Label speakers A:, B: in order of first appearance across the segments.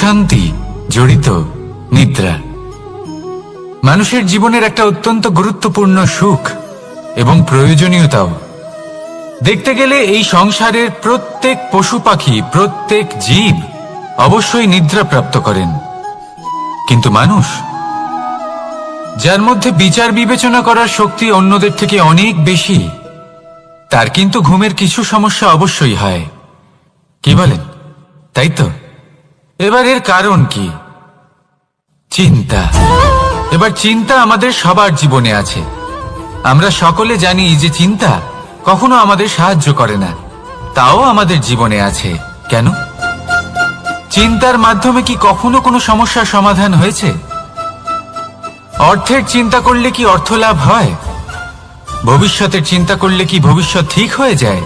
A: প্রশান্তি জড়িত নিদ্রা। মানুষের জীবনের একটা অত্যন্ত গুরুত্বপূর্ণ সুখ এবং প্রয়োজনীয়তাও। দেখতে গেলে এই সংসারের প্রত্যেক পশু পাখি, প্রত্যেক জীব অবশ্যই নিদ্রা প্রাপ্ত করেন, কিন্তু মানুষ, যার মধ্যে বিচার বিবেচনা করার শক্তি অন্যদের থেকে অনেক বেশি, তার কিন্তু ঘুমের কিছু সমস্যা অবশ্যই হয়। কি বলেন? তাই তো। এবার এর কারণ কি? চিন্তা। এবার চিন্তা আমাদের সবার জীবনে আছে। আমরা সকলে জানি যে চিন্তা কখনো আমাদের সাহায্য করে না, তাও আমাদের জীবনে আছে। কেন? চিন্তার মাধ্যমে কি কখনো কোনো সমস্যার সমাধান হয়েছে? অর্থের চিন্তা করলে কি অর্থ লাভ হয়? ভবিষ্যতের চিন্তা করলে কি ভবিষ্যৎ ঠিক হয়ে যায়?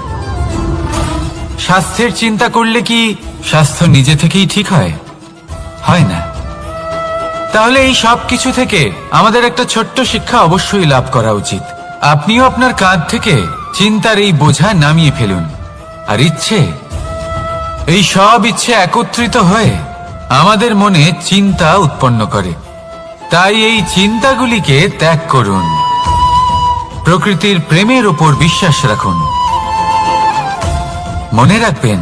A: স্বাস্থ্যের চিন্তা করলে কি স্বাস্থ্য নিজে থেকেই ঠিক হয়? হয় না। তাহলে এই সব কিছু থেকে আমাদের একটা ছোট্ট শিক্ষা অবশ্যই লাভ করা উচিত। আপনিও আপনার কাঁধ থেকে চিন্তার এই বোঝা নামিয়ে ফেলুন। আর ইচ্ছে, এই সব ইচ্ছে একত্রিত হয়ে আমাদের মনে চিন্তা উৎপন্ন করে। তাই এই চিন্তাগুলিকে ত্যাগ করুন। প্রকৃতির প্রেমের উপর বিশ্বাস রাখুন। মনে রাখবেন,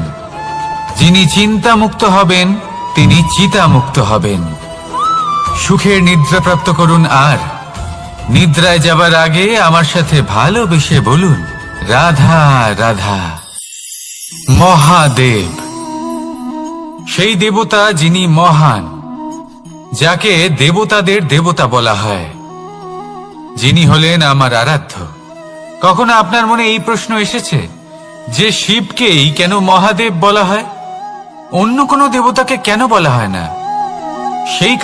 A: যিনি চিন্তা মুক্ত হবেন তিনি চিতা মুক্ত হবেন। সুখের নিদ্রা প্রাপ্ত করুন, আর নিদ্রায় যাবার আগে আমার সাথে ভালোবেসে বলুন, রাধা রাধা। মহাদেব, সেই দেবতা যিনি মহান, যাকে দেবতাদের দেবতা বলা হয়, যিনি হলেন আমার আরাধ্য। কখনো আপনার মনে এই প্রশ্ন এসেছে যে শিবকেই কেন মহাদেব বলা হয়, অন্য কোনো দেবতাকে কেন বলা হয় না? সেই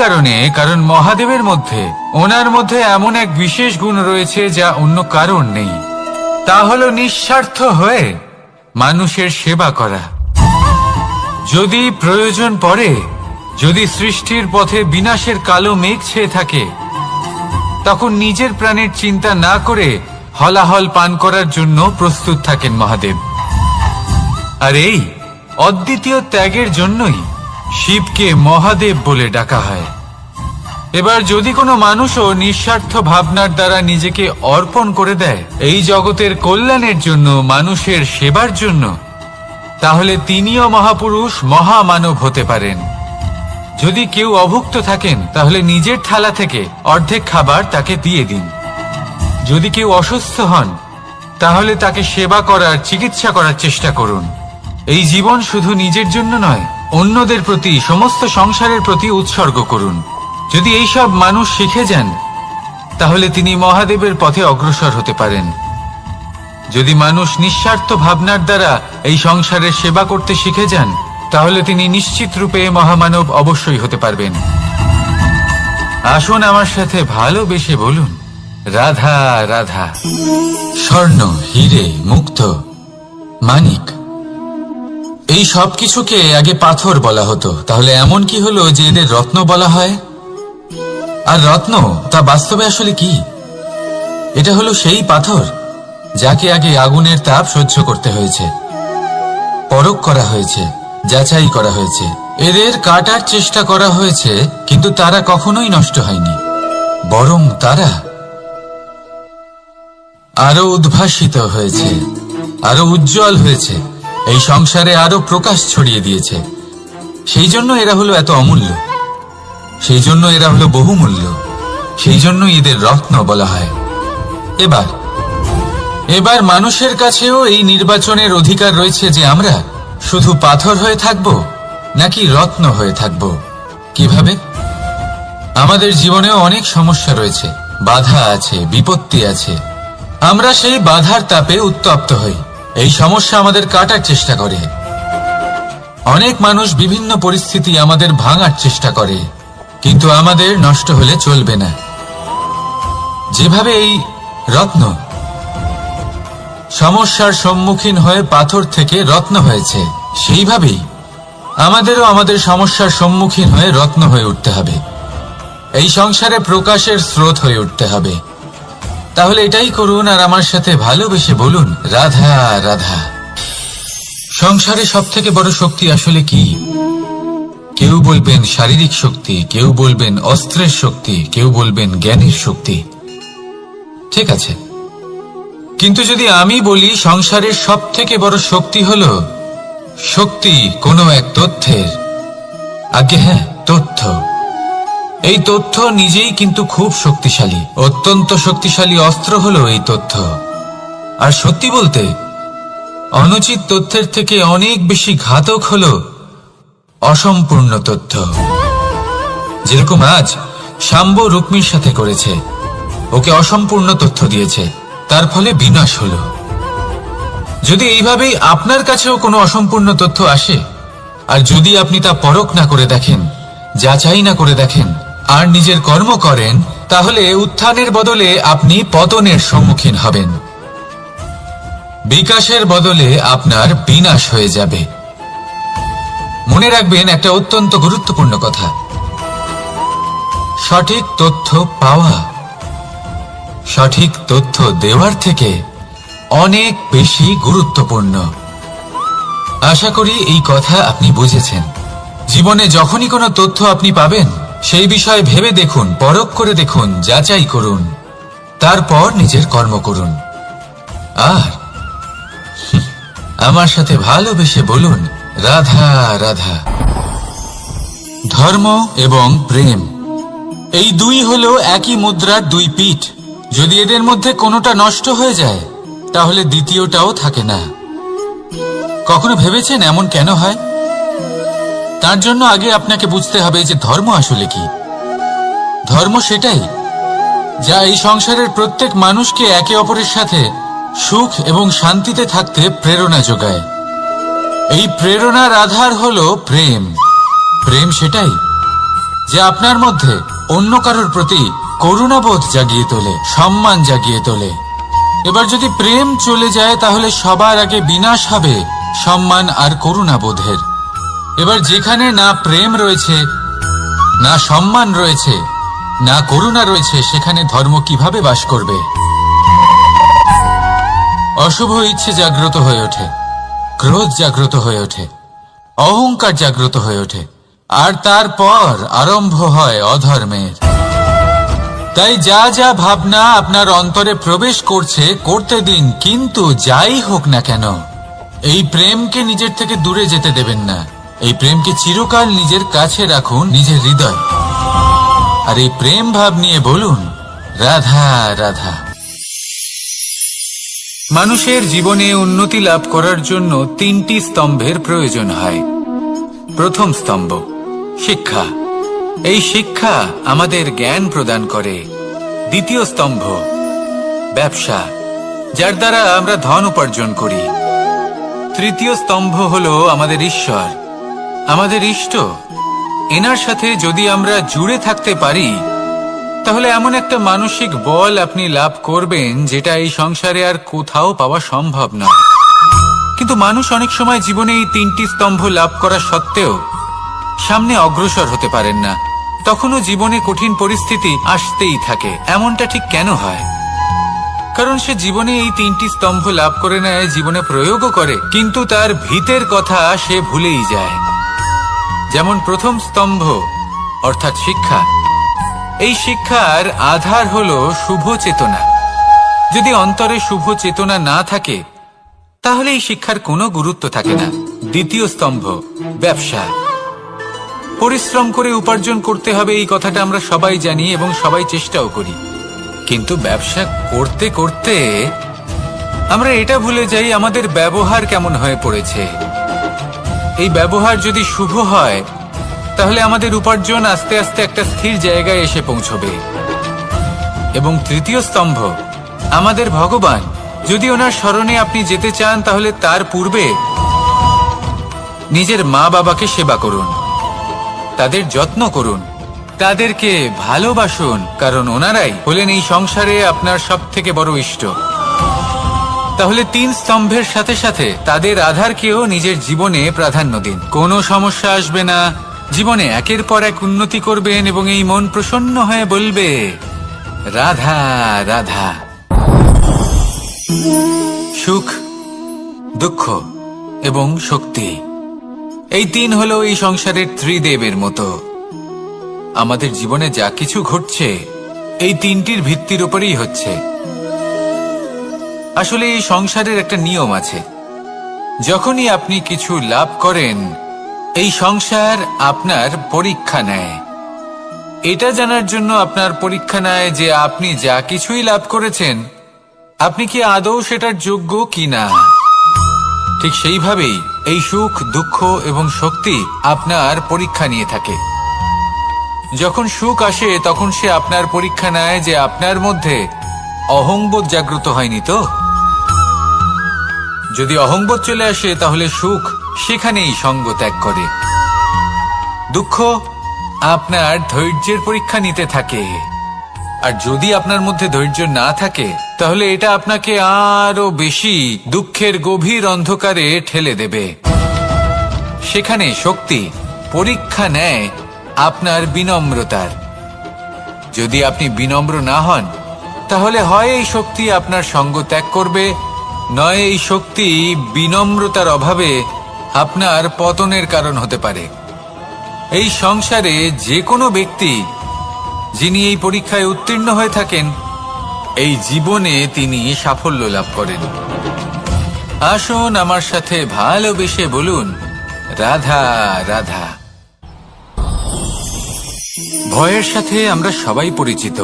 A: কারণ মহাদেবের মধ্যে, ওনার মধ্যে এমন এক বিশেষ গুণ রয়েছে যা অন্য কারণ নেই। তা হলো নিঃস্বার্থ হয়ে মানুষের সেবা করা। যদি প্রয়োজন পড়ে, যদি সৃষ্টির পথে বিনাশের কালো মেঘ ছেয়ে থাকে, তখন নিজের প্রাণের চিন্তা না করে হলাহল পান করার জন্য প্রস্তুত থাকেন মহাদেব। আর এই অদ্বিতীয় ত্যাগের জন্যই শিবকে মহাদেব বলে ডাকা হয়। এবার যদি কোনো মানুষও নিঃস্বার্থ ভাবনার দ্বারা নিজেকে অর্পণ করে দেয় এই জগতের কল্যাণের জন্য, মানুষের সেবার জন্য, তাহলে তিনিও মহাপুরুষ, মহামানব হতে পারেন। যদি কেউ অভুক্ত থাকেন, তাহলে নিজের থালা থেকে অর্ধেক খাবার তাকে দিয়ে দিন। যদি কেউ অসুস্থ হন, তাহলে তাকে সেবা করার, চিকিৎসা করার চেষ্টা করুন। এই জীবন শুধু নিজের জন্য নয়, অন্যদের প্রতি, সমস্ত সংসারের প্রতি উৎসর্গ করুন। যদি এইসব মানুষ শিখে যান, তাহলে তিনি মহাদেবের পথে অগ্রসর হতে পারেন। যদি মানুষ নিঃস্বার্থ ভাবনার দ্বারা এই সংসারের সেবা করতে শিখে যান, তাহলে তিনি নিশ্চিত রূপে মহামানব অবশ্যই হতে পারবেন। আসুন আমার সাথে ভালোবেসে বলুন, রাধা রাধা। স্বর্ণ, হিরে, মুক্ত, মানিক, এই সব কিছুকে আগে পাথর বলা হতো। তাহলে এমন কি হলো যে এদের রত্ন বলা হয়? আর রত্ন তা বাস্তবে আসলে কি? এটা হলো সেই পাথর যাকে আগে আগুনের তাপ সহ্য করতে হয়েছে, পরখ করা হয়েছে, যাচাই করা হয়েছে, এদের কাটার চেষ্টা করা হয়েছে, কিন্তু তারা কখনোই নষ্ট হয়নি, বরং তারা আরো উদ্ভাসিত হয়েছে, আরো উজ্জ্বল হয়েছে, এই সংসারে আরো প্রকাশ ছড়িয়ে দিয়েছে। সেই জন্য এরা হলো এত অমূল্য, সেই জন্য এরা হলো বহুমূল্য, সেই জন্য এদের রত্ন বলা হয়। এবার মানুষের কাছেও এই নির্বাচনের অধিকার রয়েছে যে আমরা শুধু পাথর হয়ে থাকব নাকি রত্ন হয়ে থাকব। কিভাবে? আমাদের জীবনেও অনেক সমস্যা রয়েছে, বাধা আছে, বিপত্তি আছে। আমরা সেই বাধার তাপে উত্তপ্ত হই, এই সমস্যা আমাদের কাটার চেষ্টা করে। অনেক মানুষ বিভিন্ন পরিস্থিতি আমাদের ভাঙার চেষ্টা করে, কিন্তু আমাদের নষ্ট হলে চলবে না। যেভাবে এই রত্ন সমস্যার সম্মুখীন হয়ে পাথর থেকে রত্ন হয়েছে, সেইভাবেই আমাদেরও আমাদের সমস্যার সম্মুখীন হয়ে রত্ন হয়ে উঠতে হবে, এই সংসারে প্রকাশের স্রোত হয়ে উঠতে হবে। তাহলে এটাই করুন আর আমার সাথে ভালোবেসে বলুন, রাধা রাধা। সংসারে সব থেকে বড় শক্তি আসলে কি? কেউ বলবেন শারীরিক শক্তি, কেউ বলবেন অস্ত্রের শক্তি, কেউ বলবেন জ্ঞানের শক্তি। ঠিক আছে, কিন্তু যদি আমি বলি সংসারের সব থেকে বড় শক্তি হল শক্তি কোনো এক তথ্যের, আগে হ্যাঁ, তথ্য। এই তথ্য নিজেই কিন্তু খুব শক্তিশালী, অত্যন্ত শক্তিশালী অস্ত্র হলো এই তথ্য। আর সত্যি বলতে অনুচিত তথ্যের থেকে অনেক বেশি ঘাতক হলো অসম্পূর্ণ তথ্য। যেরকম আজ শাম্ব রুক্মির সাথে করেছে, ওকে অসম্পূর্ণ তথ্য দিয়েছে, তার ফলে বিনাশ হলো। যদি এইভাবেই আপনার কাছেও কোনো অসম্পূর্ণ তথ্য আসে, আর যদি আপনি তা পরখ না করে দেখেন, যাচাই না করে দেখেন, আর নিজের কর্ম করেন, তাহলে উত্থানের বদলে আপনি পতনের সম্মুখীন হবেন। বিকাশের বদলে আপনার বিনাশ হয়ে যাবে। মনে রাখবেন একটা অত্যন্ত গুরুত্বপূর্ণ কথা, সঠিক তথ্য পাওয়া সঠিক তথ্য দেওয়ার থেকে অনেক বেশি গুরুত্বপূর্ণ। আশা করি এই কথা আপনি বুঝেছেন। জীবনে যখনই কোনো তথ্য আপনি পাবেন, সেই বিষয়ে ভেবে দেখুন, পরখ করে দেখুন, যাচাই করুন, তারপর নিজের কর্ম করুন। আর আমার সাথে ভালোবেসে বলুন, রাধা রাধা। ধর্ম এবং প্রেম, এই দুই হলো একই মুদ্রার দুই পিঠ। যদি এদের মধ্যে কোনোটা নষ্ট হয়ে যায়, তাহলে দ্বিতীয়টাও থাকে না। কখনো ভেবেছেন এমন কেন হয়? তার জন্য আগে আপনাকে বুঝতে হবে যে ধর্ম আসলে কি। ধর্ম সেটাই যা এই সংসারের প্রত্যেক মানুষকে একে অপরের সাথে সুখ এবং শান্তিতে থাকতে প্রেরণা যোগায়। এই প্রেরণার আধার হলো প্রেম। প্রেম সেটাই যা আপনার মধ্যে অন্য কারোর প্রতি করুণাবোধ জাগিয়ে তোলে, সম্মান জাগিয়ে তোলে। এবার যদি প্রেম চলে যায়, তাহলে সবার আগে বিনাশ হবে সম্মান আর করুণাবোধের। এবার যেখানে না প্রেম রয়েছে, না সম্মান রয়েছে, না করুণা রয়েছে, সেখানে ধর্ম কিভাবে বাস করবে? অশুভ ইচ্ছে জাগ্রত হয়ে ওঠে, ক্রোধ জাগ্রত হয়ে ওঠে, অহংকার জাগ্রত হয়ে ওঠে, আর তারপর আরম্ভ হয় অধর্মের। তাই যা যা ভাবনা আপনার অন্তরে প্রবেশ করছে, করতে দিন, কিন্তু যাই হোক না কেন, এই প্রেমকে নিজের থেকে দূরে যেতে দেবেন না। এই প্রেমকে চিরকাল নিজের কাছে রাখুন, নিজের হৃদয়। আর এই প্রেম ভাব নিয়ে বলুন, রাধা রাধা। মানুষের জীবনে উন্নতি লাভ করার জন্য তিনটি স্তম্ভের প্রয়োজন হয়। প্রথম স্তম্ভ শিক্ষা। এই শিক্ষা আমাদের জ্ঞান প্রদান করে। দ্বিতীয় স্তম্ভ ব্যবসা, যার দ্বারা আমরা ধন উপার্জন করি। তৃতীয় স্তম্ভ হলো আমাদের ঈশ্বর, আমাদের ইষ্ট। এনার সাথে যদি আমরা জুড়ে থাকতে পারি, তাহলে এমন একটা মানসিক বল আপনি লাভ করবেন যেটা এই সংসারে আর কোথাও পাওয়া সম্ভব নয়। কিন্তু মানুষ অনেক সময় জীবনে এই তিনটি স্তম্ভ লাভ করা সত্ত্বেও সামনে অগ্রসর হতে পারেন না। তখনও জীবনে কঠিন পরিস্থিতি আসতেই থাকে। এমনটা ঠিক কেন হয়? কারণ সে জীবনে এই তিনটি স্তম্ভ লাভ করে নেয়, জীবনে প্রয়োগও করে, কিন্তু তার ভিতের কথা সে ভুলেই যায়। যেমন প্রথম স্তম্ভ অর্থাৎ শিক্ষা। এই শিক্ষার আধার হলো শুভ চেতনা। যদি অন্তরে শুভ চেতনা না থাকে, তাহলে এই শিক্ষার কোনো গুরুত্ব থাকে না। দ্বিতীয় স্তম্ভ ব্যবসা। পরিশ্রম করে উপার্জন করতে হবে, এই কথাটা আমরা সবাই জানি এবং সবাই চেষ্টাও করি। কিন্তু ব্যবসা করতে করতে আমরা এটা ভুলে যাই আমাদের ব্যবহার কেমন হয়ে পড়েছে। এই ব্যবহার যদি শুভ হয়, তাহলে আমাদের উপার্জন আস্তে আস্তে একটা স্থির জায়গায় এসে পৌঁছবে। এবং তৃতীয় স্তম্ভ আমাদের ভগবান। যদি ওনার শরণে আপনি যেতে চান, তাহলে তার পূর্বে নিজের মা বাবাকে সেবা করুন, তাদের যত্ন করুন, তাদেরকে ভালোবাসুন, কারণ ওনারাই হলেন এই সংসারে আপনার সব থেকে বড় ইষ্ট। তাহলে তিন স্তম্ভের সাথে সাথে তাদের আধারকেও নিজের জীবনে প্রাধান্য দিন। কোনো সমস্যা আসবে না, জীবনে একের পর এক উন্নতি করবেন এবং এই মন প্রসন্ন হয়ে বলবে, রাধা রাধা। সুখ, দুঃখ এবং শক্তি, এই তিন হলো এই সংসারের ত্রিদেবের মতো। আমাদের জীবনে যা কিছু ঘটছে এই তিনটির ভিত্তির উপরেই হচ্ছে। আসলে এই সংসারের একটা নিয়ম আছে, যখনই আপনি কিছু লাভ করেন এই সংসার আপনার পরীক্ষা নেয়। এটা জানার জন্য আপনার পরীক্ষা নেয় যে আপনি যা কিছুই লাভ করেছেন আপনি কি আদৌ সেটার যোগ্য কিনা। ঠিক সেইভাবেই এই সুখ, দুঃখ এবং শক্তি আপনার পরীক্ষা নিয়ে থাকে। যখন সুখ আসে তখন সে আপনার পরীক্ষা নেয় যে আপনার মধ্যে অহংবোধ জাগ্রত হয়নি তো। যদি অহংবোধ চলে আসে তাহলে সুখ সেখানেই সঙ্গ ত্যাগ করে। দুঃখ আপনার ধৈর্যের পরীক্ষা নিতে থাকে, আর যদি আপনার মধ্যে ধৈর্য না থাকে তাহলে এটা আপনাকে আরো বেশি দুঃখের গভীর অন্ধকারে ঠেলে দেবে। সেখানে শক্তি পরীক্ষা নেয় আপনার বিনম্রতার। যদি আপনি বিনম্র না হন তাহলে হয় এই শক্তি আপনার সঙ্গ ত্যাগ করবে, নয় এই শক্তি বিনম্রতার অভাবে আপনার পতনের কারণ হতে পারে। এই সংসারে যে কোনো ব্যক্তি যিনি এই পরীক্ষায় উত্তীর্ণ হয়ে থাকেন এই জীবনে তিনি সাফল্য লাভ করেন। আসুন আমার সাথে ভালোবেসে বলুন, রাধা রাধা। ভয়ের সাথে আমরা সবাই পরিচিত,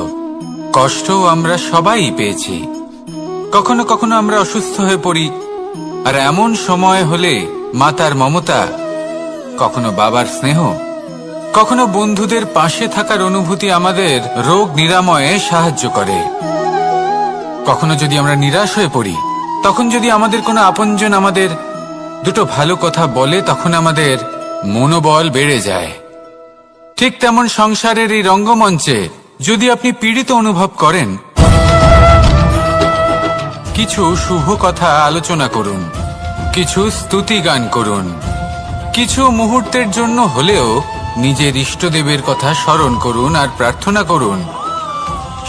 A: কষ্ট আমরা সবাই পেয়েছি। কখনো কখনো আমরা অসুস্থ হয়ে পড়ি, আর এমন সময় হলে মাতার মমতা, কখনো বাবার স্নেহ, কখনো বন্ধুদের পাশে থাকার অনুভূতি আমাদের রোগ নিরাময়ে সাহায্য করে। কখনো যদি আমরা নিরাশ হয়ে পড়ি, তখন যদি আমাদের কোনো আপনজন আমাদের দুটো ভালো কথা বলে তখন আমাদের মনোবল বেড়ে যায়। ঠিক তেমন সংসারের এই রঙ্গমঞ্চে যদি আপনি পীড়িত অনুভব করেন, কিছু শুভ কথা আলোচনা করুন, কিছু স্তুতি গান করুন, কিছু মুহূর্তের জন্য হলেও নিজের ইষ্টদেবের কথা স্মরণ করুন আর প্রার্থনা করুন।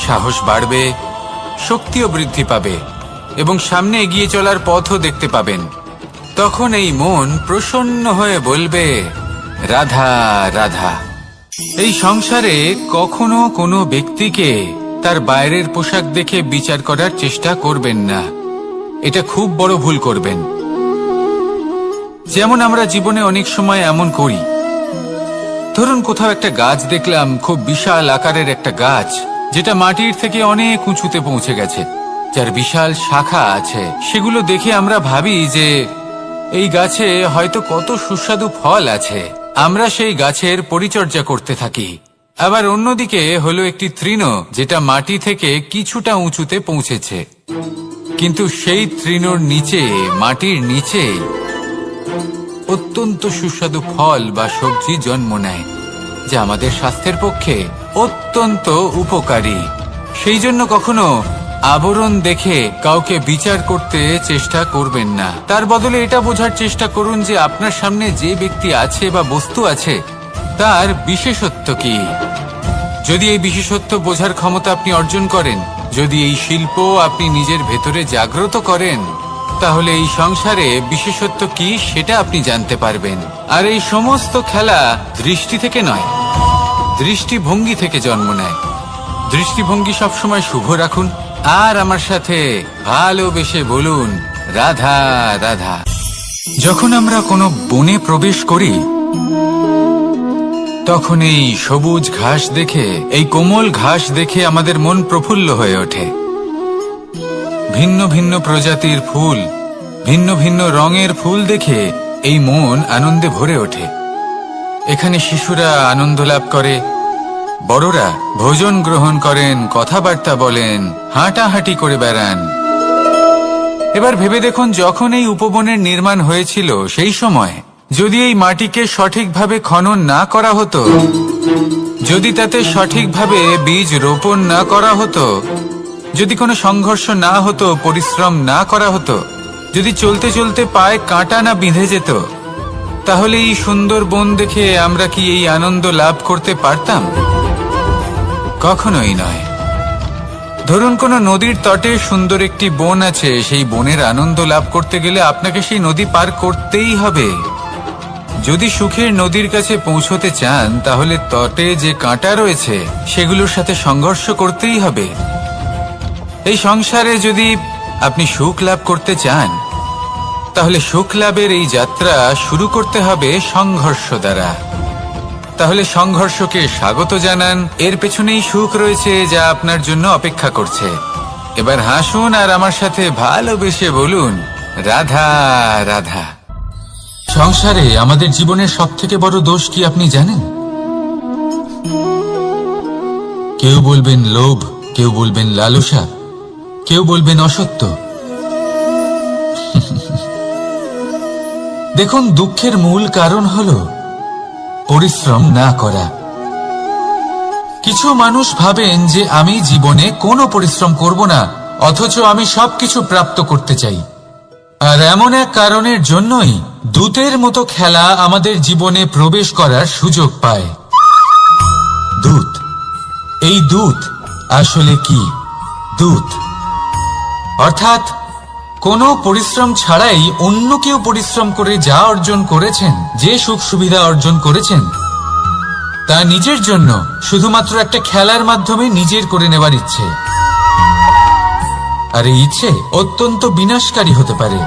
A: সাহস বাড়বে, শক্তিও বৃদ্ধি পাবে এবং সামনে এগিয়ে চলার পথও দেখতে পাবেন। তখন এই মন প্রসন্ন হয়ে বলবে, রাধা রাধা। এই সংসারে কখনো কোনো ব্যক্তিকে তার বাইরের পোশাক দেখে বিচার করার চেষ্টা করবেন না, এটা খুব বড় ভুল করবেন। যেমন আমরা জীবনে অনেক সময় এমন করি, ধরুন কোথাও একটা গাছ দেখলাম, খুব বিশাল আকারের একটা গাছ যেটা মাটির থেকে অনেক উঁচুতে পৌঁছে গেছে, যার বিশাল শাখা আছে। সেগুলো দেখে আমরা ভাবি যে এই গাছে হয়তো কত সুস্বাদু ফল আছে, আমরা সেই গাছের পরিচর্যা করতে থাকি। আবার অন্যদিকে হলো একটি তৃণ যেটা মাটি থেকে কিছুটা উঁচুতে পৌঁছেছে, কিন্তু সেই তৃণর নিচে, মাটির নিচে অত্যন্ত সুস্বাদু ফল বা সবজি জন্ম নেয়, যা আমাদের স্বাস্থ্যের পক্ষে অত্যন্ত উপকারী। সেই জন্য কখনো আবরণ দেখে কাউকে বিচার করতে চেষ্টা করবেন না। তার বদলে এটা বোঝার চেষ্টা করুন যে আপনার সামনে যে ব্যক্তি আছে বা বস্তু আছে তার বিশেষত্ব কি। যদি এই বিশেষত্ব বোঝার ক্ষমতা আপনি অর্জন করেন, যদি এই শিল্প আপনি নিজের ভেতরে জাগ্রত করেন, তাহলে এই সংসারে বিশেষত্ব কি সেটা আপনি জানতে পারবেন। আর এই সমস্ত খেলা দৃষ্টি থেকে নয়, দৃষ্টিভঙ্গি থেকে জন্ম নেয়। দৃষ্টিভঙ্গি সবসময় শুভ রাখুন আর আমার সাথে ভালোবেসে বলুন, রাধা রাধা। যখন আমরা কোনো বনে প্রবেশ করি তখন এই সবুজ ঘাস দেখে, এই কোমল ঘাস দেখে আমাদের মন প্রফুল্ল হয়ে ওঠে। ভিন্ন ভিন্ন প্রজাতির ফুল, ভিন্ন ভিন্ন রঙের ফুল দেখে এই মন আনন্দে ভরে ওঠে। এখানে শিশুরা আনন্দ লাভ করে, বড়রা ভোজন গ্রহণ করেন, কথাবার্তা বলেন, হাঁটাহাঁটি করে বেড়ান। এবার ভেবে দেখুন, যখন এই উপবনের নির্মাণ হয়েছিল সেই সময় যদি এই মাটিকে সঠিকভাবে খনন না করা হতো, যদি তাতে সঠিকভাবে বীজ রোপণ না করা হতো, যদি কোনো সংঘর্ষ না হতো, পরিশ্রম না করা হতো, যদি চলতে চলতে পায়ে কাঁটা না বিঁধে যেত, তাহলে এই সুন্দর বন দেখে আমরা কি এই আনন্দ লাভ করতে পারতাম? কখনোই নয়। ধরুন কোনো নদীর তটে সুন্দর একটি বন আছে, সেই বনের আনন্দ লাভ করতে গেলে আপনাকে সেই নদী পার করতেই হবে। যদি সুখের নদীর কাছে পৌঁছতে চান তাহলে তটে যে কাঁটা রয়েছে সেগুলোর সাথে সংঘর্ষ করতেই হবে। এই সংসারে যদি আপনি সুখ লাভ করতে চান তাহলে সুখ লাভের এই যাত্রা শুরু করতে হবে সংঘর্ষ দ্বারা। তাহলে সংঘর্ষকে স্বাগত জানান, এর পেছনেই সুখ রয়েছে যা আপনার জন্য অপেক্ষা করছে। এবার হাসুন আর আমার সাথে ভালোবেসে বলুন, রাধা রাধা। সংসারে আমাদের জীবনের সবথেকে বড় দোষ কি আপনি জানেন? কেউ বলবেন লোভ, কেউ বলবেন লালসা, কেউ বলবেন অসত্য। দেখুন, দুঃখের মূল কারণ হলো পরিশ্রম না করা। কিছু মানুষ ভাবেন যে আমি জীবনে কোনো পরিশ্রম করব না, অথচ আমি সবকিছু প্রাপ্ত করতে চাই। আর এমন এক কারণের জন্যই দূতের মতো খেলা আমাদের জীবনে প্রবেশ করার সুযোগ পায়। দূত, এই দূত আসলে কি? দূত অর্থাৎ কোনো পরিশ্রম ছাড়াই অন্য কেউ পরিশ্রম করে যা অর্জন করেছেন, যে সুখ সুবিধা অর্জন করেছেন, তা নিজের জন্য শুধুমাত্র একটা খেলার মাধ্যমে নিজের করে নেবার ইচ্ছে। আর এই ইচ্ছে অত্যন্ত বিনাশকারী হতে পারে।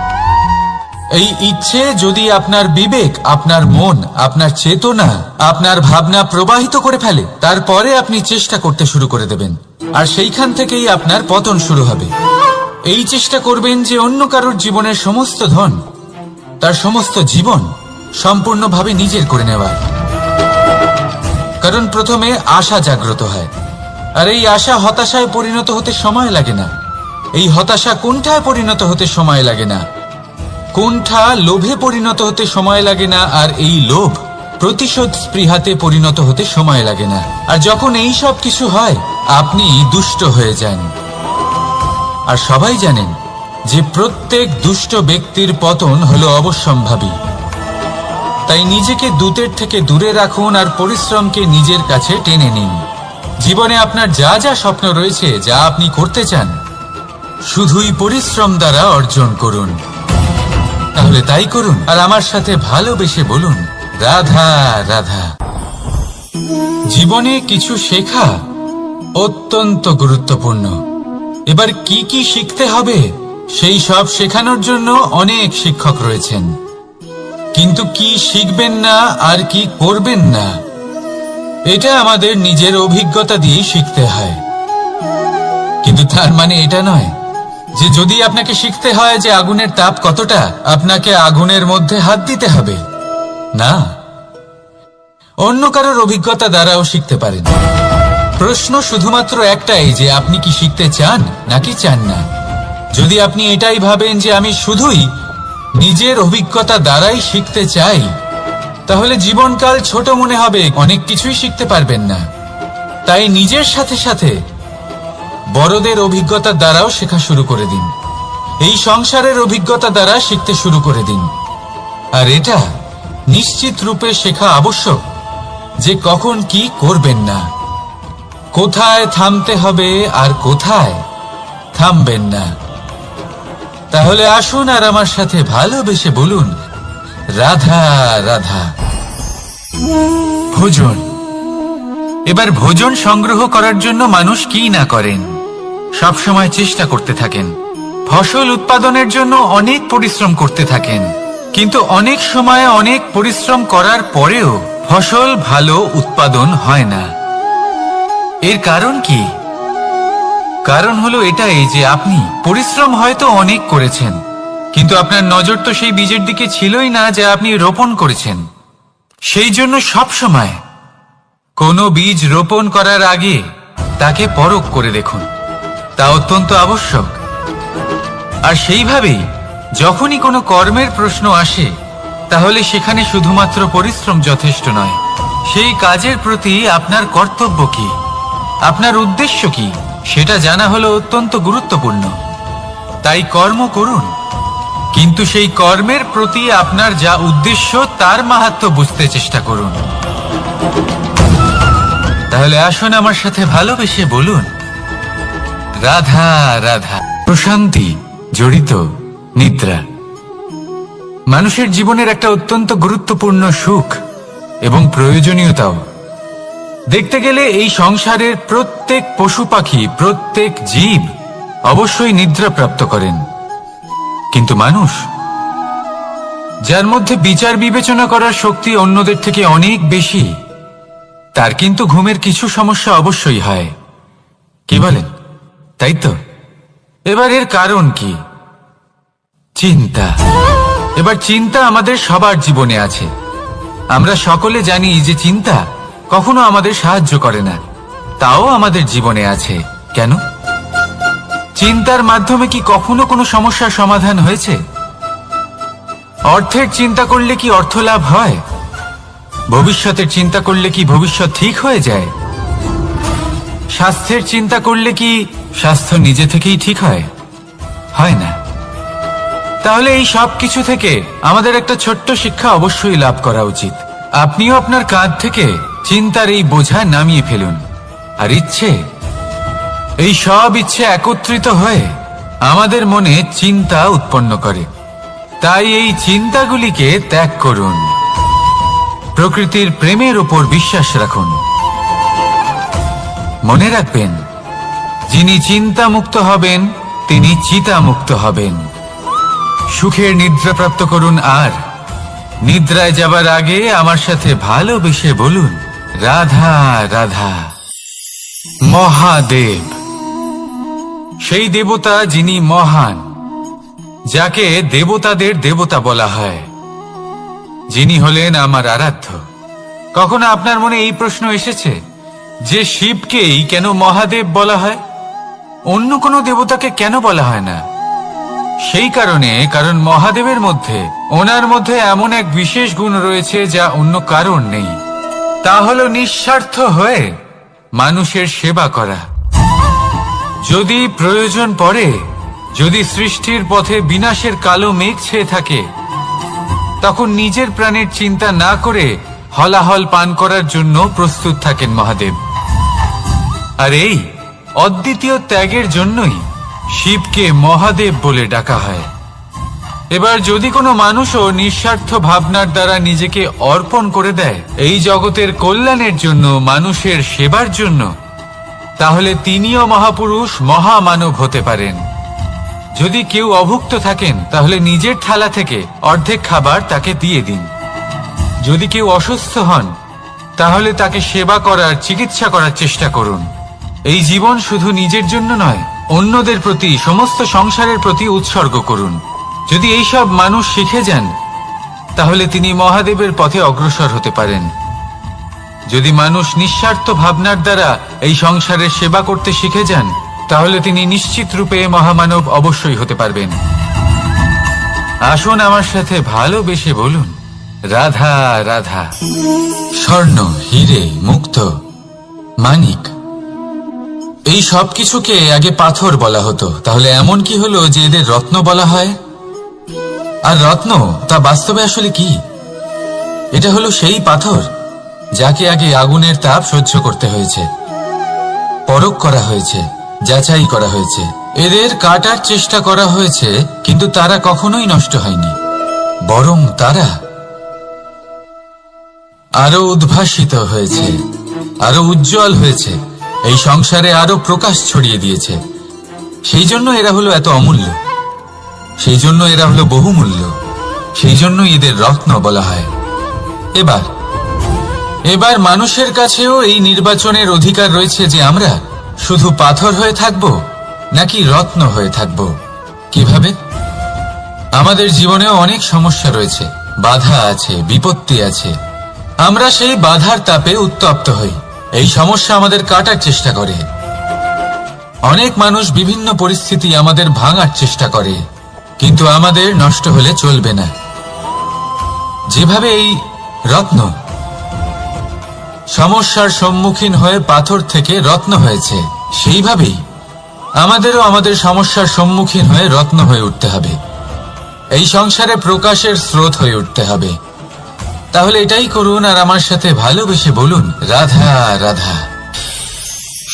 A: এই ইচ্ছে যদি আপনার বিবেক, আপনার মন, আপনার চেতনা, আপনার ভাবনা প্রবাহিত করে ফেলে, তারপরে আপনি চেষ্টা করতে শুরু করে দেবেন, আর সেইখান থেকেই আপনার পতন শুরু হবে। এই চেষ্টা করবেন যে অন্য কারোর জীবনের সমস্ত ধন, তার সমস্ত জীবন সম্পূর্ণভাবে নিজের করে নেওয়ার। কারণ প্রথমে আশা জাগ্রত হয়, আর এই আশা হতাশায় পরিণত হতে সময় লাগে না। এই হতাশা কুণ্ঠায় পরিণত হতে সময় লাগে না, কুণ্ঠা লোভে পরিণত হতে সময় লাগে না, আর এই লোভ প্রতিশোধ স্পৃহাতে পরিণত হতে সময় লাগে না। আর যখন এই সব কিছু হয়, আপনি দুষ্ট হয়ে যান। আর সবাই জানেন যে প্রত্যেক দুষ্ট ব্যক্তির পতন হলো অবশ্যম্ভাবী। তাই নিজেকে দূতের থেকে দূরে রাখুন আর পরিশ্রমকে নিজের কাছে টেনে নিন। জীবনে আপনার যা যা স্বপ্ন রয়েছে, যা আপনি করতে চান, শুধুই পরিশ্রম দ্বারা অর্জন করুন। তাহলে তাই করুন আর আমার সাথে ভালোবেসে বলুন, রাধা রাধা। জীবনে কিছু শেখা অত্যন্ত গুরুত্বপূর্ণ। এবার কি কি শিখতে হবে সেই সব শেখানোর জন্য অনেক শিক্ষক রয়েছেন, কিন্তু কি শিখবেন না আর কি করবেন না, এটা আমাদের নিজের অভিজ্ঞতা দিয়ে শিখতে হয়। কিন্তু তার মানে এটা নয় যে যদি আপনাকে শিখতে হয় যে আগুনের তাপ কতটা, আপনাকে আগুনের মধ্যে হাত দিতে হবে। না, অন্য কারোর অভিজ্ঞতা দ্বারাও শিখতে পারেন। প্রশ্ন শুধুমাত্র একটাই যে আপনি কি শিখতে চান নাকি চান না। যদি আপনি এটাই ভাবেন যে আমি শুধুই নিজের অভিজ্ঞতা দ্বারাই শিখতে চাই, তাহলে জীবনকাল ছোট মনে হবে, অনেক কিছুই শিখতে পারবেন না। তাই নিজের সাথে সাথে বড়দের অভিজ্ঞতা দ্বারাও শেখা শুরু করে দিন। এই সংসারের অভিজ্ঞতা দ্বারা শিখতে শুরু করে দিন। আর এটা নিশ্চিত রূপে শেখা আবশ্যক যে কখন কি করবেন না, কোথায় থামতে হবে আর কোথায় থামবেন না। তাহলে আসুন আর আমার সাথে ভালোবেসে বলুন, রাধা রাধা। ভোজন। এবার ভোজন সংগ্রহ করার জন্য মানুষ কি না করেন, সব সময় চেষ্টা করতে থাকেন। ফসল উৎপাদনের জন্য অনেক পরিশ্রম করতে থাকেন, কিন্তু অনেক সময় অনেক পরিশ্রম করার পরেও ফসল ভালো উৎপাদন হয় না। এর কারণ কি? কারণ হলো এটাই যে আপনি পরিশ্রম হয়তো অনেক করেছেন, কিন্তু আপনার নজর তো সেই বীজের দিকে ছিলই না যা আপনি রোপণ করেছেন। সেই জন্য সব সময় কোনো বীজ রোপণ করার আগে তাকে পরখ করে দেখুন, তা অত্যন্ত আবশ্যক। আর সেইভাবেই যখনই কোনো কর্মের প্রশ্ন আসে, তাহলে সেখানে শুধুমাত্র পরিশ্রম যথেষ্ট নয়। সেই কাজের প্রতি আপনার কর্তব্য কি, আপনার উদ্দেশ্য কি, সেটা জানা হলো অত্যন্ত গুরুত্বপূর্ণ। তাই কর্ম করুন, কিন্তু সেই কর্মের প্রতি আপনার যা উদ্দেশ্য তার মাহাত্ম্য বুঝতে চেষ্টা করুন। তাহলে আসুন আমার সাথে ভালোবেসে বলুন, রাধা রাধা। প্রশান্তি জড়িত নিদ্রা। মানুষের জীবনের একটা অত্যন্ত গুরুত্বপূর্ণ সুখ এবং প্রয়োজনীয়তাও। দেখতে গেলে এই সংসারের প্রত্যেক পশু পাখি, প্রত্যেক জীব অবশ্যই নিদ্রা প্রাপ্ত করেন, কিন্তু মানুষ, যার মধ্যে বিচার বিবেচনা করার শক্তি অন্যদের থেকে অনেক বেশি, তার কিন্তু ঘুমের কিছু সমস্যা অবশ্যই হয়। কি বলেন? তাই তো। এবার এর কারণ কি? চিন্তা। এবার চিন্তা আমাদের সবার জীবনে আছে। আমরা সকলে জানি যে চিন্তা কখনো আমাদের সাহায্য করে না, তাও আমাদের জীবনে আছে। কেন? চিন্তার মাধ্যমে কি কখনো কোনো সমস্যার সমাধান হয়েছে? অর্থের চিন্তা করলে কি অর্থ লাভ হয়? ভবিষ্যতের চিন্তা করলে কি ভবিষ্যৎ ঠিক হয়ে যায়? স্বাস্থ্যের চিন্তা করলে কি স্বাস্থ্য নিজে থেকেই ঠিক হয়? হয় না। তাহলে এই সব কিছু থেকে আমাদের একটা ছোট্ট শিক্ষা অবশ্যই লাভ করা উচিত। আপনিও আপনার কাঁধ থেকে চিন্তার এই বোঝা নামিয়ে ফেলুন। আর এই সব ইচ্ছে একত্রিত হয়ে আমাদের মনে চিন্তা উৎপন্ন করে। তাই এই চিন্তাগুলিকে ত্যাগ করুন। প্রকৃতির প্রেমের উপর বিশ্বাস রাখুন। মনে রাখবেন, যিনি চিন্তা মুক্ত হবেন তিনি চিতা মুক্ত হবেন। সুখের নিদ্রা প্রাপ্ত করুন, আর নিদ্রায় যাবার আগে আমার সাথে ভালোবেসে বলুন, রাধা রাধা। মহাদেব সেই দেবতা যিনি মহান, যাকে দেবতাদের দেবতা বলা হয়, যিনি হলেন আমার আরাধ্য। কখনো আপনার মনে এই প্রশ্ন এসেছে যে শিবকেই কেন মহাদেব বলা হয়, অন্য কোনো দেবতাকে কেন বলা হয় না? সেই কারণ মহাদেবের মধ্যে, ওনার মধ্যে এমন এক বিশেষ গুণ রয়েছে যা অন্য কারণ নেই। তা হলো নিঃস্বার্থ হয়ে মানুষের সেবা করা। যদি প্রয়োজন পড়ে, যদি সৃষ্টির পথে বিনাশের কালো মেঘ ছেয়ে থাকে, তখন নিজের প্রাণের চিন্তা না করে হলাহল পান করার জন্য প্রস্তুত থাকেন মহাদেব। আর এই অদ্বিতীয় ত্যাগের জন্যই শিবকে মহাদেব বলে ডাকা হয়। এবার যদি কোনো মানুষও নিঃস্বার্থ ভাবনার দ্বারা নিজেকে অর্পণ করে দেয় এই জগতের কল্যাণের জন্য, মানুষের সেবার জন্য, তাহলে তিনিও মহাপুরুষ, মহামানব হতে পারেন। যদি কেউ অভুক্ত থাকেন, তাহলে নিজের থালা থেকে অর্ধেক খাবার তাকে দিয়ে দিন। যদি কেউ অসুস্থ হন, তাহলে তাকে সেবা করার, চিকিৎসা করার চেষ্টা করুন। এই জীবন শুধু নিজের জন্য নয়, অন্যদের প্রতি, সমস্ত সংসারের প্রতি উৎসর্গ করুন। যদি এইসব মানুষ শিখে যান, তাহলে তিনি মহাদেবের পথে অগ্রসর হতে পারেন। যদি মানুষ নিঃস্বার্থ ভাবনার দ্বারা এই সংসারের সেবা করতে শিখে যান, তাহলে তিনি নিশ্চিত রূপে মহামানব অবশ্যই হতে পারবেন। আসুন আমার সাথে ভালোবেসে বলুন, রাধা রাধা। স্বর্ণ, হিরে, মুক্ত, মানিক, এই সব কিছুকে আগে পাথর বলা হতো। তাহলে এমন কি হলো যে এদের রত্ন বলা হয়? আর রত্ন তা বাস্তবে আসলে কি? এটা হলো সেই পাথর যাকে আগে আগুনের তাপ সহ্য করতে হয়েছে, পরখ করা হয়েছে, যাচাই করা হয়েছে, এদের কাটার চেষ্টা করা হয়েছে, কিন্তু তারা কখনোই নষ্ট হয়নি, বরং তারা আরো উদ্ভাসিত হয়েছে, আরো উজ্জ্বল হয়েছে, এই সংসারে আরো প্রকাশ ছড়িয়ে দিয়েছে। সেই জন্য এরা হলো এত অমূল্য, সেই জন্য এরা হলো বহুমূল্য, সেই জন্য এদের রত্ন বলা হয়। এবার মানুষের কাছেও এই নির্বাচনের অধিকার রয়েছে যে আমরা শুধু পাথর হয়ে থাকব নাকি রত্ন হয়ে থাকব। কিভাবে? আমাদের জীবনেও অনেক সমস্যা রয়েছে, বাধা আছে, বিপত্তি আছে। আমরা সেই বাধার তাপে উত্তপ্ত হই, এই সমস্যা আমাদের কাটার চেষ্টা করে। অনেক মানুষ বিভিন্ন পরিস্থিতি আমাদের ভাঙার চেষ্টা করে, কিন্তু আমাদের নষ্ট হলে চলবে না। যেভাবে এই রত্ন সমস্যার সম্মুখীন হয়ে পাথর থেকে রত্ন হয়েছে, সেইভাবেই আমাদেরও আমাদের সমস্যার সম্মুখীন হয়ে রত্ন হয়ে উঠতে হবে, এই সংসারে প্রকাশের স্রোত হয়ে উঠতে হবে। তাহলে এটাই করুন আর আমার সাথে ভালোবেসে বলুন, রাধা রাধা।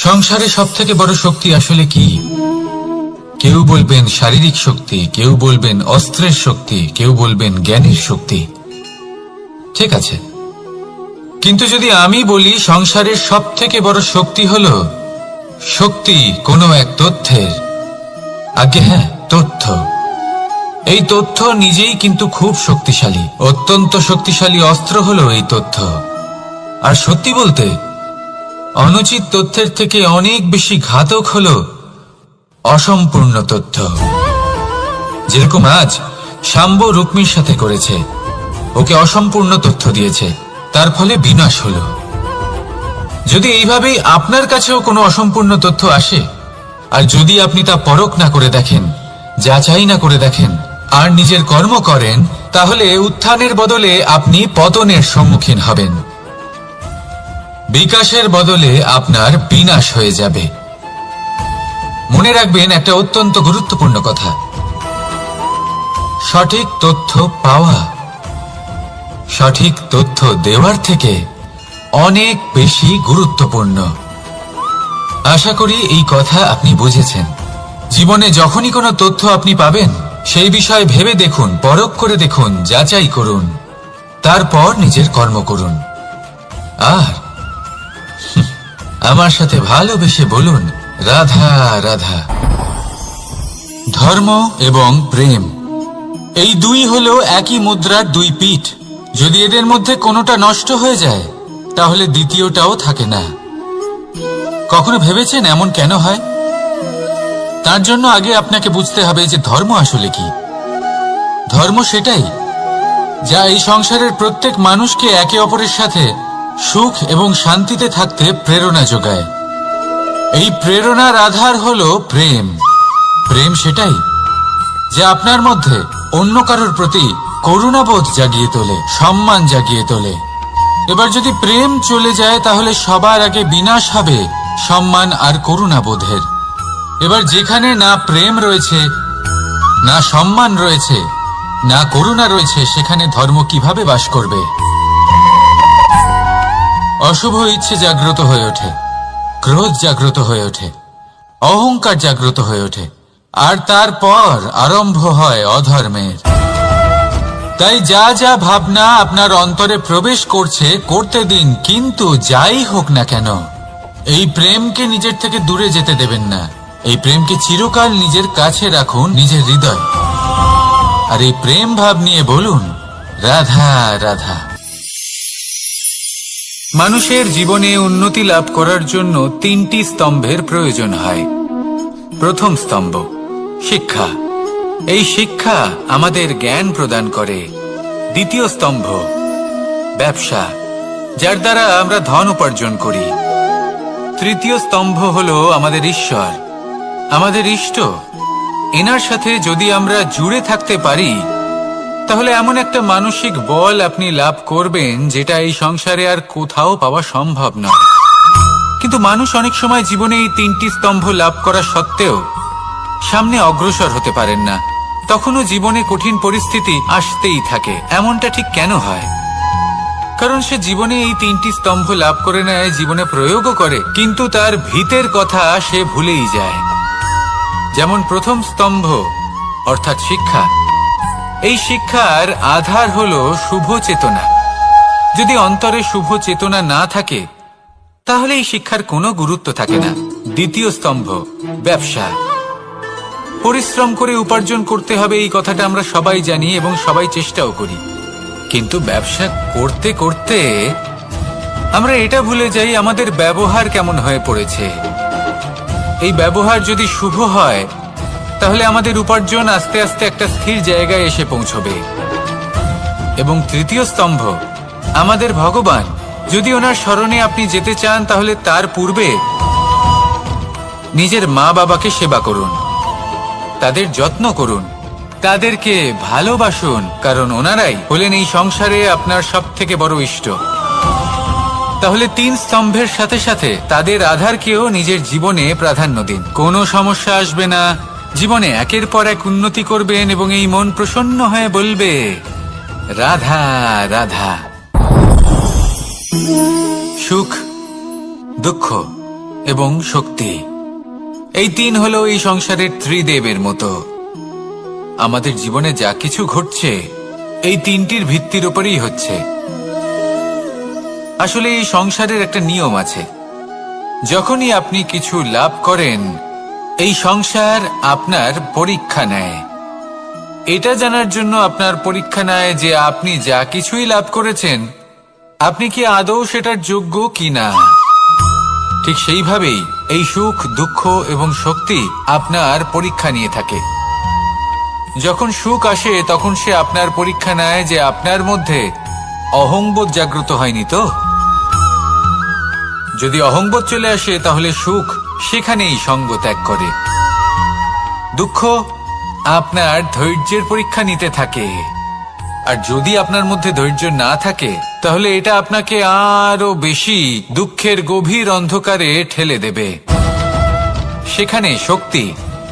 A: সংসারে সব থেকে বড় শক্তি আসলে কি? কেউ বলবেন শারীরিক শক্তি, কেউ বলবেন অস্ত্রের শক্তি, কেউ বলবেন জ্ঞানের শক্তি। ঠিক আছে, কিন্তু যদি আমি বলি সংসারের সব থেকে বড় শক্তি হলো শক্তি কোনো এক তথ্যের, আগে হ্যাঁ, তথ্য। এই তথ্য নিজেই কিন্তু খুব শক্তিশালী, অত্যন্ত শক্তিশালী অস্ত্র হলো এই তথ্য। আর সত্যি বলতে অনুচিত তথ্যের থেকে অনেক বেশি ঘাতক হলো অসম্পূর্ণ তথ্য। যেরকম আজ শাম্ব রুক্মির সাথে করেছে, ওকে অসম্পূর্ণ তথ্য দিয়েছে, তার ফলে বিনাশ হলো। যদি এইভাবেই আপনার কাছেও কোনো অসম্পূর্ণ তথ্য আসে, আর যদি আপনি তা পরখ না করে দেখেন, যাচাই না করে দেখেন, আর নিজের কর্ম করেন, তাহলে উত্থানের বদলে আপনি পতনের সম্মুখীন হবেন। বিকাশের বদলে আপনার বিনাশ হয়ে যাবে। মনে রাখবেন একটা অত্যন্ত গুরুত্বপূর্ণ কথা, সঠিক তথ্য পাওয়া সঠিক তথ্য দেওয়ার থেকে অনেক বেশি গুরুত্বপূর্ণ। আশা করি এই কথা আপনি বুঝেছেন। জীবনে যখনই কোনো তথ্য আপনি পাবেন, সেই বিষয়ে ভেবে দেখুন, পরখ করে দেখুন, যাচাই করুন, তারপর নিজের কর্ম করুন। আর আমার সাথে ভালোবেসে বলুন, রাধা রাধা। ধর্ম এবং প্রেম, এই দুই হলো একই মুদ্রার দুই পিঠ। যদি এদের মধ্যে কোনোটা নষ্ট হয়ে যায়, তাহলে দ্বিতীয়টাও থাকে না। কখনো ভেবেছেন এমন কেন হয়? তার জন্য আগে আপনাকে বুঝতে হবে যে ধর্ম আসলে কি। ধর্ম সেটাই যা এই সংসারের প্রত্যেক মানুষকে একে অপরের সাথে সুখ এবং শান্তিতে থাকতে প্রেরণা যোগায়। এই প্রেরণার আধার হলো প্রেম। প্রেম সেটাই যা আপনার মধ্যে অন্য কারোর প্রতি করুণাবোধ জাগিয়ে তোলে, সম্মান জাগিয়ে তোলে। এবার যদি প্রেম চলে যায়, তাহলে সবার আগে বিনাশ হবে সম্মান আর করুণাবোধের। এবার যেখানে না প্রেম রয়েছে, না সম্মান রয়েছে, না করুণা রয়েছে, সেখানে ধর্ম কিভাবে বাস করবে? অশুভ ইচ্ছে জাগ্রত হয়ে ওঠে, ক্রোধ জাগ্রত হয়ে ওঠে, অহংকার জাগ্রত হয়ে ওঠে, আর তারপর আরম্ভ হয় অধর্মের। তাই যা যা ভাবনা আপনার অন্তরে প্রবেশ করছে, করতে দিন, কিন্তু যাই হোক না কেন, এই প্রেমকে নিজের থেকে দূরে যেতে দেবেন না। এই প্রেমকে চিরকাল নিজের কাছে রাখুন, নিজের হৃদয়। আর এই প্রেম ভাব নিয়ে বলুন, রাধা রাধা। মানুষের জীবনে উন্নতি লাভ করার জন্য তিনটি স্তম্ভের প্রয়োজন হয়। প্রথম স্তম্ভ শিক্ষা। এই শিক্ষা আমাদের জ্ঞান প্রদান করে। দ্বিতীয় স্তম্ভ ব্যবসা, যার দ্বারা আমরা ধন উপার্জন করি। তৃতীয় স্তম্ভ হলো আমাদের ঈশ্বর, আমাদের ইষ্ট। এনার সাথে যদি আমরা জুড়ে থাকতে পারি, তাহলে এমন একটা মানসিক বল আপনি লাভ করবেন যেটা এই সংসারে আর কোথাও পাওয়া সম্ভব নয়। কিন্তু মানুষ অনেক সময় জীবনে এই তিনটি স্তম্ভ লাভ করা সত্ত্বেও সামনে অগ্রসর হতে পারেন না। তখনও জীবনে কঠিন পরিস্থিতি আসতেই থাকে। এমনটা ঠিক কেন হয়? কারণ সে জীবনে এই তিনটি স্তম্ভ লাভ করে নেয়, জীবনে প্রয়োগও করে, কিন্তু তার ভিতের কথা সে ভুলেই যায়। যেমন প্রথম স্তম্ভ অর্থাৎ শিক্ষা। এই শিক্ষার আধার হলো শুভ চেতনা। যদি অন্তরে শুভ চেতনা না থাকে, তাহলে এই শিক্ষার কোনো গুরুত্ব থাকে না। দ্বিতীয় স্তম্ভ ব্যবসা। পরিশ্রম করে উপার্জন করতে হবে, এই কথাটা আমরা সবাই জানি এবং সবাই চেষ্টাও করি। কিন্তু ব্যবসা করতে করতে আমরা এটা ভুলে যাই আমাদের ব্যবহার কেমন হয়ে পড়েছে। এই ব্যবহার যদি শুভ হয়, তাহলে আমাদের উপার্জন আস্তে আস্তে একটা স্থির জায়গায় এসে পৌঁছবে। এবং তৃতীয় স্তম্ভ আমাদের ভগবান। যদি ওনার স্মরণে আপনি যেতে চান, তাহলে তার পূর্বে নিজের মা বাবাকে সেবা করুন, তাদের যত্ন করুন, তাদেরকে ভালোবাসুন, কারণ ওনারাই হলেন এই সংসারে আপনার সব থেকে বড় ইষ্ট। তাহলে তিন স্তম্ভের সাথে সাথে তাদের আধারকেও নিজের জীবনে প্রাধান্য দিন। কোনো সমস্যা আসবে না, জীবনে একের পর এক উন্নতি করবেন এবং এই মন প্রসন্ন হয়ে বলবে, রাধা রাধা। সুখ, দুঃখ এবং শক্তি, এই তিন হলো এই সংসারের ত্রিদেবের মতো। আমাদের জীবনে যা কিছু ঘটছে এই তিনটির ভিত্তির উপরেই হচ্ছে। আসলে এই সংসারের একটা নিয়ম আছে, যখনই আপনি কিছু লাভ করেন এই সংসার আপনার পরীক্ষা নেয়। এটা জানার জন্য আপনার পরীক্ষা নেয় যে আপনি যা কিছুই লাভ করেছেন আপনি কি আদৌ সেটার যোগ্য কিনা। ঠিক সেইভাবেই এই সুখ, দুঃখ এবং শক্তি আপনার পরীক্ষা নিয়ে থাকে। যখন সুখ আসে তখন সে আপনার পরীক্ষা নেয় যে আপনার মধ্যে অহংবোধ জাগ্রত হয়নি তো। যদি অহংবোধ চলে আসে তাহলে সুখ সেখানেই সঙ্গ ত্যাগ করে। দুঃখ আপনার ধৈর্যের পরীক্ষা নিতে থাকে, আর যদি আপনার মধ্যে ধৈর্য না থাকে তাহলে এটা আপনাকে আরো বেশি দুঃখের গভীর অন্ধকারে ঠেলে দেবে। সেখানে শক্তি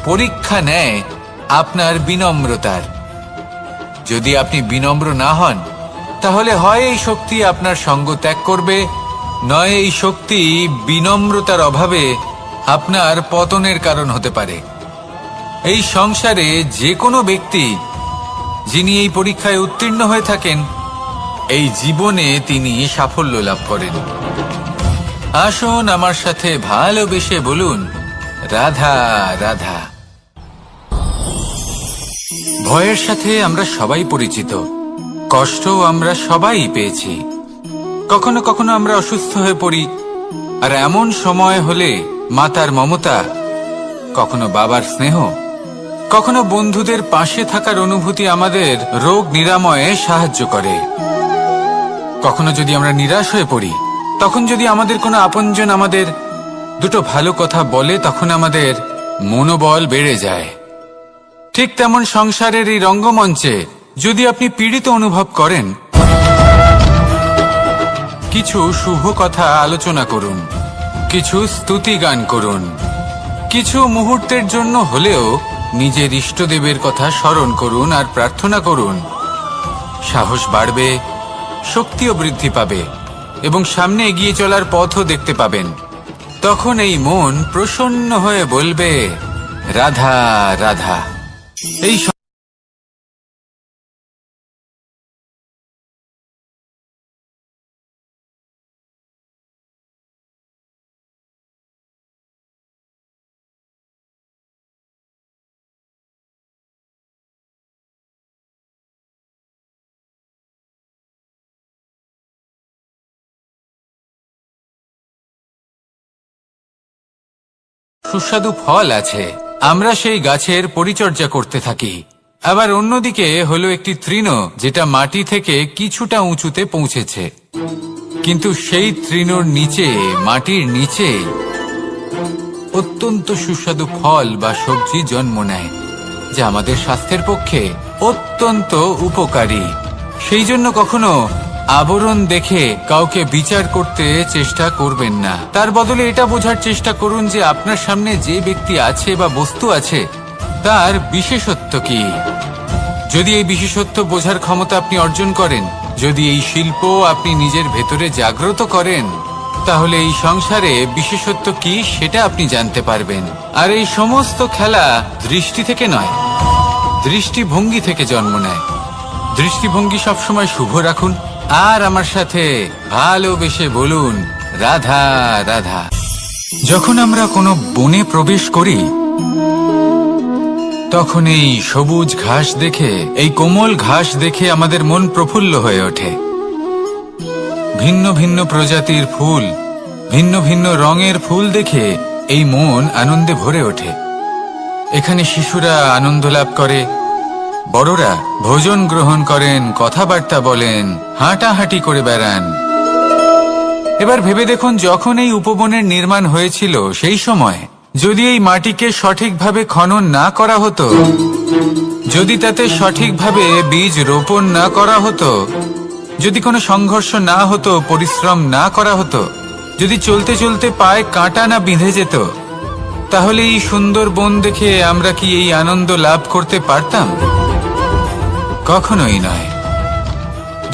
A: পরীক্ষা নেয় আপনার বিনম্রতার। যদি আপনি বিনম্র না হন তাহলে হয় এই শক্তি আপনার সঙ্গ ত্যাগ করবে, নয় এই শক্তি বিনম্রতার অভাবে আপনার পতনের কারণ হতে পারে। এই সংসারে যে কোনো ব্যক্তি যিনি এই পরীক্ষায় উত্তীর্ণ হয়ে থাকেন এই জীবনে তিনি সাফল্য লাভ করেন। আসুন আমার সাথে ভালোবেসে বলুন, রাধা রাধা। ভয়ের সাথে আমরা সবাই পরিচিত, কষ্ট আমরা সবাই পেয়েছি। কখনো কখনো আমরা অসুস্থ হয়ে পড়ি, আর এমন সময় হলে মাতার মমতা, কখনো বাবার স্নেহ, কখনো বন্ধুদের পাশে থাকার অনুভূতি আমাদের রোগ নিরাময়ে সাহায্য করে। কখনো যদি আমরা নিরাশ হয়ে পড়ি, তখন যদি আমাদের কোনো আপনজন আমাদের দুটো ভালো কথা বলে তখন আমাদের মনোবল বেড়ে যায়। ঠিক তেমন সংসারের এই রঙ্গমঞ্চে যদি আপনি পীড়িত অনুভব করেন, কিছু শুভ কথা আলোচনা করুন, কিছু স্তুতি গান করুন, কিছু মুহূর্তের জন্য হলেও নিজের ইষ্টদেবের কথা স্মরণ করুন আর প্রার্থনা করুন। সাহস বাড়বে, শক্তিও বৃদ্ধি পাবে এবং সামনে এগিয়ে চলার পথও দেখতে পাবেন। তখন এই মন প্রসন্ন হয়ে বলবে, রাধা রাধা। এই সুস্বাদু ফল আছে, আমরা সেই গাছের পরিচর্যা করতে থাকি। আবার অন্যদিকে হলো একটি তৃণ যেটা মাটি থেকে কিছুটা উঁচুতে পৌঁছেছে, কিন্তু সেই তৃণর নিচে, মাটির নিচে অত্যন্ত সুস্বাদু ফল বা সবজি জন্ম নেয়, যা আমাদের স্বাস্থ্যের পক্ষে অত্যন্ত উপকারী। সেই জন্য কখনো আবরণ দেখে কাউকে বিচার করতে চেষ্টা করবেন না। তার বদলে এটা বোঝার চেষ্টা করুন যে আপনার সামনে যে ব্যক্তি আছে বা বস্তু আছে তার বিশেষত্ব কি। যদি এই বিশেষত্ব বোঝার ক্ষমতা আপনি অর্জন করেন, যদি এই শিল্প আপনি নিজের ভেতরে জাগ্রত করেন, তাহলে এই সংসারে বিশেষত্ব কি সেটা আপনি জানতে পারবেন। আর এই সমস্ত খেলা দৃষ্টি থেকে নয়, দৃষ্টিভঙ্গি থেকে জন্ম নেয়। দৃষ্টিভঙ্গি সবসময় শুভ রাখুন আর আমার সাথে ভালোবেসে বলুন, রাধা রাধা। যখন আমরা কোনো বনে প্রবেশ করি তখন এই সবুজ ঘাস দেখে, এই কোমল ঘাস দেখে আমাদের মন প্রফুল্ল হয়ে ওঠে। ভিন্ন ভিন্ন প্রজাতির ফুল, ভিন্ন ভিন্ন রঙের ফুল দেখে এই মন আনন্দে ভরে ওঠে। এখানে শিশুরা আনন্দ লাভ করে, বড়রা ভোজন গ্রহণ করেন, কথাবার্তা বলেন, হাঁটাহাঁটি করে বেড়ান। এবার ভেবে দেখুন, যখন এই উপবনের নির্মাণ হয়েছিল সেই সময় যদি এই মাটিকে সঠিকভাবে খনন না করা হতো, যদি তাতে সঠিকভাবে বীজ রোপণ না করা হতো, যদি কোনো সংঘর্ষ না হতো, পরিশ্রম না করা হতো, যদি চলতে চলতে পায়ে কাঁটা না বিঁধে যেত, তাহলে এই সুন্দর বন দেখে আমরা কি এই আনন্দ লাভ করতে পারতাম? কখনোই নয়।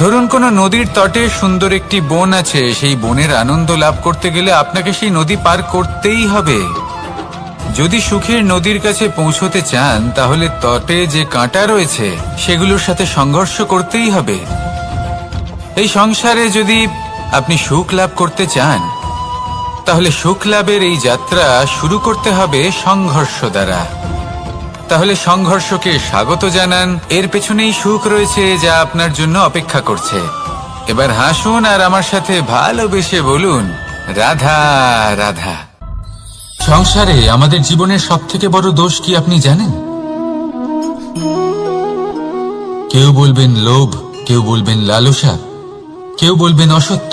A: ধরুন কোনো নদীর তটে সুন্দর একটি বন আছে, সেই বনের আনন্দ লাভ করতে গেলে আপনাকে সেই নদী পার করতেই হবে। যদি সুখের নদীর কাছে পৌঁছতে চান তাহলে তটে যে কাঁটা রয়েছে সেগুলোর সাথে সংঘর্ষ করতেই হবে। এই সংসারে যদি আপনি সুখ লাভ করতে চান তাহলে সুখ লাভের এই যাত্রা শুরু করতে হবে সংঘর্ষ দ্বারা। তাহলে সংঘর্ষকে স্বাগত জানান, এর পেছনেই সুখ রয়েছে যা আপনার জন্য অপেক্ষা করছে। এবার হাসুন আর আমার সাথে ভালোবেসে বলুন, রাধা রাধা। সংসারে আমাদের জীবনের সবথেকে বড় দোষ কি আপনি জানেন? কেউ বলবেন লোভ, কেউ বলবেন লালসা, কেউ বলবেন অসত্য।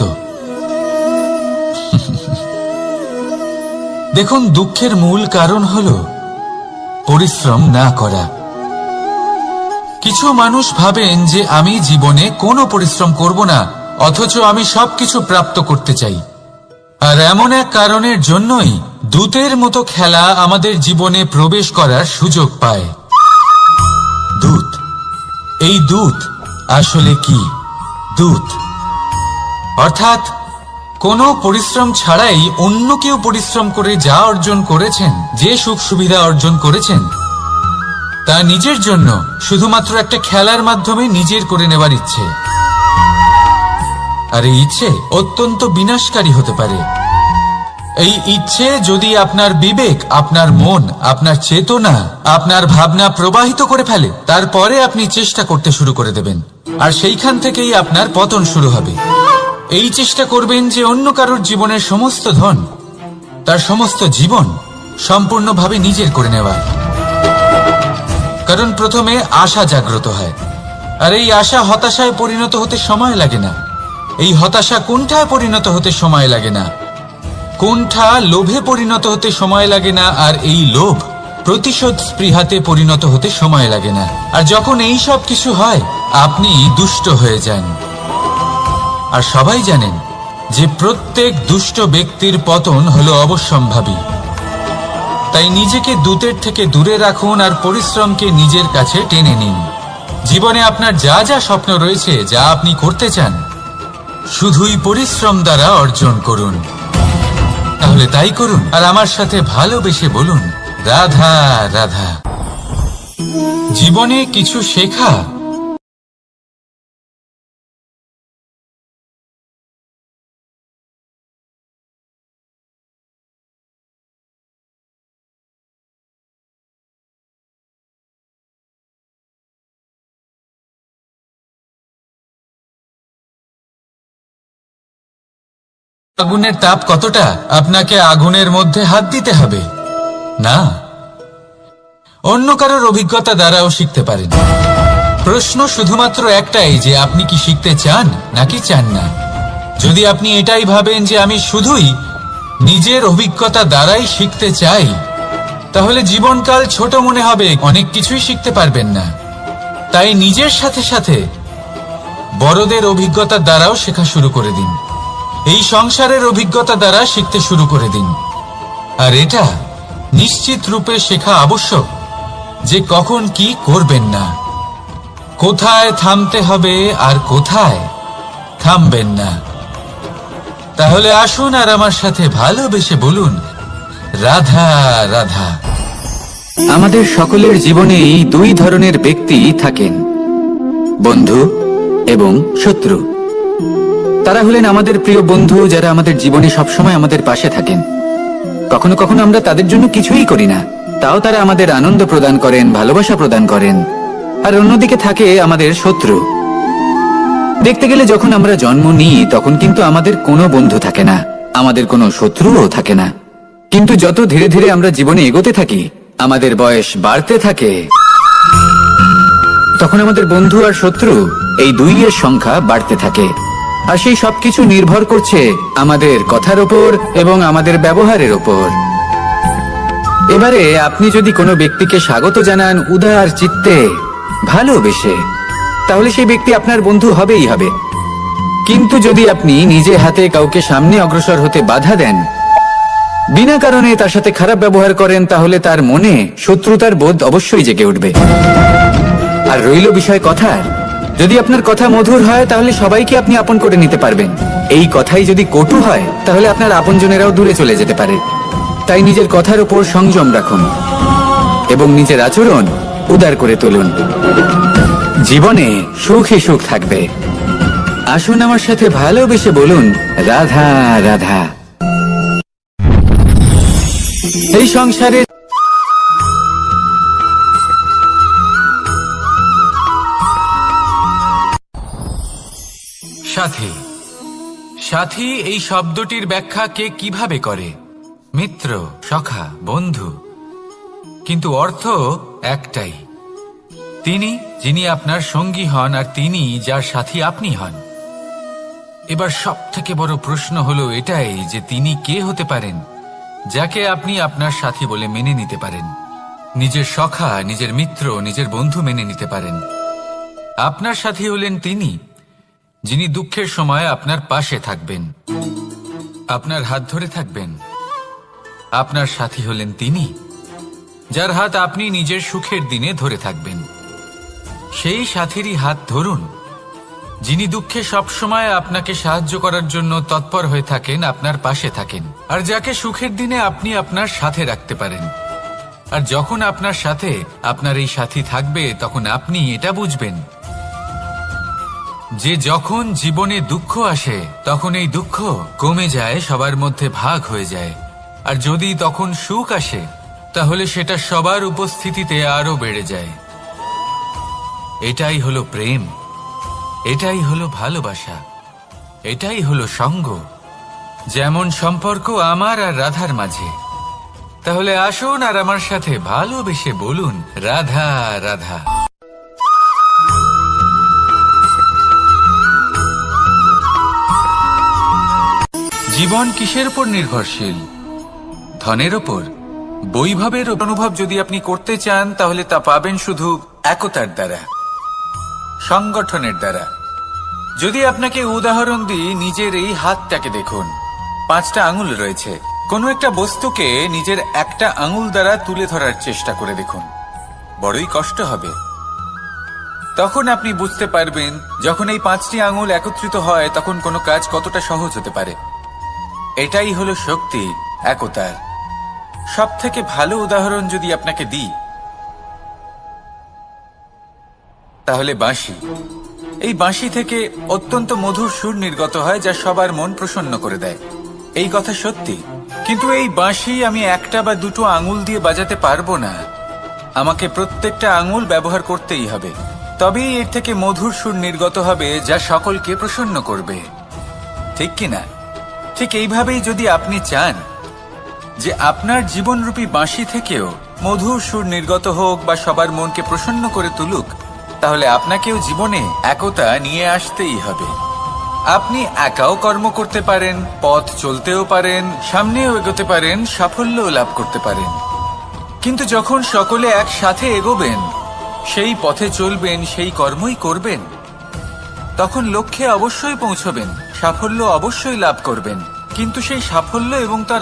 A: দেখুন, দুঃখের মূল কারণ হলো পরিশ্রম না করা। কিছু মানুষ ভাবেন যে আমি জীবনে কোনো পরিশ্রম করব না, অথচ আমি সবকিছু প্রাপ্ত করতে চাই। আর এমন এক কারণের জন্যই দূতের মতো খেলা আমাদের জীবনে প্রবেশ করার সুযোগ পায়। দূত। এই দূত আসলে কি? দূত অর্থাৎ কোনো পরিশ্রম ছাড়াই অন্য কেউ পরিশ্রম করে যা অর্জন করেছেন, যে সুখ সুবিধা অর্জন করেছেন, তা নিজের জন্য শুধুমাত্র একটা খেলার মাধ্যমে নিজের করে নেবার ইচ্ছে। আর এই ইচ্ছে অত্যন্ত বিনাশকারী হতে পারে। এই ইচ্ছে যদি আপনার বিবেক, আপনার মন, আপনার চেতনা, আপনার ভাবনা প্রবাহিত করে ফেলে, তারপরে আপনি চেষ্টা করতে শুরু করে দেবেন, আর সেইখান থেকেই আপনার পতন শুরু হবে। এই চেষ্টা করবেন যে অন্য কারোর জীবনের সমস্ত ধন, তার সমস্ত জীবন সম্পূর্ণভাবে নিজের করে নেওয়ার। কারণ প্রথমে আশা জাগ্রত হয়, আর এই আশা হতাশায় পরিণত হতে সময় লাগে না। এই হতাশা কুণ্ঠায় পরিণত হতে সময় লাগে না, কুণ্ঠা লোভে পরিণত হতে সময় লাগে না, আর এই লোভ প্রতিশোধ স্পৃহাতে পরিণত হতে সময় লাগে না। আর যখন এই সব কিছু হয়, আপনি দুষ্ট হয়ে যান। আর সবাই জানেন যে প্রত্যেক দুষ্ট ব্যক্তির পতন হলো অবশ্যম্ভাবী। তাই নিজেকে দূতের থেকে দূরে রাখুন আর পরিশ্রমকে নিজের কাছে টেনে নিন। জীবনে আপনার যা যা স্বপ্ন রয়েছে, যা আপনি করতে চান, শুধুই পরিশ্রম দ্বারা অর্জন করুন। তাহলে তাই করুন আর আমার সাথে ভালোবেসে বলুন, রাধা রাধা। জীবনে কিছু শেখা আগুনের তাপ কতটা, আপনাকে আগুনের মধ্যে হাত দিতে হবে না, অন্য কারোর অভিজ্ঞতা দ্বারাও শিখতে পারেন। প্রশ্ন শুধুমাত্র একটাই যে আপনি কি শিখতে চান নাকি চান না। যদি আপনি এটাই ভাবেন যে আমি শুধুই নিজের অভিজ্ঞতা দ্বারাই শিখতে চাই, তাহলে জীবনকাল ছোট মনে হবে, অনেক কিছুই শিখতে পারবেন না। তাই নিজের সাথে সাথে বড়দের অভিজ্ঞতা দ্বারাও শেখা শুরু করে দিন। এই সংসারের অভিজ্ঞতা দ্বারা শিখতে শুরু করে দিন। আর এটা নিশ্চিত রূপে শেখা আবশ্যক যে কখন কি করবেন না, কোথায় থামতে হবে আর কোথায় থামবেন না। তাহলে আসুন আর আমার সাথে ভালোবেসে বলুন, রাধা রাধা।
B: আমাদের সকলের জীবনেই দুই ধরনের ব্যক্তি থাকেন, বন্ধু এবং শত্রু। তারা হলেন আমাদের প্রিয় বন্ধু, যারা আমাদের জীবনে সবসময় আমাদের পাশে থাকেন। কখনো কখনো আমরা তাদের জন্য কিছুই করি না, তাও তারা আমাদের আনন্দ প্রদান করেন, ভালোবাসা প্রদান করেন। আর অন্যদিকে থাকে আমাদের শত্রু। দেখতে গেলে যখন আমরা জন্ম নিই তখন কিন্তু আমাদের কোনো বন্ধু থাকে না, আমাদের কোনো শত্রুও থাকে না। কিন্তু যত ধীরে ধীরে আমরা জীবনে এগোতে থাকি, আমাদের বয়স বাড়তে থাকে, তখন আমাদের বন্ধু আর শত্রু এই দুইয়ের সংখ্যা বাড়তে থাকে। আর সেই সবকিছু নির্ভর করছে আমাদের কথার ওপর এবং আমাদের ব্যবহারের ওপর। এবারে আপনি যদি কোনো ব্যক্তিকে স্বাগত জানান উদার চিত্তে, ভালোবেসে, তাহলে সেই ব্যক্তি আপনার বন্ধু হবেই হবে। কিন্তু যদি আপনি নিজে হাতে কাউকে সামনে অগ্রসর হতে বাধা দেন, বিনা কারণে তার সাথে খারাপ ব্যবহার করেন, তাহলে তার মনে শত্রুতার বোধ অবশ্যই জেগে উঠবে। আর রইল বিষয় কথার, যদি আপনার কথা মধুর হয় তাহলে সবাইকে আপনি আপন করে নিতে পারবেন। এই কথাই যদি কটু হয় তাহলে আপনার আপনজনেরাও দূরে চলে যেতে পারে। তাই নিজের কথার উপর সংযম রাখুন এবং নিজের আচরণ উদার করে তুলুন। জীবনে সুখই সুখ থাকবে। আসুন আমার সাথে ভালোবেসে বলুন, রাধা রাধা। এই সংসারে
A: সাথী। সাথী এই শব্দটির ব্যাখ্যা কে কিভাবে করে? মিত্র, সখা, বন্ধু। কিন্তু অর্থ একটাই, তিনি যিনি আপনার সঙ্গী হন আর তিনি যার সাথী আপনি হন। এবার সব থেকে বড় প্রশ্ন হলো এটাই যে তিনি কে হতে পারেন যাকে আপনি আপনার সাথী বলে মেনে নিতে পারেন, নিজের সখা, নিজের মিত্র, নিজের বন্ধু মেনে নিতে পারেন। আপনার সাথী হলেন তিনি যিনি দুঃখের সময় আপনার পাশে থাকবেন, আপনার হাত ধরে থাকবেন। আপনার সাথী হলেন তিনি যার হাত আপনি নিজের সুখের দিনে ধরে থাকবেন। সেই সাথীরই হাত ধরুন যিনি দুঃখে সবসময় আপনাকে সাহায্য করার জন্য তৎপর হয়ে থাকেন, আপনার পাশে থাকেন, আর যাকে সুখের দিনে আপনি আপনার সাথে রাখতে পারেন। আর যখন আপনার সাথে আপনার এই সাথী থাকবে তখন আপনি এটা বুঝবেন যে যখন জীবনে দুঃখ আসে তখন এই দুঃখ কমে যায়, সবার মধ্যে ভাগ হয়ে যায়। আর যদি তখন সুখ আসে তাহলে সেটা সবার উপস্থিতিতে আরো বেড়ে যায়। এটাই হলো প্রেম, এটাই হলো ভালোবাসা, এটাই হলো সঙ্গ। যেমন সম্পর্ক আমার আর রাধার মাঝে। তাহলে আসুন আর আমার সাথে ভালোবেসে বলুন, রাধা রাধা। জীবন কিসের উপর নির্ভরশীল? ধনের ওপর, বৈভবের অনুভব যদি আপনি করতে চান তাহলে তা পাবেন শুধু একতার দ্বারা, সংগঠনের দ্বারা। যদি আপনাকে উদাহরণ দিই, নিজের এই হাতটাকে দেখুন, 5টা আঙুল রয়েছে। কোনো একটা বস্তুকে নিজের একটা আঙুল দ্বারা তুলে ধরার চেষ্টা করে দেখুন, বড়ই কষ্ট হবে। তখন আপনি বুঝতে পারবেন যখন এই 5টি আঙুল একত্রিত হয় তখন কোনো কাজ কতটা সহজ হতে পারে। এটাই হলো শক্তি, একতার। সব থেকে ভালো উদাহরণ যদি আপনাকে দিই তাহলে বাঁশি। এই বাঁশি থেকে অত্যন্ত মধুর সুর নির্গত হয় যা সবার মন প্রসন্ন করে দেয়। এই কথা সত্যি। কিন্তু এই বাঁশি আমি একটা বা দুটো আঙুল দিয়ে বাজাতে পারবো না, আমাকে প্রত্যেকটা আঙুল ব্যবহার করতেই হবে। তবেই এর থেকে মধুর সুর নির্গত হবে যা সকলকে প্রসন্ন করবে, ঠিক কিনা? ঠিক এইভাবেই যদি আপনি চান যে আপনার জীবনরূপী বাঁশি থেকেও মধুর সুর নির্গত হোক বা সবার মনকে প্রসন্ন করে তুলুক, তাহলে আপনাকেও জীবনে একতা নিয়ে আসতেই হবে। আপনি একাও কর্ম করতে পারেন, পথ চলতেও পারেন, সামনেও এগোতে পারেন, সাফল্যও লাভ করতে পারেন। কিন্তু যখন সকলে একসাথে এগোবেন, সেই পথে চলবেন, সেই কর্মই করবেন, তখন লক্ষ্যে অবশ্যই পৌঁছবেন, সাফল্য অবশ্যই লাভ করবেন। কিন্তু সেই সাফল্য এবং তার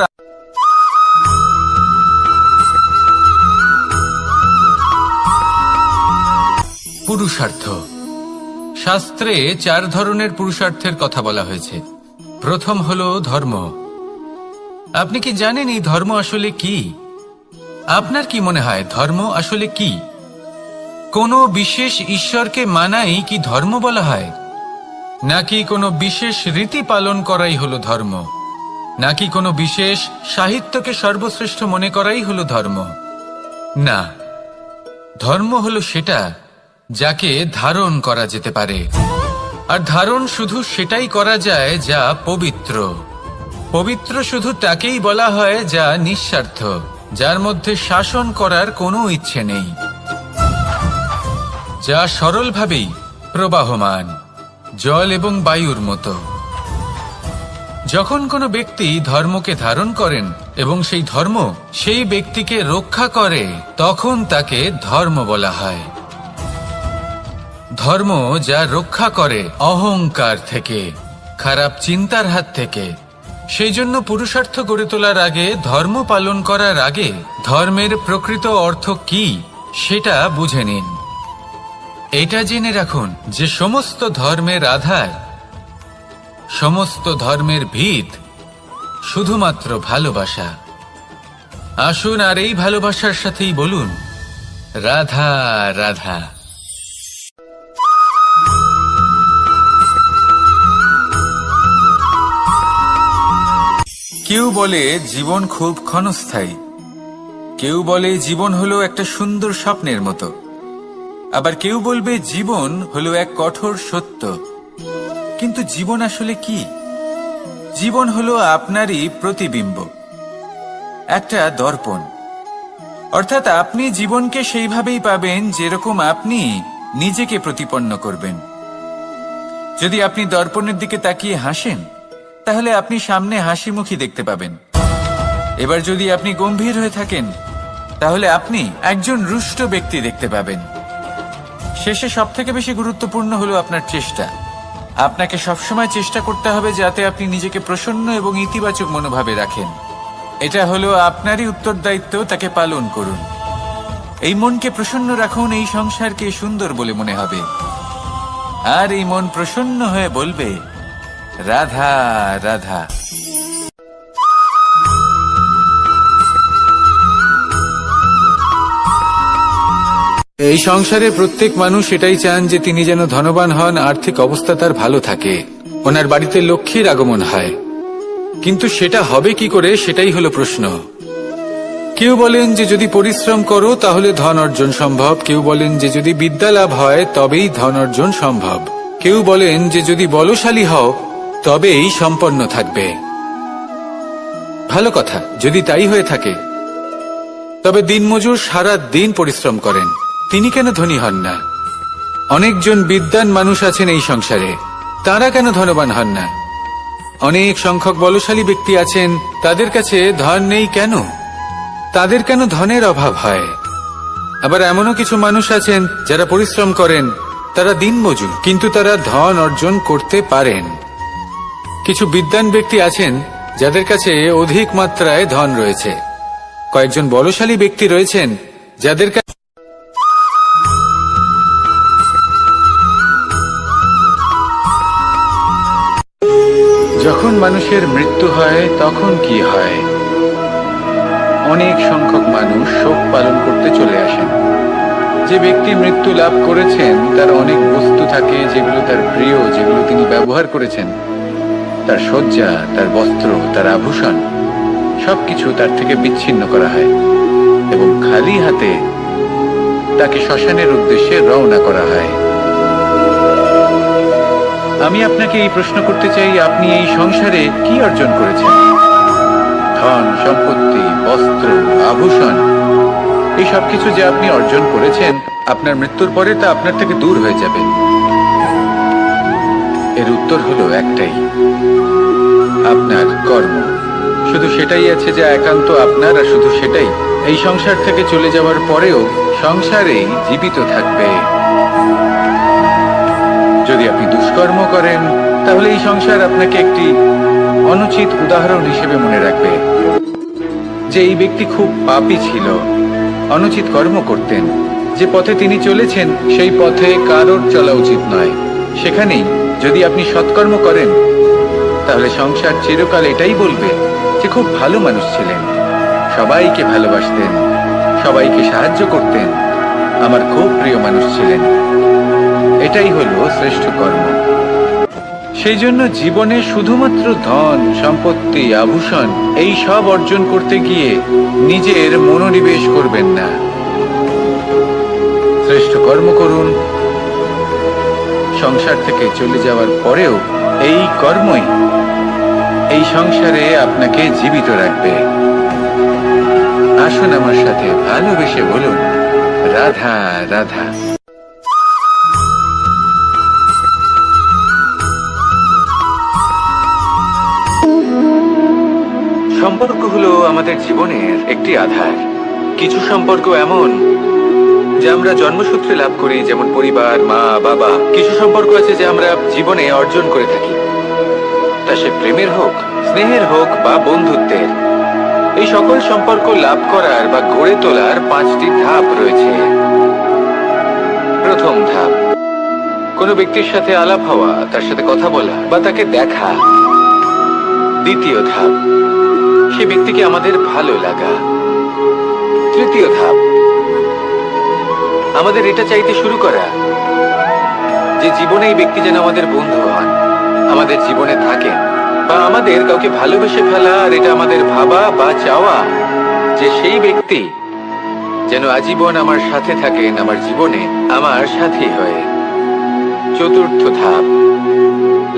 A: পুরুষার্থ। শাস্ত্রে 4 ধরনের পুরুষার্থের কথা বলা হয়েছে। প্রথম হলো ধর্ম। আপনি কি জানেন এই ধর্ম আসলে কি? আপনার কি মনে হয় ধর্ম আসলে কি? কোনো বিশেষ ঈশ্বরকে মানাই কি ধর্ম বলা হয়? নাকি কোনো বিশেষ রীতি পালন করাই হলো ধর্ম? নাকি কোনো বিশেষ সাহিত্যকে সর্বশ্রেষ্ঠ মনে করাই হলো ধর্ম? না, ধর্ম হলো সেটা যাকে ধারণ করা যেতে পারে। আর ধারণ শুধু সেটাই করা যায় যা পবিত্র। পবিত্র শুধু তাকেই বলা হয় যা নিঃস্বার্থ, যার মধ্যে শাসন করার কোনো ইচ্ছে নেই, যা সরলভাবেই প্রবাহমান, জল এবং বায়ুর মতো। যখন কোনো ব্যক্তি ধর্মকে ধারণ করেন এবং সেই ধর্ম সেই ব্যক্তিকে রক্ষা করে, তখন তাকে ধর্ম বলা হয়। ধর্ম যা রক্ষা করে অহংকার থেকে, খারাপ চিন্তার হাত থেকে। সেই জন্য পুরুষার্থ গড়ে তোলার আগে, ধর্ম পালন করার আগে ধর্মের প্রকৃত অর্থ কি সেটা বুঝে নিন। এটা জেনে রাখুন যে সমস্ত ধর্মের আধার, সমস্ত ধর্মের ভিত শুধুমাত্র ভালোবাসা। আসুন আর এই ভালোবাসার সাথেই বলুন, রাধা রাধা। কেউ বলে জীবন খুব ক্ষণস্থায়ী, কেউ বলে জীবন হলো একটা সুন্দর স্বপ্নের মতো, আবার কেউ বলবে জীবন হলো এক কঠোর সত্য। কিন্তু জীবন আসলে কি? জীবন হলো আপনারই প্রতিবিম্ব, একটা দর্পণ। অর্থাৎ আপনি জীবনকে সেইভাবেই পাবেন যেরকম আপনি নিজেকে প্রতিপন্ন করবেন। যদি আপনি দর্পণের দিকে তাকিয়ে হাসেন, তাহলে আপনি সামনে হাসি মুখী দেখতে পাবেন। এবার যদি আপনি গম্ভীর হয়ে থাকেন, তাহলে আপনি একজন রুষ্ট ব্যক্তি দেখতে পাবেন। শেষে সবথেকে বেশি গুরুত্বপূর্ণ হলো আপনার চেষ্টা। আপনাকে সবসময় চেষ্টা করতে হবে যাতে আপনি নিজেকে প্রসন্ন এবং ইতিবাচক মনোভাবে রাখেন। এটা হলো আপনারই উত্তরদায়িত্ব, তাকে পালন করুন। এই মনকে প্রসন্ন রাখুন, এই সংসারকে সুন্দর বলে মনে হবে। আর এই মন প্রসন্ন হয়ে বলবে, রাধা রাধা।
B: এই সংসারে প্রত্যেক মানুষ এটাই চান যে তিনি যেন ধনবান হন, আর্থিক অবস্থা তার ভালো থাকে, ওনার বাড়িতে লক্ষ্মীর আগমন হয়। কিন্তু সেটা হবে কি করে, সেটাই হলো প্রশ্ন। কেউ বলেন যে যদি পরিশ্রম করো তাহলে ধন অর্জন সম্ভব, কেউ বলেন যে যদি বিদ্যা লাভ হয় তবেই ধন অর্জন সম্ভব, কেউ বলেন যে যদি বলশালী হও তবেই সম্পন্ন থাকবে। ভালো কথা, যদি তাই হয়ে থাকে, তবে দিনমজুর সারা দিন পরিশ্রম করেন, তিনি কেন ধনী হন না? অনেকজন বিদ্বান মানুষ আছেন এই সংসারে, তারা কেন ধনবান হন না? অনেক সংখ্যক বলশালী ব্যক্তি আছেন, তাদের কাছে ধন নেই কেন? তাদের কেন ধনের অভাব হয়? আবার এমনও কিছু মানুষ আছেন যারা পরিশ্রম করেন, তারা দিনমজুর, কিন্তু তারা ধন অর্জন করতে পারেন। কিছু বিদ্বান ব্যক্তি আছেন যাদের কাছে অধিক মাত্রায় ধন রয়েছে। কয়েকজন বলশালী ব্যক্তি রয়েছেন যাদের কাছে যখন মানুষের মৃত্যু হয় তখন কি হয়? অনেক সংখ্যক মানুষ শোক পালন করতে চলে আসেন। যে ব্যক্তি মৃত্যু লাভ করেছেন তার অনেক বস্তু থাকে যেগুলো তার প্রিয়, যেগুলো তিনি ব্যবহার করেছেন। তার শয্যা, তার বস্ত্র, তার আভূষণ সবকিছু তার থেকে বিচ্ছিন্ন করা হয় এবং খালি হাতে তাকে শ্মশানের উদ্দেশ্যে রওনা করা হয়। আমি আপনাকে এই প্রশ্ন করতে চাই, আপনি এই সংসারে কি অর্জন করেছেন? ধন, সম্পত্তি, বস্ত্র, আভূষণ, এই সবকিছু যে আপনি অর্জন করেছেন, আপনার মৃত্যুর পরে তা আপনার থেকে দূর হয়ে যাবে। এর উত্তর হলো একটাই, আপনার কর্ম। শুধু সেটাই আছে যা একান্ত আপনার, আর শুধু সেটাই এই সংসার থেকে চলে যাওয়ার পরেও সংসারেই জীবিত থাকবে। যদি আপনি দুষ্কর্ম করেন, তাহলে এই সংসার আপনাকে একটি অনুচিত উদাহরণ হিসেবে মনে রাখবে যে এই ব্যক্তি খুব পাপী ছিল, অনুচিত কর্ম করতেন। যে পথে তিনি চলেছেন সেই পথে কারোর চলা উচিত নয়। সেখানেই যদি আপনি সৎকর্ম করেন, তাহলে সংসার চিরকাল এটাই বলবে যে খুব ভালো মানুষ ছিলেন, সবাইকে ভালোবাসতেন, সবাইকে সাহায্য করতেন, আমার খুব প্রিয় মানুষ ছিলেন। এটাই হলো শ্রেষ্ঠ কর্ম। সেই জন্য জীবনে শুধুমাত্র ধন, সম্পত্তি, আভূষণ এই সব অর্জন করতে গিয়ে নিজের মনোনিবেশ করবেন না। শ্রেষ্ঠ কর্ম করুন। সংসার থেকে চলে যাওয়ার পরেও এই কর্মই এই সংসারে আপনাকে জীবিত রাখবে। আসুন আমার সাথে ভালোবেসে বলুন, রাধা রাধা। সম্পর্ক হলো আমাদের জীবনের একটি আধার। কিছু সম্পর্ক এমন যা আমরা জন্মসূত্রে লাভ করি, যেমন পরিবার, মা, বাবা। কিছু সম্পর্ক আছে যা আমরা জীবনে অর্জন করে থাকি, তা সে প্রেমের হোক, স্নেহের হোক বা বন্ধুত্বের। এই সকল সম্পর্ক লাভ করার বা গড়ে তোলার 5টি ধাপ রয়েছে। প্রথম ধাপ, কোনো ব্যক্তির সাথে আলাপ হওয়া, তার সাথে কথা বলা বা তাকে দেখা। দ্বিতীয় ধাপ, সে ব্যক্তিকে আমাদের ভালো লাগা। তৃতীয় ধাপ, আমাদের এটা চাইতে শুরু করা যে জীবনে এই ব্যক্তি যেন আমাদের বন্ধু হন, আমাদের জীবনে থাকে, বা আমাদের কাউকে ভালোবেসে ফেলা। আর এটা আমাদের ভাবা বা চাওয়া যে সেই ব্যক্তি যেন আজীবন আমার সাথে থাকেন, আমার জীবনে আমার সাথী হয়ে। চতুর্থ ধাপ,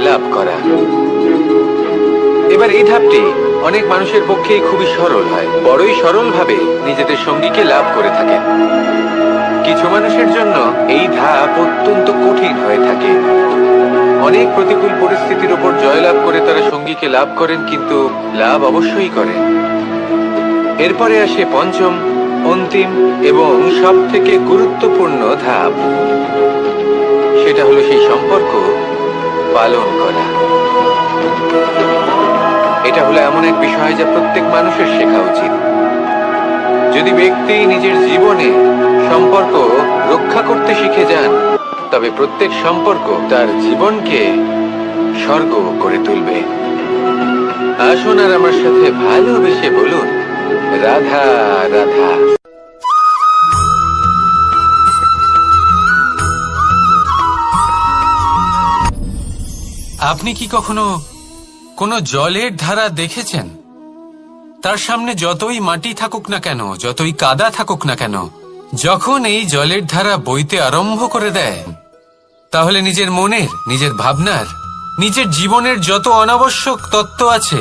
B: লাভ করা। এবার এই ধাপটি অনেক মানুষের পক্ষেই খুবই সরল হয়, বড়ই সরলভাবে নিজেদের সঙ্গীকে লাভ করে থাকেন। কিছু মানুষের জন্য এই ধাপ অত্যন্ত কঠিন হয়ে থাকে। অনেক প্রতিকূল পরিস্থিতির উপর জয়লাভ করে তারা সঙ্গীকে লাভ করেন, কিন্তু লাভ অবশ্যই করেন। এরপরে আসে পঞ্চম, অন্তিম এবং সব থেকে গুরুত্বপূর্ণ ধাপ। সেটা হলো সেই সম্পর্ক পালন করা। এটা হলো এমন এক বিষয় যা প্রত্যেক মানুষের শেখা উচিত। যদি ব্যক্তি নিজের জীবনে সম্পর্ক রক্ষা করতে শিখে যান, তবে প্রত্যেক সম্পর্ক তার জীবনকে স্বর্গ করে তুলবে। আসুন আর আমার সাথে ভালোবেসে বলুন, রাধা রাধা।
A: আপনি কি কখনো কোনো জলের ধারা দেখেছেন? তার সামনে যতই মাটি থাকুক না কেন, যতই কাদা থাকুক না কেন, যখন এই জলের ধারা বইতে আরম্ভ করে দেয়, তাহলে নিজের মনের, নিজের ভাবনার, নিজের জীবনের যত অনাবশ্যক তত্ত্ব আছে,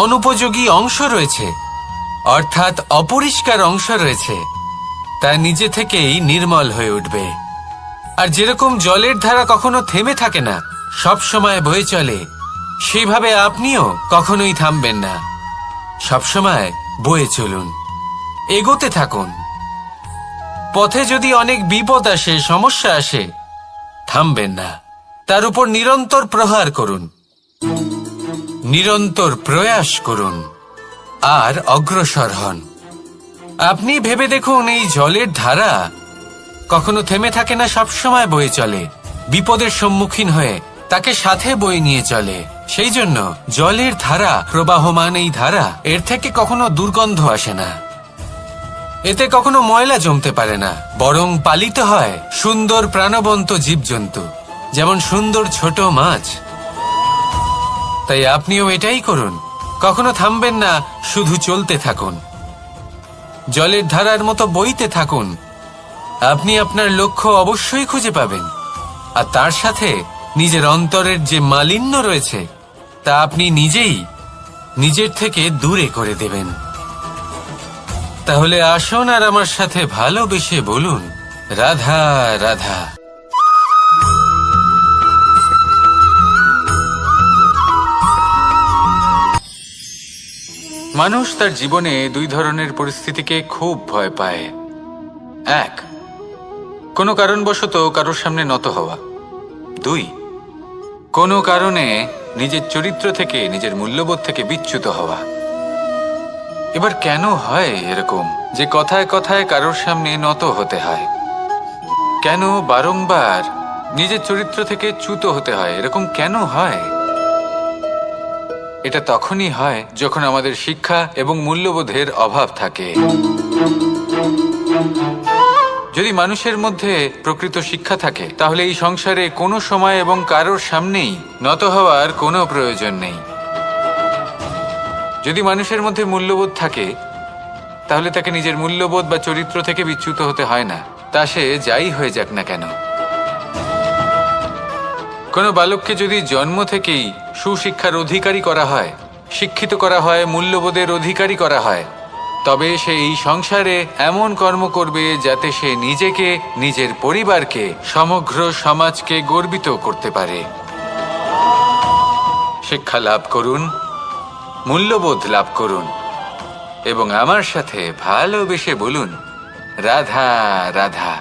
A: অনুপযোগী অংশ রয়েছে, অর্থাৎ অপরিষ্কার অংশ রয়েছে, তা নিজে থেকেই নির্মল হয়ে উঠবে। আর যেরকম জলের ধারা কখনো থেমে থাকে না, সব সময় বয়ে চলে, সেইভাবে আপনিও কখনোই থামবেন না। সবসময় বয়ে চলুন, এগোতে থাকুন। পথে যদি অনেক বিপদ আসে, সমস্যা আসে, থামবেন না, তার উপর নিরন্তর প্রহার করুন, নিরন্তর প্রয়াস করুন আর অগ্রসর হন। আপনি ভেবে দেখুন, এই জলের ধারা কখনো থেমে থাকে না, সবসময় বয়ে চলে, বিপদের সম্মুখীন হয়ে তাকে সাথে বয়ে নিয়ে চলে। সেই জন্য জলের ধারা, প্রবাহমান এই ধারা, এর থেকে কখনো দুর্গন্ধ আসে না, এতে কখনো ময়লা জমতে পারে না, বরং পালিত হয় সুন্দর প্রাণবন্ত জীবজন্তু, যেমন সুন্দর ছোট মাছ। তাই আপনিও এটাই করুন, কখনো থামবেন না, শুধু চলতে থাকুন, জলের ধারার মতো বইতে থাকুন। আপনি আপনার লক্ষ্য অবশ্যই খুঁজে পাবেন, আর তার সাথে নিজের অন্তরের যে মালিন্য রয়েছে তা আপনি নিজেই নিজের থেকে দূরে করে দেবেন। তাহলে আসুন আর আমার সাথে ভালোবেসে বলুন, রাধা রাধা। মানুষ তার জীবনে দুই ধরনের পরিস্থিতিকে খুব ভয় পায়। এক, কোনো কারণবশত কারোর সামনে নত হওয়া। দুই, কোনো কারণে নিজের চরিত্র থেকে, নিজের মূল্যবোধ থেকে বিচ্যুত হওয়া। এবার কেন হয় এরকম যে কথায় কথায় কারোর সামনে নত হতে হয়? কেন বারংবার নিজের চরিত্র থেকে চ্যুত হতে হয়? এরকম কেন হয়? এটা তখনই হয় যখন আমাদের শিক্ষা এবং মূল্যবোধের অভাব থাকে। যদি মানুষের মধ্যে প্রকৃত শিক্ষা থাকে, তাহলে এই সংসারে কোনো সময় এবং কারোর সামনেই নত হওয়ার কোনো প্রয়োজন নেই। যদি মানুষের মধ্যে মূল্যবোধ থাকে, তাহলে তাকে নিজের মূল্যবোধ বা চরিত্র থেকে বিচ্যুত হতে হয় না, তা সে যাই হয়ে যাক না কেন। কোনো বালককে যদি জন্ম থেকেই সুশিক্ষার অধিকারী করা হয়, শিক্ষিত করা হয়, মূল্যবোধের অধিকারী করা হয়, তবে সে এই সংসারে এমন কর্ম করবে যাতে সে নিজেকে, নিজের পরিবারকে, সমগ্র সমাজকে গর্বিত করতে পারে। শিক্ষা লাভ করুন, মূল্যবোধ লাভ করুন এবং আমার সাথে ভালোবেসে বলুন, রাধা রাধা।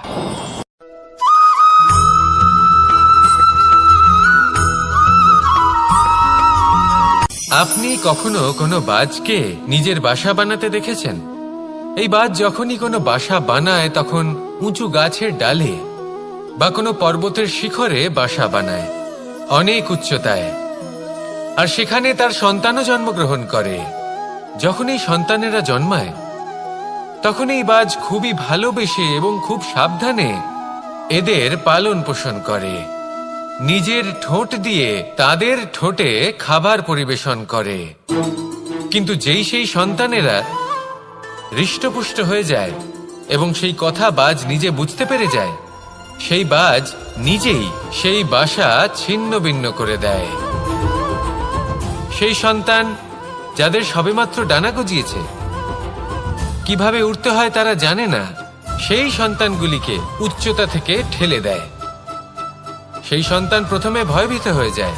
A: আপনি কখনো কোনো বাজকে নিজের বাসা বানাতে দেখেছেন? এই বাজ যখনই কোনো বাসা বানায়, তখন উঁচু গাছের ডালে বা কোনো পর্বতের শিখরে বাসা বানায়, অনেক উচ্চতায়, আর সেখানে তার সন্তানও জন্মগ্রহণ করে। যখন এই সন্তানেরা জন্মায়, তখন এই বাজ খুবই ভালোবেসে এবং খুব সাবধানে এদের পালন পোষণ করে, নিজের ঠোঁট দিয়ে তাদের ঠোঁটে খাবার পরিবেশন করে। কিন্তু যেই সেই সন্তানেরা হৃষ্টপুষ্ট হয়ে যায় এবং সেই কথা বাজ নিজে বুঝতে পেরে যায়, সেই বাজ নিজেই সেই বাসা ছিন্ন ভিন্ন করে দেয়। সেই সন্তান যাদের সবেমাত্র ডানা গজিয়েছে, কিভাবে উড়তে হয় তারা জানে না, সেই সন্তানগুলিকে উচ্চতা থেকে ঠেলে দেয়। সেই সন্তান প্রথমে ভয়ভীত হয়ে যায়।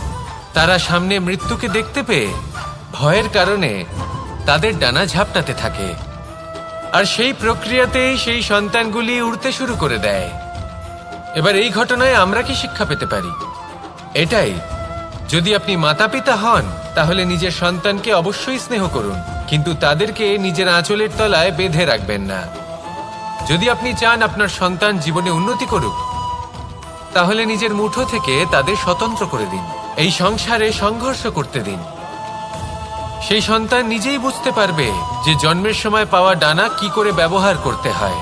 A: তারা সামনে মৃত্যুকে দেখতে পেয়ে ভয়ের কারণে তাদের ডানা ঝাপটাতে থাকে, আর সেই প্রক্রিয়াতেই সেই সন্তানগুলি উড়তে শুরু করে দেয়। এবার এই ঘটনায় আমরা কি শিক্ষা পেতে পারি? এটাই, যদি আপনি মাতা পিতা হন তাহলে নিজের সন্তানকে অবশ্যই স্নেহ করুন, কিন্তু তাদেরকে নিজের আঁচলের তলায় বেঁধে রাখবেন না। যদি আপনি চান আপনার সন্তান জীবনে উন্নতি করুক, তাহলে নিজের মুঠো থেকে তাদের স্বতন্ত্র করে দিন, এই সংসারে সংঘর্ষ করতে দিন। সেই সন্তান নিজেই বুঝতে পারবে যে জন্মের সময় পাওয়া ডানা কি করে ব্যবহার করতে হয়।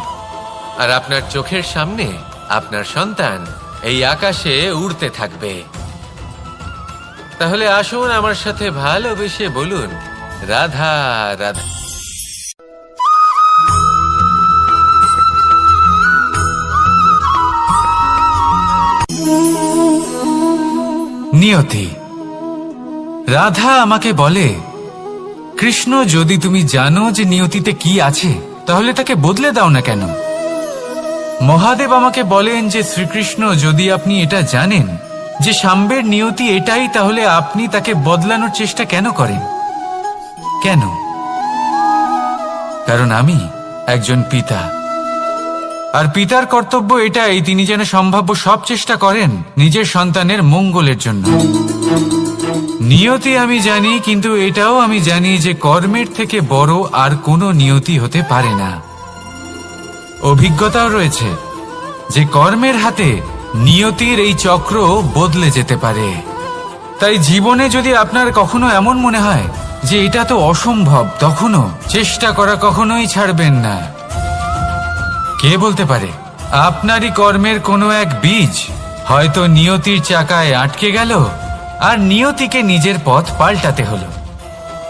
A: আর আপনার চোখের সামনে আপনার সন্তান এই আকাশে উড়তে থাকবে। তাহলে আসুন আমার সাথে ভালোবেসে বলুন, রাধা রাধা। নিয়তি। রাধা আমাকে বলে, কৃষ্ণ, যদি তুমি জানো যে নিয়তিতে কি আছে, তাহলে তাকে বদলে দাও না কেন? মহাদেব আমাকে বলেন যে শ্রীকৃষ্ণ, যদি আপনি এটা জানেন যে সাম্বের নিয়তি এটাই, তাহলে আপনি তাকে বদলানোর চেষ্টা কেন করেন? কেন? কারণ আমি একজন পিতা, আর পিতার কর্তব্য এটাই, তিনি যেন সম্ভাব্য সব চেষ্টা করেন নিজের সন্তানের মঙ্গলের জন্য। নিয়তি আমি জানি, কিন্তু এটাও আমি জানি যে কর্মের থেকে বড় আর কোনো নিয়তি হতে পারে না। অভিজ্ঞতাও রয়েছে যে কর্মের হাতে নিয়তির এই চক্র বদলে যেতে পারে। তাই জীবনে যদি আপনার কখনো এমন মনে হয় যে এটা তো অসম্ভব, তখনও চেষ্টা করা কখনোই ছাড়বেন না। কে বলতে পারে আপনারই কর্মের কোনো এক বীজ হয়তো নিয়তির চাকায় আটকে গেল, আর নিয়তিকে নিজের পথ পাল্টাতে হলো,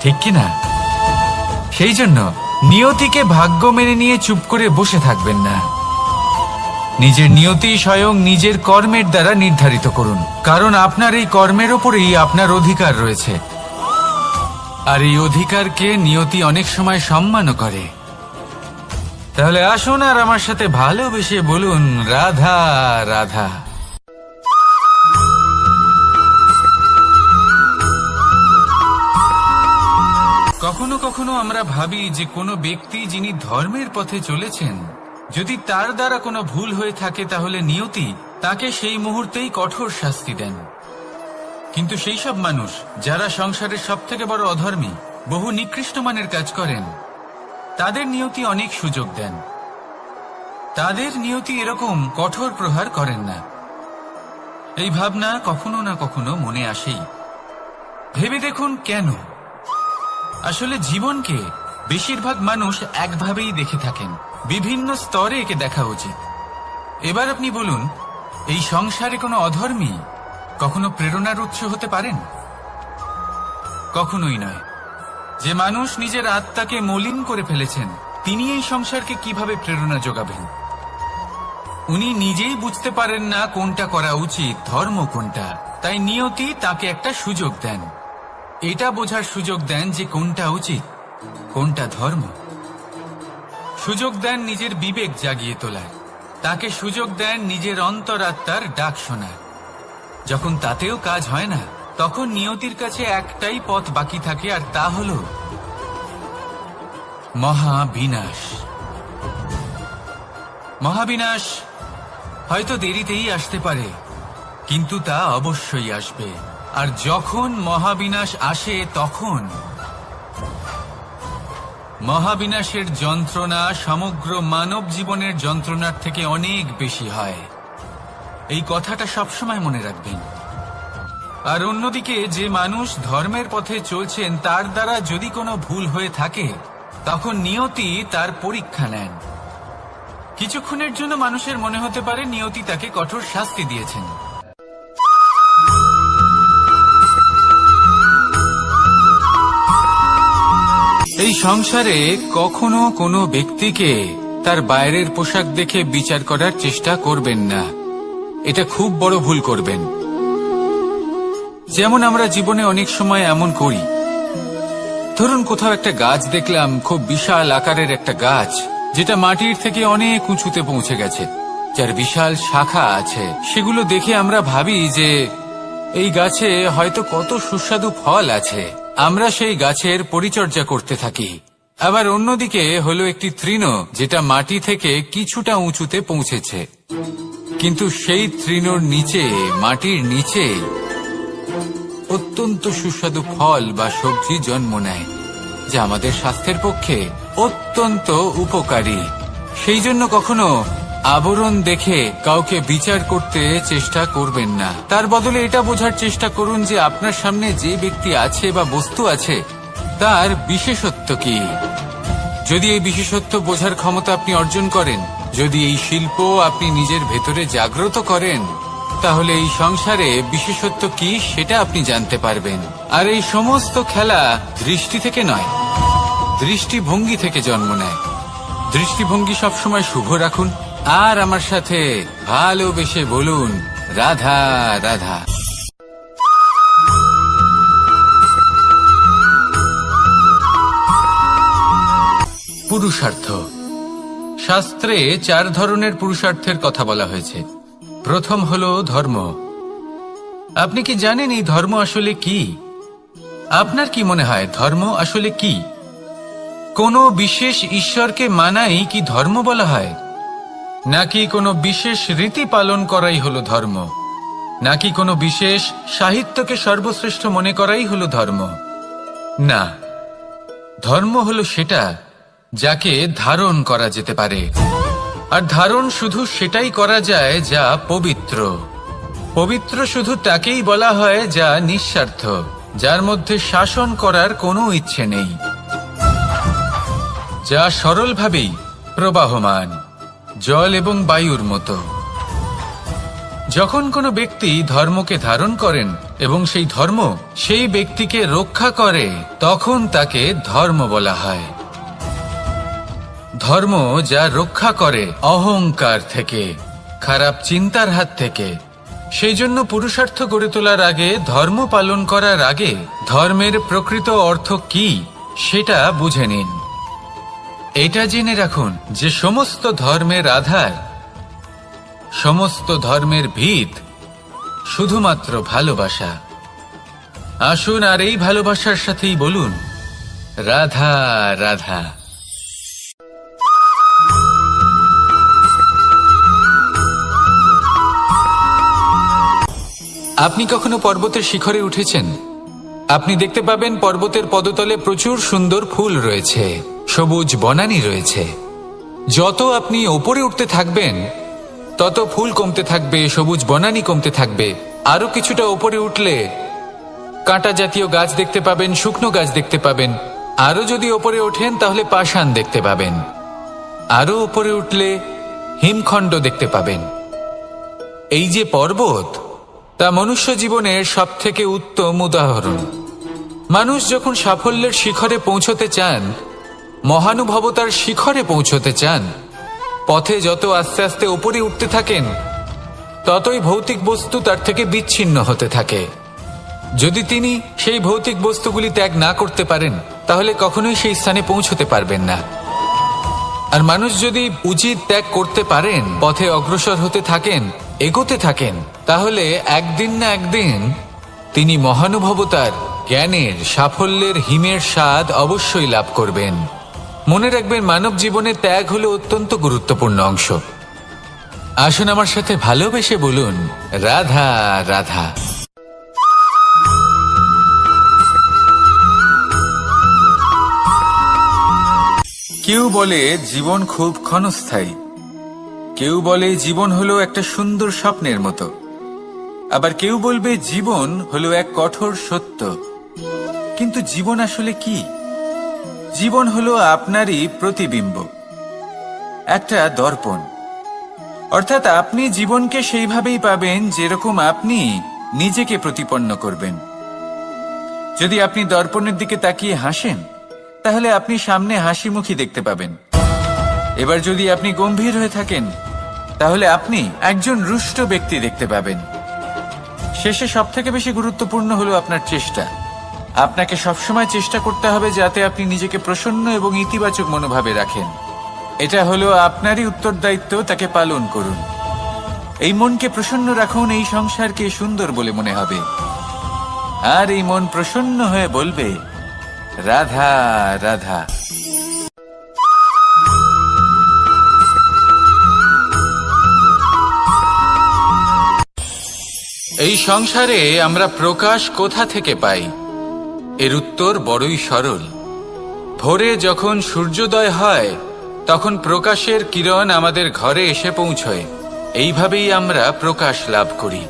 A: ঠিক কিনা? সেই জন্য নিয়তিকে ভাগ্য মেনে নিয়ে চুপ করে বসে থাকবেন না। নিজের নিয়তি স্বয়ং নিজের কর্মের দ্বারা নির্ধারিত করুন, কারণ আপনার এই কর্মের ওপরেই আপনার অধিকার রয়েছে, আর এই অধিকারকে নিয়তি অনেক সময় সম্মানও করে। তাহলে আসুন আর আমার সাথে ভালোবেসে বলুন, রাধা রাধা। কখনো কখনো আমরা ভাবি যে কোনো ব্যক্তি যিনি ধর্মের পথে চলেছেন, যদি তার দ্বারা কোনো ভুল হয়ে থাকে তাহলে নিয়তি তাকে সেই মুহূর্তেই কঠোর শাস্তি দেন। কিন্তু সেই সব মানুষ যারা সংসারের সব থেকে বড় অধর্মী, বহু নিকৃষ্ট মানের কাজ করেন, তাদের নিয়তি অনেক সুযোগ দেন। তাদের নিয়তি এরকম কঠোর প্রহার করেন না। এই ভাবনা কখনো না কখনো মনে আসেই। ভেবে দেখুন কেন? আসলে জীবনকে বেশিরভাগ মানুষ একভাবেই দেখে থাকেন, বিভিন্ন স্তরে একে দেখা উচিত। এবার আপনি বলুন, এই সংসারে কোনো অধর্মী কখনো প্রেরণার উৎস হতে পারেন? কখনোই নয়। যে মানুষ নিজের আত্মাকে মলিন করে ফেলেছেন, তিনি এই সংসারকে কিভাবে প্রেরণা যোগাবেন? উনি নিজেই বুঝতে পারেন না কোনটা করা উচিত, ধর্ম কোনটা। তাই নিয়তি তাকে একটা সুযোগ দেন, এটা বোঝার সুযোগ দেন যে কোনটা উচিত, কোনটা ধর্ম। সুযোগ দেন নিজের বিবেক জাগিয়ে তোলার, তাকে সুযোগ দেন নিজের অন্তরাত্মার ডাক শোনার। যখন তাতেও কাজ হয় না, তখন নিয়তির কাছে একটাই পথ বাকি থাকে, আর তা হল মহাবিনাশ। মহাবিনাশ হয়তো দেরিতেই আসতে পারে, কিন্তু তা অবশ্যই আসবে। আর যখন মহাবিনাশ আসে, তখন মহাবিনাশের যন্ত্রণা সমগ্র মানব জীবনের যন্ত্রণার থেকে অনেক বেশি হয়। এই কথাটা সবসময় মনে রাখবেন। আর অন্যদিকে যে মানুষ ধর্মের পথে চলছেন, তার দ্বারা যদি কোনো ভুল হয়ে থাকে, তখন নিয়তি তার পরীক্ষা নেন। কিছুক্ষণের জন্য মানুষের মনে হতে পারে নিয়তি তাকে কঠোর শাস্তি দিয়েছেন। এই সংসারে কখনো কোনো ব্যক্তিকে তার বাইরের পোশাক দেখে বিচার করার চেষ্টা করবেন না। এটা খুব বড় ভুল করবেন। যেমন আমরা জীবনে অনেক সময় এমন করি, ধরুন কোথাও একটা গাছ দেখলাম, খুব বিশাল আকারের একটা গাছ, যেটা মাটির থেকে অনেক উঁচুতে পৌঁছে গেছে, যার বিশাল শাখা আছে। সেগুলো দেখে আমরা ভাবি যে এই গাছে হয়তো কত সুস্বাদু ফল আছে। আমরা সেই গাছের পরিচর্যা করতে থাকি। আবার অন্যদিকে হলো একটি তৃণ, যেটা মাটি থেকে কিছুটা উঁচুতে পৌঁছেছে, কিন্তু সেই তৃণর নিচে, মাটির নিচে অত্যন্ত সুস্বাদু ফল বা সবজি জন্ম নেয়, যা আমাদের স্বাস্থ্যের পক্ষে অত্যন্ত উপকারী। সেই জন্য কখনো আবরণ দেখে কাউকে বিচার করতে চেষ্টা করবেন না। তার বদলে এটা বোঝার চেষ্টা করুন যে আপনার সামনে যে ব্যক্তি আছে বা বস্তু আছে তার বিশেষত্ব কি। যদি এই বিশেষত্ব বোঝার ক্ষমতা আপনি অর্জন করেন, যদি এই শিল্প আপনি নিজের ভেতরে জাগ্রত করেন, তাহলে এই সংসারে বিশেষত্ব কি সেটা আপনি জানতে পারবেন। আর এই সমস্ত খেলা দৃষ্টি থেকে নয়, দৃষ্টিভঙ্গি থেকে জন্ম নেয়। দৃষ্টিভঙ্গি সবসময় শুভ রাখুন, আর আমার সাথে ভালোবেসে বলুন, রাধা রাধা। পুরুষার্থ। শাস্ত্রে 4 ধরনের পুরুষার্থের কথা বলা হয়েছে। প্রথম হলো ধর্ম। আপনি কি জানেন এই ধর্ম আসলে কি? আপনার কি মনে হয় ধর্ম আসলে কি? কোনো বিশেষ ঈশ্বরকে মানাই কি ধর্ম বলা হয়? নাকি কোনো বিশেষ রীতি পালন করাই হলো ধর্ম? নাকি কোনো বিশেষ সাহিত্যকে সর্বশ্রেষ্ঠ মনে করাই হলো ধর্ম? না, ধর্ম হলো সেটা যাকে ধারণ করা যেতে পারে। আর ধারণ শুধু সেটাই করা যায় যা পবিত্র। পবিত্র শুধু তাকেই বলা হয় যা নিঃস্বার্থ, যার মধ্যে শাসন করার কোনো ইচ্ছে নেই, যা সরলভাবেই প্রবাহমান, জল এবং বায়ুর মতো। যখন কোনো ব্যক্তি ধর্মকে ধারণ করেন এবং সেই ধর্ম সেই ব্যক্তিকে রক্ষা করে, তখন তাকে ধর্ম বলা হয়। ধর্ম যা রক্ষা করে অহংকার থেকে, খারাপ চিন্তার হাত থেকে। সেই জন্য পুরুষার্থ গড়ে তোলার আগে, ধর্ম পালন করার আগে ধর্মের প্রকৃত অর্থ কি সেটা বুঝে নিন। এটা জেনে রাখুন যে সমস্ত ধর্মের আধার, সমস্ত ধর্মের ভিত শুধুমাত্র ভালোবাসা। আসুন আর এই ভালোবাসার সাথেই বলুন, রাধা রাধা। আপনি কখনো পর্বতের শিখরে উঠেছেন? আপনি দেখতে পাবেন পর্বতের পদতলে প্রচুর সুন্দর ফুল রয়েছে, সবুজ বনানী রয়েছে। যত আপনি ওপরে উঠতে থাকবেন তত ফুল কমতে থাকবে, সবুজ বনানী কমতে থাকবে। আরো কিছুটা ওপরে উঠলে কাঁটা জাতীয় গাছ দেখতে পাবেন, শুকনো গাছ দেখতে পাবেন। আরো যদি ওপরে ওঠেন তাহলে পাষাণ দেখতে পাবেন। আরো ওপরে উঠলে হিমখণ্ড দেখতে পাবেন। এই যে পর্বত, তা মনুষ্য জীবনের সবথেকে উত্তম উদাহরণ। মানুষ যখন সাফল্যের শিখরে পৌঁছতে চান, মহানুভবতার শিখরে পৌঁছতে চান, পথে যত আস্তে আস্তে উপরে উঠতে থাকেন, ততই ভৌতিক বস্তু তার থেকে বিচ্ছিন্ন হতে থাকে। যদি তিনি সেই ভৌতিক বস্তুগুলি ত্যাগ না করতে পারেন, তাহলে কখনোই সেই স্থানে পৌঁছতে পারবেন না। আর মানুষ যদি উচিত ত্যাগ করতে পারেন, পথে অগ্রসর হতে থাকেন, এগোতে থাকেন, তাহলে একদিন না একদিন তিনি মহানুভবতার, জ্ঞানের, সাফল্যের হিমের স্বাদ অবশ্যই লাভ করবেন। মনে রাখবেন, মানব জীবনে ত্যাগ হলো অত্যন্ত গুরুত্বপূর্ণ অংশ। আসুন আমার সাথে ভালোবেসে বলুন, রাধা রাধা। কেউ বলে জীবন খুব ক্ষণস্থায়ী, কেউ বলে জীবন হলো একটা সুন্দর স্বপ্নের মতো, আবার কেউ বলবে জীবন হলো এক কঠোর সত্য। কিন্তু জীবন আসলে কি? জীবন হলো আপনারই প্রতিবিম্ব, একটা দর্পণ। অর্থাৎ আপনি জীবনকে সেইভাবেই পাবেন যেরকম আপনি নিজেকে প্রতিপন্ন করবেন। যদি আপনি দর্পণের দিকে তাকিয়ে হাসেন, তাহলে আপনি সামনে হাসি মুখী দেখতে পাবেন। এবার যদি আপনি গম্ভীর হয়ে থাকেন, তাহলে আপনি একজন রুষ্ট ব্যক্তি দেখতে পাবেন। শেষে সবথেকে বেশি গুরুত্বপূর্ণ হলো আপনার চেষ্টা। আপনাকে সবসময় চেষ্টা করতে হবে যাতে আপনি নিজেকে প্রসন্ন এবং ইতিবাচক মনোভাবে রাখেন। এটা হলো আপনারই উত্তরদায়িত্ব, তাকে পালন করুন। এই মনকে প্রসন্ন রাখুন, এই সংসারকে সুন্দর বলে মনে হবে। আর এই মন প্রসন্ন হয়ে বলবে, রাধা রাধা। এই সংসারে আমরা প্রকাশ কোথা থেকে পাই? এর উত্তর বড়ই সরল। ভোরে যখন সূর্যোদয় হয়, তখন প্রকাশের কিরণ আমাদের ঘরে এসে পৌঁছয়। এইভাবেই আমরা প্রকাশ লাভ করি।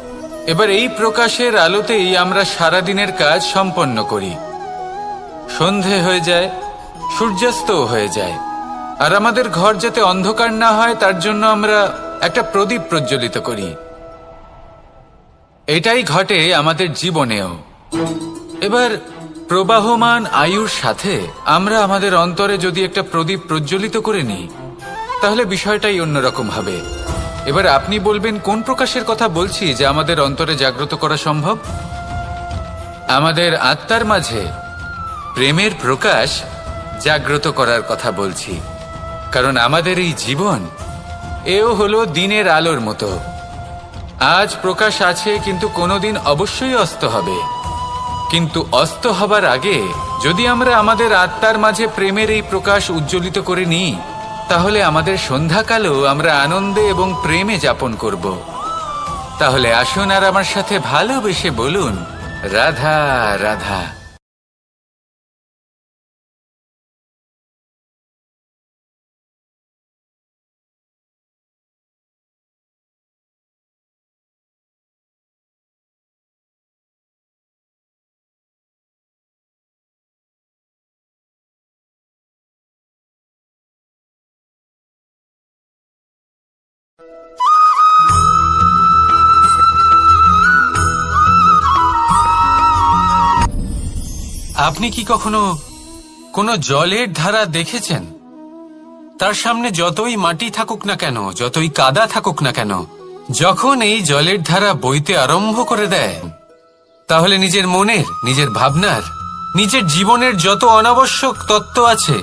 A: এবার এই প্রকাশের আলোতেই আমরা সারাদিনের কাজ সম্পন্ন করি। সন্ধে হয়ে যায়, সূর্যাস্তও হয়ে যায়। আর আমাদের ঘর যাতে অন্ধকার না হয়, তার জন্য আমরা একটা প্রদীপ প্রজ্বলিত করি। এটাই ঘটে আমাদের জীবনেও। এবার প্রবাহমান আয়ুর সাথে আমরা আমাদের অন্তরে যদি একটা প্রদীপ প্রজ্বলিত করে নিই, তাহলে বিষয়টাই অন্যরকম হবে। এবার আপনি বলবেন, কোন প্রকাশের কথা বলছি যা আমাদের অন্তরে জাগ্রত করা সম্ভব? আমাদের আত্মার মাঝে প্রেমের প্রকাশ জাগ্রত করার কথা বলছি। কারণ আমাদের এই জীবন, এও হলো দিনের আলোর মতো। আজ প্রকাশ আছে, কিন্তু কোনোদিন অবশ্যই অস্ত হবে। কিন্তু অস্ত হবার আগে যদি আমরা আমাদের আত্মার মাঝে প্রেমের এই প্রকাশ উজ্জ্বলিত করে নিই, তাহলে আমাদের সন্ধ্যাকালও আমরা আনন্দে এবং প্রেমে যাপন করব। তাহলে আসুন আর আমার সাথে ভালোবেসে বলুন, রাধা রাধা। আপনি কি কখনো কোনো জলের ধারা দেখেছেন? তার সামনে যতই মাটি থাকুক না কেন, যতই কাদা থাকুক না কেন, যখন এই জলের ধারা বইতে আরম্ভ করে দেয়, তাহলে নিজের মনের, নিজের ভাবনার, নিজের জীবনের যত অনাবশ্যক তত্ত্ব আছে,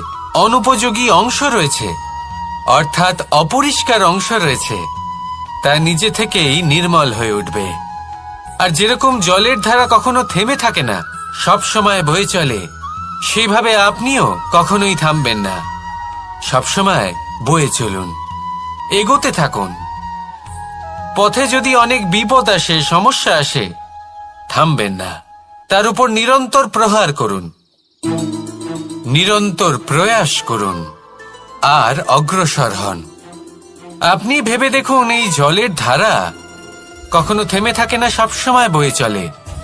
A: অনুপযোগী অংশ রয়েছে, অর্থাৎ অপরিষ্কার অংশ রয়েছে, তা নিজে থেকেই নির্মল হয়ে উঠবে। আর যেরকম জলের ধারা কখনো থেমে থাকে না, সব সময় বয়ে চলে, সেইভাবে আপনিও কখনোই থামবেন না। সবসময় বয়ে চলুন, এগোতে থাকুন। পথে যদি অনেক বিপদ আসে, সমস্যা আসে, থামবেন না। তার উপর নিরন্তর প্রহার করুন, নিরন্তর প্রয়াস করুন, আর অগ্রসর হন। আপনি ভেবে দেখুন, এই জলের ধারা কখনো থেমে থাকে না, সবসময় বয়ে চলে।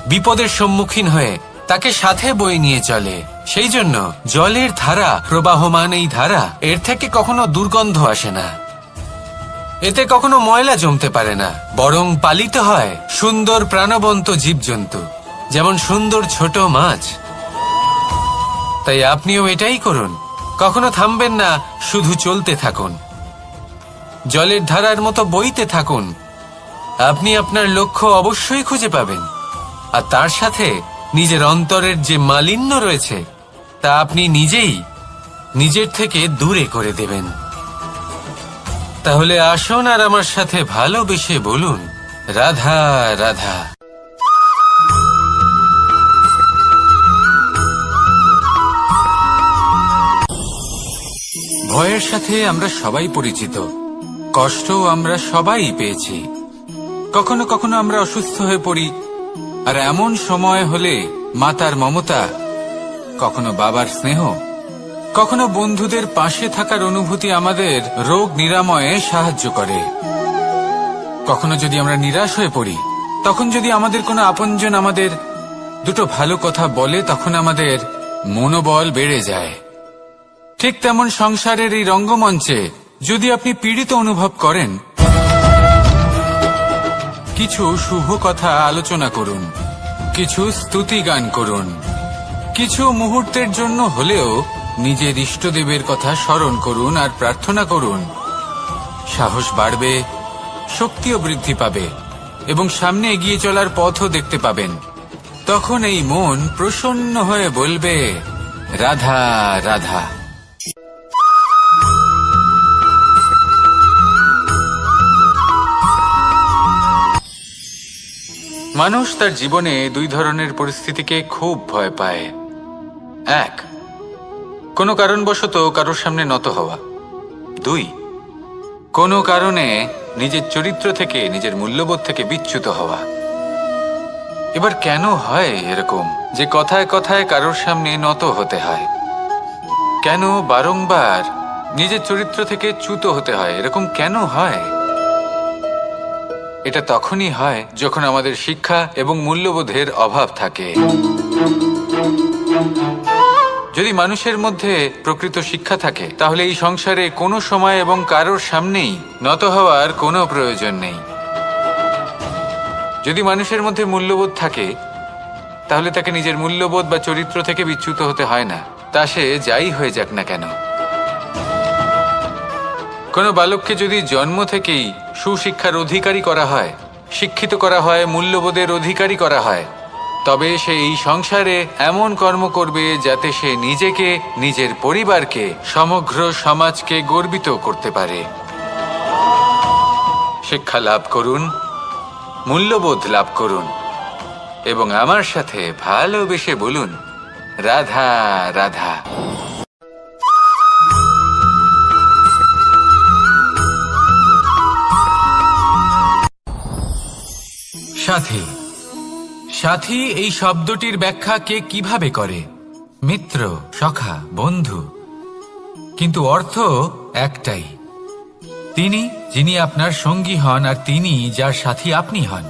A: বিপদের সম্মুখীন হয়ে তাকে সাথে বয়ে নিয়ে চলে। সেই জন্য জলের ধারা, প্রবাহমান এই ধারা, এর থেকে কখনো দুর্গন্ধ আসে না, এতে কখনো ময়লা জমতে পারে না, বরং পালিত হয় সুন্দর প্রাণবন্ত জীবজন্তু, যেমন সুন্দর ছোট মাছ। তাই আপনিও এটাই করুন, কখনো থামবেন না, শুধু চলতে থাকুন, জলের ধারার মতো বইতে থাকুন। আপনি আপনার লক্ষ্য অবশ্যই খুঁজে পাবেন, আর তার সাথে নিজের অন্তরের যে মালিন্য রয়েছে, তা আপনি নিজেই নিজের থেকে দূরে করে দেবেন। তাহলে আসুন আর আমার সাথে ভালোবেসে বলুন, রাধা রাধা। ভয়ের সাথে আমরা সবাই পরিচিত, কষ্টও আমরা সবাই পেয়েছি। কখনো কখনো আমরা অসুস্থ হয়ে পড়ি, আর এমন সময় হলে মাতার মমতা, কখনো বাবার স্নেহ, কখনো বন্ধুদের পাশে থাকার অনুভূতি আমাদের রোগ নিরাময়ে সাহায্য করে। কখনো যদি আমরা নিরাশ হয়ে পড়ি, তখন যদি আমাদের কোনো আপনজন আমাদের দুটো ভালো কথা বলে, তখন আমাদের মনোবল বেড়ে যায়। ঠিক তেমন সংসারের এই রঙ্গমঞ্চে যদি আপনি পীড়িত অনুভব করেন, কিছু শুভ কথা আলোচনা করুন, কিছু স্তুতি গান করুন, কিছু মুহূর্তের জন্য হলেও নিজের ইষ্টদেবের কথা স্মরণ করুন আর প্রার্থনা করুন। সাহস বাড়বে, শক্তিও বৃদ্ধি পাবে এবং সামনে এগিয়ে চলার পথও দেখতে পাবেন। তখন এই মন প্রসন্ন হয়ে বলবে, রাধা রাধা। মানুষ তার জীবনে দুই ধরনের পরিস্থিতিকে খুব ভয় পায়। এক, কোনো কারণবশত কারোর সামনে নত হওয়া। দুই, কোনো কারণে নিজের চরিত্র থেকে, নিজের মূল্যবোধ থেকে বিচ্যুত হওয়া। এবার কেন হয় এরকম যে কথায় কথায় কারোর সামনে নত হতে হয়? কেন বারংবার নিজের চরিত্র থেকে চ্যুত হতে হয়? এরকম কেন হয়? এটা তখনই হয় যখন আমাদের শিক্ষা এবং মূল্যবোধের অভাব থাকে। যদি মানুষের মধ্যে প্রকৃত শিক্ষা থাকে, তাহলে এই সংসারে কোনো সময় এবং কারোর সামনেই নত হওয়ার কোনো প্রয়োজন নেই। যদি মানুষের মধ্যে মূল্যবোধ থাকে, তাহলে তাকে নিজের মূল্যবোধ বা চরিত্র থেকে বিচ্যুত হতে হয় না, তা সে যাই হয়ে যাক না কেন। কোনো বালককে যদি জন্ম থেকেই সুশিক্ষার অধিকারী করা হয়, শিক্ষিত করা হয়, মূল্যবোধের অধিকারী করা হয়, তবে সে এই সংসারে এমন কর্ম করবে যাতে সে নিজেকে, নিজের পরিবারকে, সমগ্র সমাজকে গর্বিত করতে পারে। শিক্ষা লাভ করুন, মূল্যবোধ লাভ করুন এবং আমার সাথে ভালোবেসে বলুন, রাধা রাধা। সাথী। সাথী এই শব্দটির ব্যাখ্যা কে কিভাবে করে? মিত্র, সখা, বন্ধু। কিন্তু অর্থ একটাই, তিনি যিনি আপনার সঙ্গী হন আর তিনি যার সাথী আপনি হন।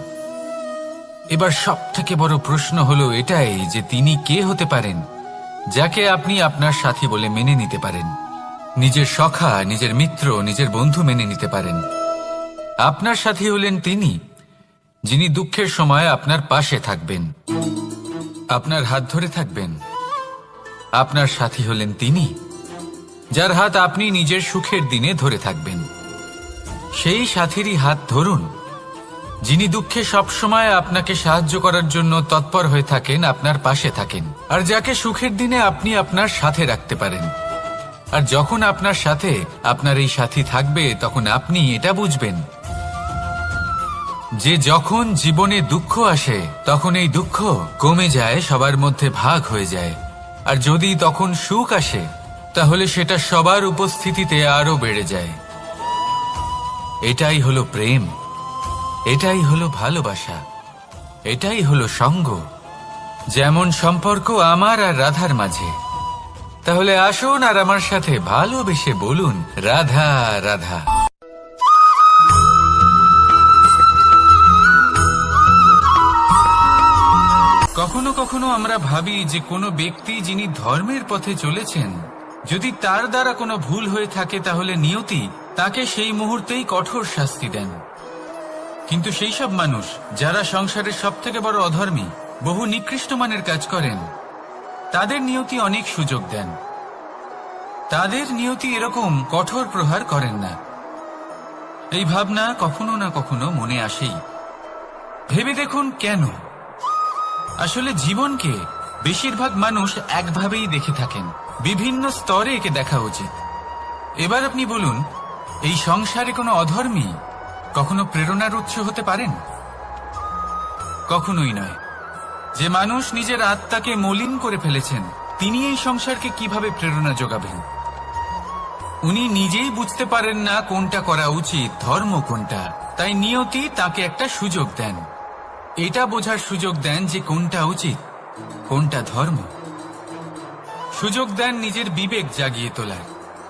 A: এবার সব থেকে বড় প্রশ্ন হলো এটাই যে তিনি কে হতে পারেন যাকে আপনি আপনার সাথী বলে মেনে নিতে পারেন, নিজের সখা, নিজের মিত্র, নিজের বন্ধু মেনে নিতে পারেন। আপনার সাথী হলেন তিনি যিনি দুঃখের সময় আপনার পাশে থাকবেন, আপনার হাত ধরে থাকবেন। আপনার সাথী হলেন তিনি যার হাত আপনি নিজের সুখের দিনে ধরে থাকবেন। সেই সাথীরই হাত ধরুন যিনি দুঃখে সবসময় আপনাকে সাহায্য করার জন্য তৎপর হয়ে থাকেন, আপনার পাশে থাকেন, আর যাকে সুখের দিনে আপনি আপনার সাথে রাখতে পারেন। আর যখন আপনার সাথে আপনার এই সাথী থাকবে, তখন আপনি এটা বুঝবেন যে যখন জীবনে দুঃখ আসে, তখন এই দুঃখ কমে যায়, সবার মধ্যে ভাগ হয়ে যায়। আর যদি তখন সুখ আসে, তাহলে সেটা সবার উপস্থিতিতে আরো বেড়ে যায়। এটাই হলো প্রেম, এটাই হলো ভালোবাসা, এটাই হলো সঙ্গ। যেমন সম্পর্ক আমার আর রাধার মাঝে। তাহলে আসুন আর আমার সাথে ভালোবেসে বলুন, রাধা রাধা। কখনো কখনো আমরা ভাবি যে কোনো ব্যক্তি যিনি ধর্মের পথে চলেছেন, যদি তার দ্বারা কোনো ভুল হয়ে থাকে, তাহলে নিয়তি তাকে সেই মুহূর্তেই কঠোর শাস্তি দেন। কিন্তু সেই সব মানুষ যারা সংসারের সব থেকে বড় অধর্মী, বহু নিকৃষ্ট মানের কাজ করেন, তাদের নিয়তি অনেক সুযোগ দেন। তাদের নিয়তি এরকম কঠোর প্রহার করেন না। এই ভাবনা কখনো না কখনো মনে আসেই। ভেবে দেখুন কেন? আসলে জীবনকে বেশিরভাগ মানুষ একভাবেই দেখে থাকেন, বিভিন্ন স্তরে একে দেখা উচিত। এবার আপনি বলুন, এই সংসারে কোনো অধর্মী কখনো প্রেরণার উৎস হতে পারেন? কখনোই নয়। যে মানুষ নিজের আত্মাকে মলিন করে ফেলেছেন, তিনি এই সংসারকে কিভাবে প্রেরণা যোগাবেন? উনি নিজেই বুঝতে পারেন না কোনটা করা উচিত, ধর্ম কোনটা। তাই নিয়তি তাকে একটা সুযোগ দেন, এটা বোঝার সুযোগ দেন যে কোনটা উচিত, কোনটা ধর্ম। সুযোগ দেন নিজের বিবেক জাগিয়ে তোলার,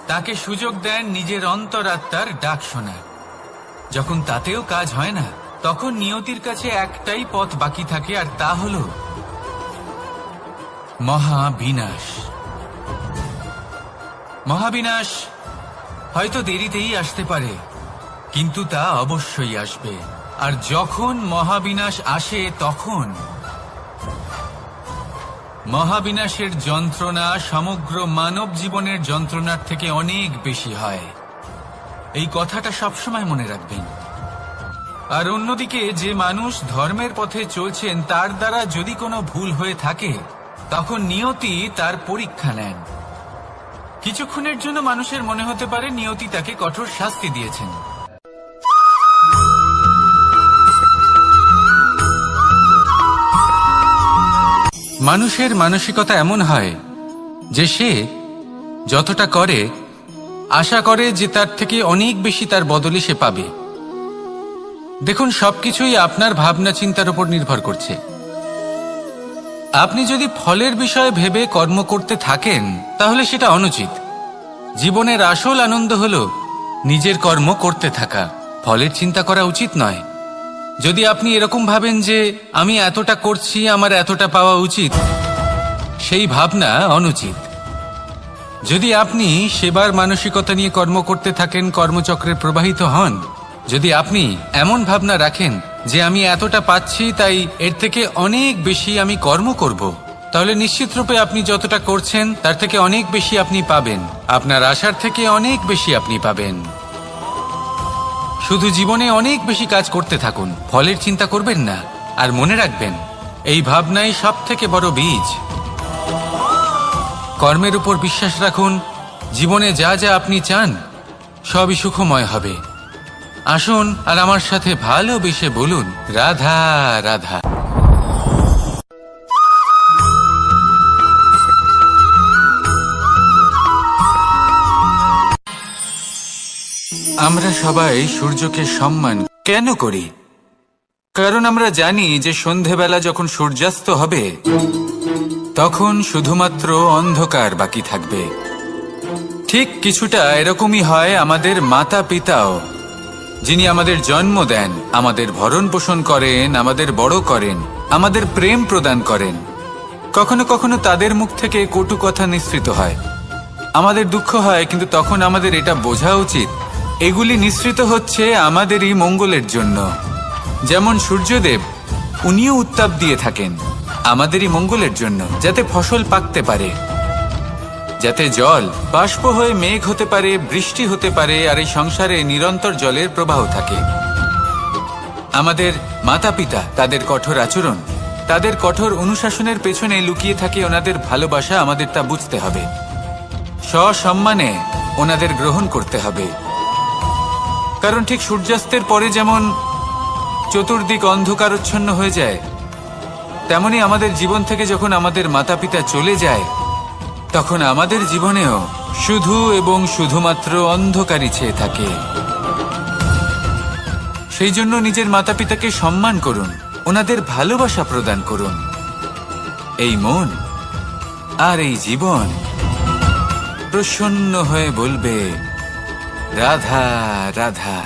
A: তাকে সুযোগ দেন নিজের অন্তরাত্মার ডাক শোনার। যখন তাতেও কাজ হয় না, তখন নিয়তির কাছে একটাই পথ বাকি থাকে, আর তা হল মহাবিনাশ। মহাবিনাশ হয়তো দেরিতেই আসতে পারে, কিন্তু তা অবশ্যই আসবে। আর যখন মহাবিনাশ আসে তখন মহাবিনাশের যন্ত্রণা সমগ্র মানব জীবনের যন্ত্রণার থেকে অনেক বেশি হয়। এই কথাটা সবসময় মনে রাখবেন। আর অন্যদিকে যে মানুষ ধর্মের পথে চলছেন তার দ্বারা যদি কোনো ভুল হয়ে থাকে তখন নিয়তি তার পরীক্ষা নেন। কিছুক্ষণের জন্য মানুষের মনে হতে পারে নিয়তি তাকে কঠোর শাস্তি দিয়েছেন, মানুষের মানসিকতা এমন হয় যে সে যতটা করে আশা করে যে তার থেকে অনেক বেশি তার বদলে সে পাবে। দেখুন, সবকিছুই আপনার ভাবনা চিন্তার উপর নির্ভর করছে। আপনি যদি ফলের বিষয়ে ভেবে কর্ম করতে থাকেন তাহলে সেটা অনুচিত। জীবনের আসল আনন্দ হলো নিজের কর্ম করতে থাকা, ফলের চিন্তা করা উচিত নয়। যদি আপনি এরকম ভাবেন যে আমি এতটা করছি, আমার এতটা পাওয়া উচিত, সেই ভাবনা অনুচিত। যদি আপনি সেবার মানসিকতা নিয়ে কর্ম করতে থাকেন, কর্মচক্রে প্রবাহিত হন, যদি আপনি এমন ভাবনা রাখেন যে আমি এতটা পাচ্ছি তাই এর থেকে অনেক বেশি আমি কর্ম করব, তাহলে নিশ্চিতরূপে আপনি যতটা করছেন তার থেকে অনেক বেশি আপনি পাবেন, আপনার আশার থেকে অনেক বেশি আপনি পাবেন। শুধু জীবনে অনেক বেশি কাজ করতে থাকুন, ফলের চিন্তা করবেন না। আর মনে রাখবেন, এই ভাবনাই সব থেকে বড় বীজ। কর্মের উপর বিশ্বাস রাখুন, জীবনে যা যা আপনি চান সবই সুখময় হবে। আসুন আর আমার সাথে ভালোবেসে বলুন, রাধা রাধা। আমরা সবাই সূর্যকে সম্মান কেন করি? কারণ আমরা জানি যে সন্ধেবেলা যখন সূর্যাস্ত হবে তখন শুধুমাত্র অন্ধকার বাকি থাকবে। ঠিক কিছুটা এরকমই হয় আমাদের মাতা পিতাও, যিনি আমাদের জন্ম দেন, আমাদের ভরণ পোষণ করেন, আমাদের বড় করেন, আমাদের প্রেম প্রদান করেন। কখনো কখনো তাদের মুখ থেকে কটু কথা নিঃসৃত হয়, আমাদের দুঃখ হয়, কিন্তু তখন আমাদের এটা বোঝা উচিত এগুলি নিঃসৃত হচ্ছে আমাদেরই মঙ্গলের জন্য। যেমন সূর্যদেব, উনিও উত্তাপ দিয়ে থাকেন আমাদেরই মঙ্গলের জন্য, যাতে ফসল পাকতে পারে, যাতে জল বাষ্প হয়ে মেঘ হতে পারে, বৃষ্টি হতে পারে, আর এই সংসারে নিরন্তর জলের প্রবাহ থাকে। আমাদের মাতা পিতা, তাদের কঠোর আচরণ, তাদের কঠোর অনুশাসনের পেছনে লুকিয়ে থাকে ওনাদের ভালোবাসা। আমাদের তা বুঝতে হবে, সসম্মানে ওনাদের গ্রহণ করতে হবে। কারণ ঠিক সূর্যাস্তের পরে যেমন চতুর্দিক অন্ধকারচ্ছন্ন হয়ে যায়, তেমনি আমাদের জীবন থেকে যখন আমাদের মাতা পিতা চলে যায় তখন আমাদের জীবনেও শুধু এবং শুধুমাত্র অন্ধকারই ছেয়ে থাকে। সেই জন্য নিজের মাতা পিতাকে সম্মান করুন, ওনাদের ভালোবাসা প্রদান করুন। এই মন আর এই জীবন প্রসন্ন হয়ে বলবে, রাধা রাধা।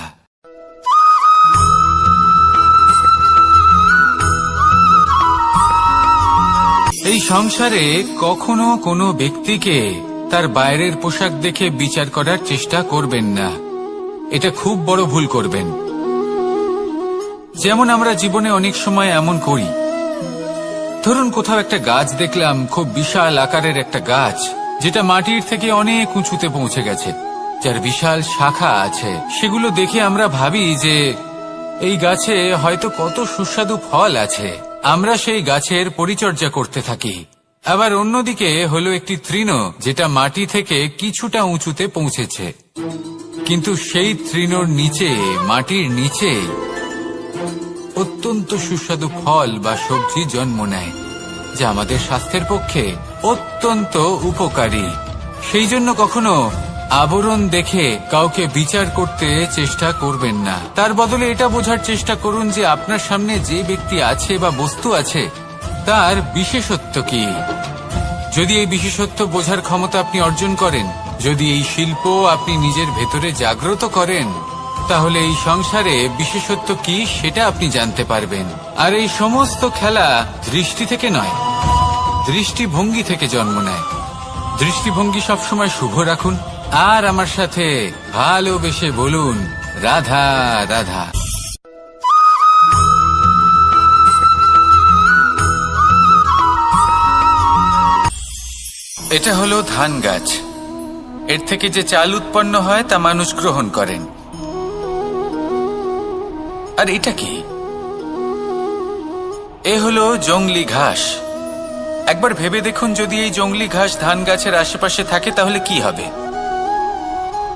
A: এই সংসারে কখনো কোনো ব্যক্তিকে তার বাইরের পোশাক দেখে বিচার করার চেষ্টা করবেন না, এটা খুব বড় ভুল করবেন। যেমন আমরা জীবনে অনেক সময় এমন করি, ধরুন কোথাও একটা গাছ দেখলাম, খুব বিশাল আকারের একটা গাছ, যেটা মাটির থেকে অনেক উঁচুতে পৌঁছে গেছে, যার বিশাল শাখা আছে। সেগুলো দেখে আমরা ভাবি যে এই গাছে হয়তো কত সুস্বাদু ফল আছে, আমরা সেই গাছের পরিচর্যা করতে থাকি। আবার অন্যদিকে হলো একটি তৃণ, যেটা মাটি থেকে কিছুটা উঁচুতে পৌঁছেছে, কিন্তু সেই তৃণর নিচে, মাটির নিচে অত্যন্ত সুস্বাদু ফল বা সবজি জন্ম নেয়, যা আমাদের স্বাস্থ্যের পক্ষে অত্যন্ত উপকারী। সেই জন্য কখনো আবরণ দেখে কাউকে বিচার করতে চেষ্টা করবেন না, তার বদলে এটা বোঝার চেষ্টা করুন যে আপনার সামনে যে ব্যক্তি আছে বা বস্তু আছে তার বিশেষত্ব কি। যদি এই বিশেষত্ব বোঝার ক্ষমতা আপনি অর্জন করেন, যদি এই শিল্প আপনি নিজের ভেতরে জাগ্রত করেন, তাহলে এই সংসারে বিশেষত্ব কি সেটা আপনি জানতে পারবেন। আর এই সমস্ত খেলা দৃষ্টি থেকে নয়, দৃষ্টিভঙ্গি থেকে জন্ম নেয়। দৃষ্টিভঙ্গি সবসময় শুভ রাখুন আর আমার সাথে ভালোবেসে বলুন, রাধা রাধা। এটা হলো ধান গাছ। এর থেকে যে চাল উৎপন্ন হয় তা মানুষ গ্রহণ করেন। আর এটা কি? এ হলো জংলি ঘাস। একবার ভেবে দেখুন, যদি এই জংলি ঘাস ধান গাছের আশেপাশে থাকে তাহলে কি হবে?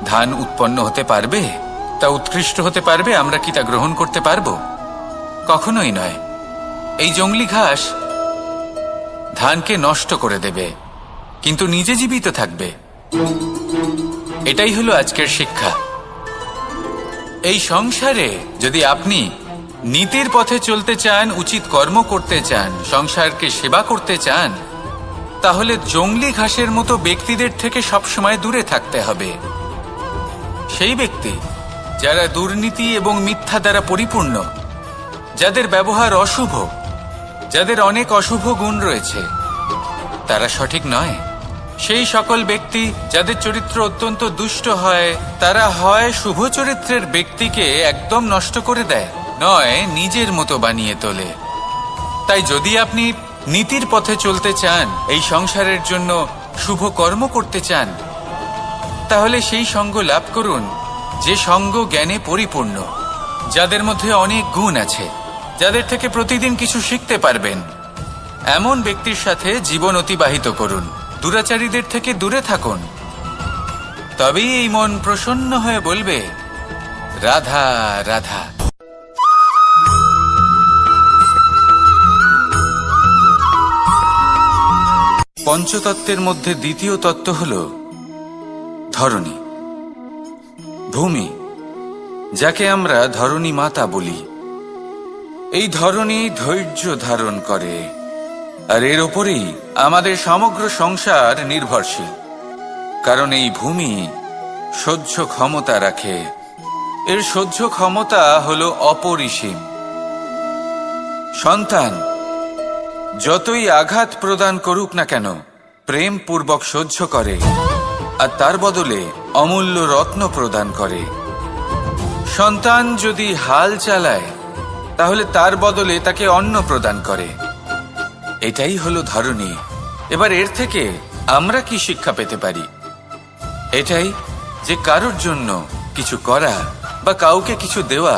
A: ধান উৎপন্ন হতে পারবে? তা উৎকৃষ্ট হতে পারবে? আমরা কি তা গ্রহণ করতে পারবো? কখনোই নয়। এই জংলি ঘাস ধানকে নষ্ট করে দেবে, কিন্তু নিজে জীবিত থাকবে। এটাই হলো আজকের শিক্ষা। এই সংসারে যদি আপনি নীতির পথে চলতে চান, উচিত কর্ম করতে চান, সংসারকে সেবা করতে চান, তাহলে জংলি ঘাসের মতো ব্যক্তিদের থেকে সবসময় দূরে থাকতে হবে। সেই ব্যক্তি যারা দুর্নীতি এবং মিথ্যা দ্বারা পরিপূর্ণ, যাদের ব্যবহার অশুভ, যাদের অনেক অশুভ গুণ রয়েছে, তারা সঠিক নয়। সেই সকল ব্যক্তি যাদের চরিত্র অত্যন্ত দুষ্ট হয়, তারা হয় শুভ চরিত্রের ব্যক্তিকে একদম নষ্ট করে দেয়, নয় নিজের মতো বানিয়ে তোলে। তাই যদি আপনি নীতির পথে চলতে চান, এই সংসারের জন্য শুভ কর্ম করতে চান, তাহলে সেই সঙ্গ লাভ করুন যে সঙ্গ জ্ঞানে পরিপূর্ণ, যাদের মধ্যে অনেক গুণ আছে, যাদের থেকে প্রতিদিন কিছু শিখতে পারবেন। এমন ব্যক্তির সাথে জীবন অতিবাহিত করুন। দুরাচারীদের থেকে দূরে থাকুন। তবেই এই মন প্রসন্ন হয়ে বলবে, রাধা রাধা। পঞ্চতত্ত্বের মধ্যে দ্বিতীয় তত্ত্ব হল ধরণী, ভূমি, যাকে আমরা ধরণী মাতা বলি। এই ধরণী ধৈর্য ধারণ করে, আর এর ওপরেই আমাদের সমগ্র সংসার নির্ভরশীল। কারণ এই ভূমি সহ্য ক্ষমতা রাখে। এর সহ্য ক্ষমতা হল অপরিসীম। সন্তান যতই আঘাত প্রদান করুক না কেন, প্রেম পূর্বক সহ্য করে, আর তার বদলে অমূল্য রত্ন প্রদান করে। সন্তান যদি হাল চালায়, তাহলে তার বদলে তাকে অন্ন প্রদান করে। এটাই হলো ধরণী। এবার এর থেকে আমরা কি শিক্ষা পেতে পারি? এটাই যে কারোর জন্য কিছু করা বা কাউকে কিছু দেওয়া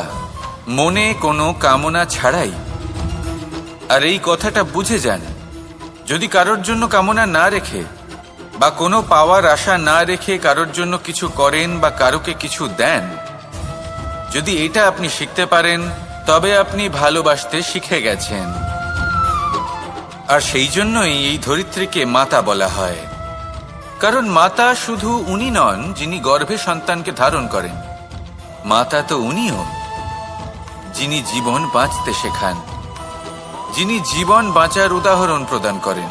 A: মনে কোনো কামনা ছাড়াই। আর এই কথাটা বুঝে যান, যদি কারোর জন্য কামনা না রেখে বা কোনো পাওয়ার আশা না রেখে কারোর জন্য কিছু করেন বা কারোকে কিছু দেন, যদি এটা আপনি শিখতে পারেন, তবে আপনি ভালোবাসতে শিখে গেছেন। আর সেই জন্যই এই ধরিত্রীকে মাতা বলা হয়। কারণ মাতা শুধু উনি নন যিনি গর্ভে সন্তানকে ধারণ করেন, মাতা তো উনিও যিনি জীবন বাঁচতে শেখান, যিনি জীবন বাঁচার উদাহরণ প্রদান করেন।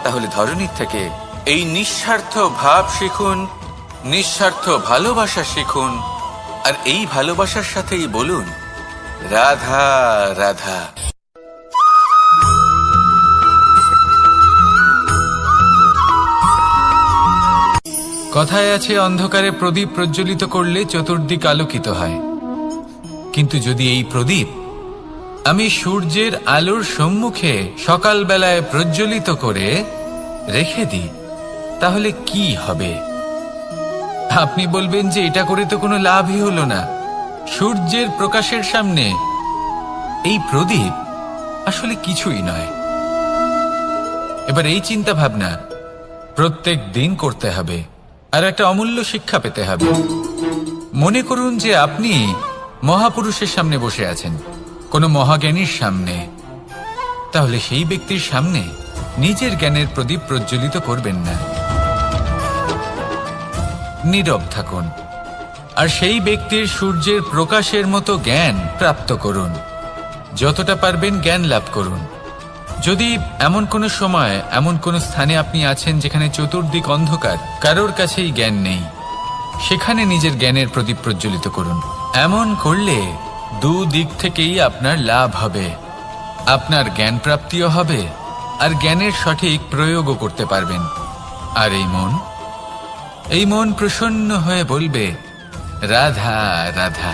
A: তাহলে ধরণীর থেকে এই নিঃস্বার্থ ভাব শিখুন, নিঃস্বার্থ ভালোবাসা শিখুন, আর এই ভালোবাসার সাথেই বলুন, রাধা রাধা। কথায় আছে, অন্ধকারে প্রদীপ প্রজ্বলিত করলে চতুর্দিক আলোকিত হয়। কিন্তু যদি এই প্রদীপ আমি সূর্যের আলোর সম্মুখে সকালবেলায় প্রজ্বলিত করে রেখে দিই, তাহলে কি হবে? আপনি বলবেন যে এটা করে তো কোনো লাভই হলো না। সূর্যের প্রকাশের সামনে এই প্রদীপ আসলে কিছুই নয়। এবার এই চিন্তা ভাবনা প্রত্যেক দিন করতে হবে, আর একটা অমূল্য শিক্ষা পেতে হবে। মনে করুন যে আপনি মহাপুরুষের সামনে বসে আছেন, কোনো মহাজ্ঞানীর সামনে। তাহলে সেই ব্যক্তির সামনে নিজের জ্ঞানের প্রদীপ প্রজ্বলিত করবেন না, নীরব থাকুন, আর সেই ব্যক্তির সূর্যের প্রকাশের মতো জ্ঞান প্রাপ্ত করুন। যতটা পারবেন জ্ঞান লাভ করুন। যদি এমন কোনো সময়, এমন কোনো স্থানে আপনি আছেন যেখানে চতুর্দিক অন্ধকার, কারোর কাছেই জ্ঞান নেই, সেখানে নিজের জ্ঞানের প্রদীপ প্রজ্বলিত করুন। এমন করলে দুদিক থেকেই আপনার লাভ হবে। আপনার জ্ঞান প্রাপ্তিও হবে, আর জ্ঞানের সঠিক প্রয়োগও করতে পারবেন। আর এই মন প্রসন্ন হয়ে বলবে, রাধা রাধা।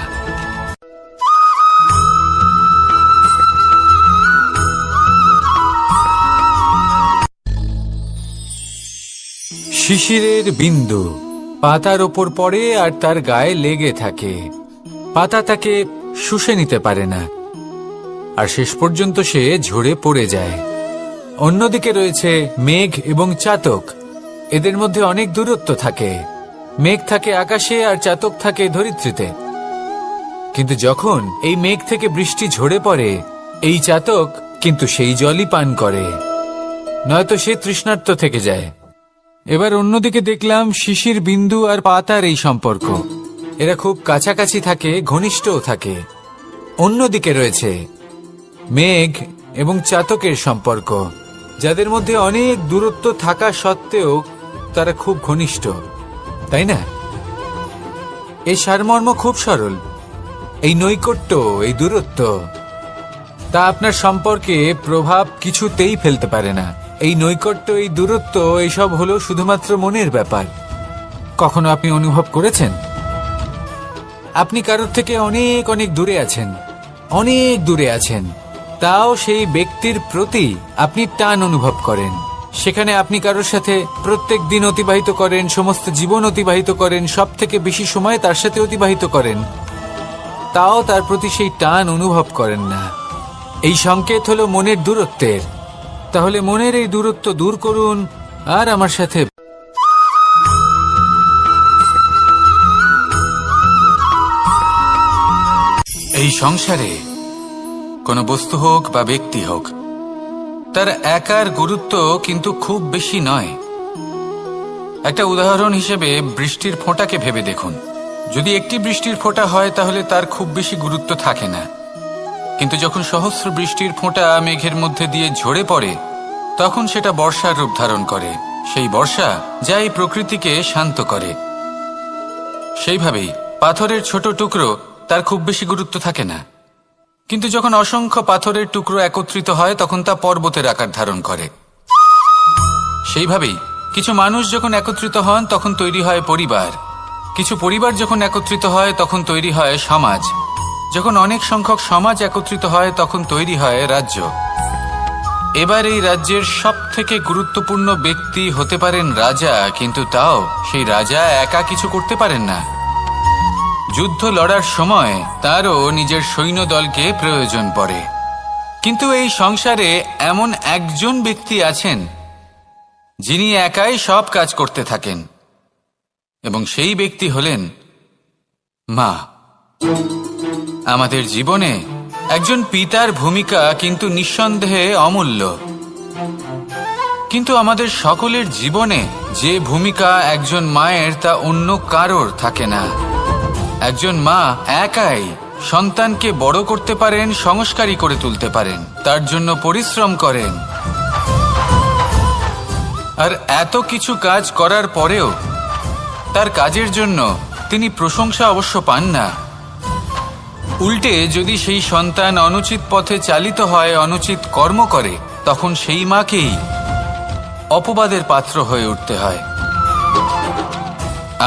A: শিশিরের বিন্দু পাতার ওপর পড়ে আর তার গায়ে লেগে থাকে। পাতা তাকে শুষে নিতে পারে না, আর শেষ পর্যন্ত সে ঝরে পড়ে যায়। অন্যদিকে রয়েছে মেঘ এবং চাতক। এদের মধ্যে অনেক দূরত্ব থাকে। মেঘ থাকে আকাশে আর চাতক থাকে ধরিত্রীতে। কিন্তু যখন এই মেঘ থেকে বৃষ্টি ঝরে পড়ে, এই চাতক কিন্তু সেই জলই পান করে, নয়তো সে তৃষ্ণার্ত থেকে যায়। এবার অন্যদিকে দেখলাম শিশির বিন্দু আর পাতার এই সম্পর্ক। এরা খুব কাছাকাছি থাকে, ঘনিষ্ঠও থাকে। অন্যদিকে রয়েছে মেঘ এবং চাতকের সম্পর্ক, যাদের মধ্যে অনেক দূরত্ব থাকা সত্ত্বেও তারা খুব ঘনিষ্ঠ, তাই না? এই সারমর্ম খুব সরল। এই নৈকট্য, এই দূরত্ব, তা আপনার সম্পর্কে প্রভাব কিছুতেই ফেলতে পারে না। এই নৈকট্য, এই দূরত্ব, এইসব হলো শুধুমাত্র মনের ব্যাপার। কখনো আপনি অনুভব করেছেন আপনি কারোর থেকে অনেক অনেক দূরে আছেন, অনেক দূরে আছেন, তাও সেই ব্যক্তির প্রতি আপনি টান অনুভব করেন। সেখানে আপনি কারোর সাথে প্রত্যেক দিন অতিবাহিত করেন, সমস্ত জীবন অতিবাহিত করেন, সব থেকে বেশি সময় তার সাথে অতিবাহিত করেন, তাও তার প্রতি সেই টান অনুভব করেন না। এই সংকেত হলো মনের দূরত্বের। তাহলে মনের এই দূরত্ব দূর করুন আর আমার সাথে। এই সংসারে কোনো বস্তু হোক বা ব্যক্তি হোক, তার একার গুরুত্ব কিন্তু খুব বেশি নয়। একটা উদাহরণ হিসেবে বৃষ্টির ফোঁটাকে ভেবে দেখুন। যদি একটি বৃষ্টির ফোঁটা হয় তাহলে তার খুব বেশি গুরুত্ব থাকে না, কিন্তু যখন সহস্র বৃষ্টির ফোঁটা মেঘের মধ্যে দিয়ে ঝরে পড়ে, তখন সেটা বর্ষার রূপ ধারণ করে। সেই বর্ষা যা এই প্রকৃতিকে শান্ত করে। সেইভাবেই পাথরের ছোট টুকরো, তার খুব বেশি গুরুত্ব থাকে না, কিন্তু যখন অসংখ্য পাথরের টুকরো একত্রিত হয় তখন তা পর্বতের আকার ধারণ করে। সেইভাবেই কিছু মানুষ যখন একত্রিত হন তখন তৈরি হয় পরিবার। কিছু পরিবার যখন একত্রিত হয় তখন তৈরি হয় সমাজ। যখন অনেক সংখ্যক সমাজ একত্রিত হয় তখন তৈরি হয় রাজ্য। এবার এই রাজ্যের সব থেকে গুরুত্বপূর্ণ ব্যক্তি হতে পারেন রাজা, কিন্তু তাও সেই রাজা একা কিছু করতে পারেন না। যুদ্ধ লড়ার সময় তারও নিজের সৈন্যদলকে প্রয়োজন পড়ে। কিন্তু এই সংসারে এমন একজন ব্যক্তি আছেন যিনি একাই সব কাজ করতে থাকেন, এবং সেই ব্যক্তি হলেন মা। আমাদের জীবনে একজন পিতার ভূমিকা কিন্তু নিঃসন্দেহে অমূল্য, কিন্তু আমাদের সকলের জীবনে যে ভূমিকা একজন মায়ের তা অন্য কারোর থাকে না। একজন মা একাই সন্তানকে বড় করতে পারেন, সংস্কারী করে তুলতে পারেন, তার জন্য পরিশ্রম করেন। আর এত কিছু কাজ করার পরেও তার কাজের জন্য তিনি প্রশংসা অবশ্য পান না। উল্টে যদি সেই সন্তান অনুচিত পথে চালিত হয়, অনুচিত কর্ম করে, তখন সেই মাকেই অপবাদের পাত্র হয়ে উঠতে হয়।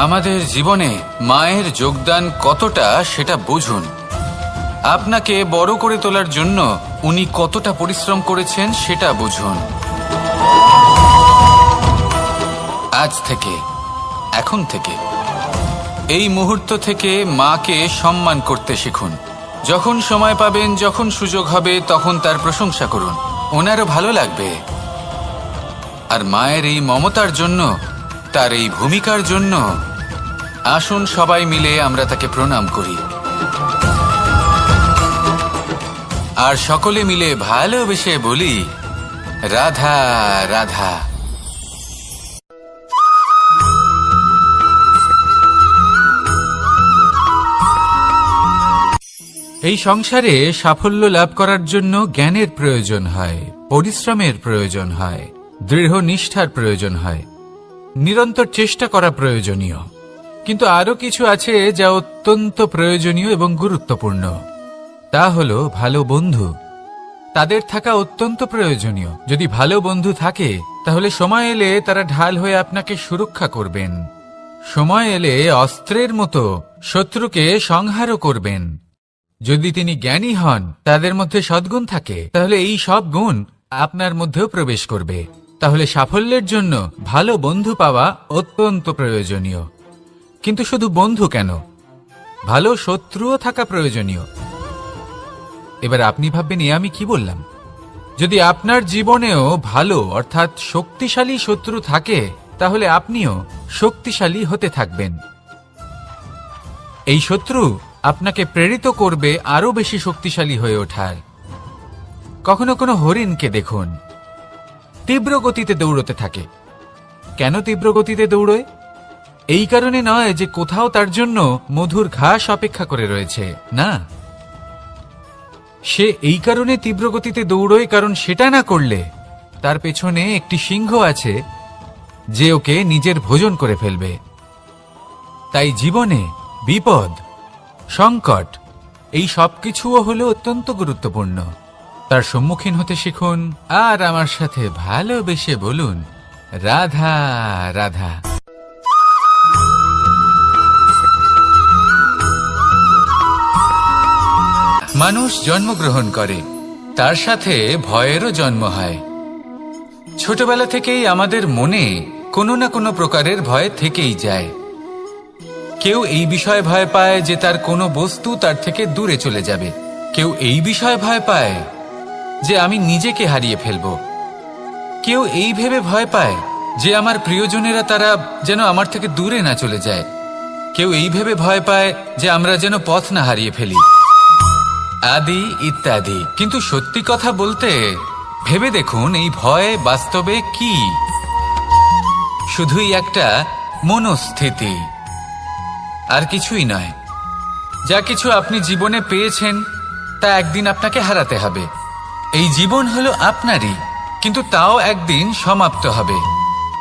A: আমাদের জীবনে মায়ের যোগদান কতটা সেটা বুঝুন। আপনাকে বড় করে তোলার জন্য উনি কতটা পরিশ্রম করেছেন সেটা বুঝুন। আজ থেকে, এখন থেকে, এই মুহূর্ত থেকে মাকে সম্মান করতে শিখুন। যখন সময় পাবেন, যখন সুযোগ হবে, তখন তার প্রশংসা করুন, ওনারও ভালো লাগবে। আর মায়ের এই মমতার জন্য, তার এই ভূমিকার জন্য আসুন সবাই মিলে আমরা তাকে প্রণাম করি, আর সকলে মিলে ভালোবেসে বলি, রাধা রাধা। এই সংসারে সাফল্য লাভ করার জন্য জ্ঞানের প্রয়োজন হয়, পরিশ্রমের প্রয়োজন হয়, দৃঢ় নিষ্ঠার প্রয়োজন হয়, নিরন্তর চেষ্টা করা প্রয়োজনীয়। কিন্তু আরো কিছু আছে যা অত্যন্ত প্রয়োজনীয় এবং গুরুত্বপূর্ণ। তা হলো ভালো বন্ধু, তাদের থাকা অত্যন্ত প্রয়োজনীয়। যদি ভালো বন্ধু থাকে তাহলে সময় এলে তারা ঢাল হয়ে আপনাকে সুরক্ষা করবেন। সময় এলে অস্ত্রের মতো শত্রুকে সংহারও করবেন। যদি তিনি জ্ঞানী হন, তাদের মধ্যে সদ্গুণ থাকে, তাহলে এই সব গুণ আপনার মধ্যেও প্রবেশ করবে। তাহলে সাফল্যের জন্য ভালো বন্ধু পাওয়া অত্যন্ত প্রয়োজনীয়। কিন্তু শুধু বন্ধু কেন, ভালো শত্রুও থাকা প্রয়োজনীয়। এবার আপনি ভাববেন, আমি কি বললাম? যদি আপনার জীবনেও ভালো অর্থাৎ শক্তিশালী শত্রু থাকে, তাহলে আপনিও শক্তিশালী হতে থাকবেন। এই শত্রু আপনাকে প্রেরিত করবে আরো বেশি শক্তিশালী হয়ে ওঠার। কখনো কোনো হরিণকে দেখুন, তীব্র গতিতে দৌড়তে থাকে। কেন তীব্র গতিতে দৌড়য়? এই কারণে নয় যে কোথাও তার জন্য মধুর ঘাস অপেক্ষা করে রয়েছে, না। সে এই কারণে তীব্র গতিতে দৌড়য় কারণ সেটা না করলে তার পেছনে একটি সিংহ আছে যে ওকে নিজের ভোজন করে ফেলবে। তাই জীবনে বিপদ, সংকট, এই সবকিছুও হলো অত্যন্ত গুরুত্বপূর্ণ। তার সম্মুখীন হতে শিখুন আর আমার সাথে ভালোবেসে বলুন, রাধা রাধা। মানুষ জন্মগ্রহণ করে, তার সাথে ভয়েরও জন্ম হয়। ছোটবেলা থেকেই আমাদের মনে কোনো না কোনো প্রকারের ভয় থেকেই যায়। কেউ এই বিষয়ে ভয় পায় যে তার কোনো বস্তু তার থেকে দূরে চলে যাবে। কেউ এই বিষয়ে ভয় পায় যে আমি নিজেকে হারিয়ে ফেলব। কেউ এই ভেবে ভয় পায় যে আমার প্রিয়জনেরা তারা যেন আমার থেকে দূরে না চলে যায়। কেউ এই ভেবে ভয় পায় যে আমরা যেন পথ না হারিয়ে ফেলি, আদি ইত্যাদি। কিন্তু সত্যি কথা বলতে, ভেবে দেখুন এই ভয় বাস্তবে কি? শুধুই একটা মনস্থিতি, আর কিছুই নয়। যা কিছু আপনি জীবনে পেয়েছেন তা একদিন আপনাকে হারাতে হবে। এই জীবন হলো আপনারই, কিন্তু তাও একদিন সমাপ্ত হবে।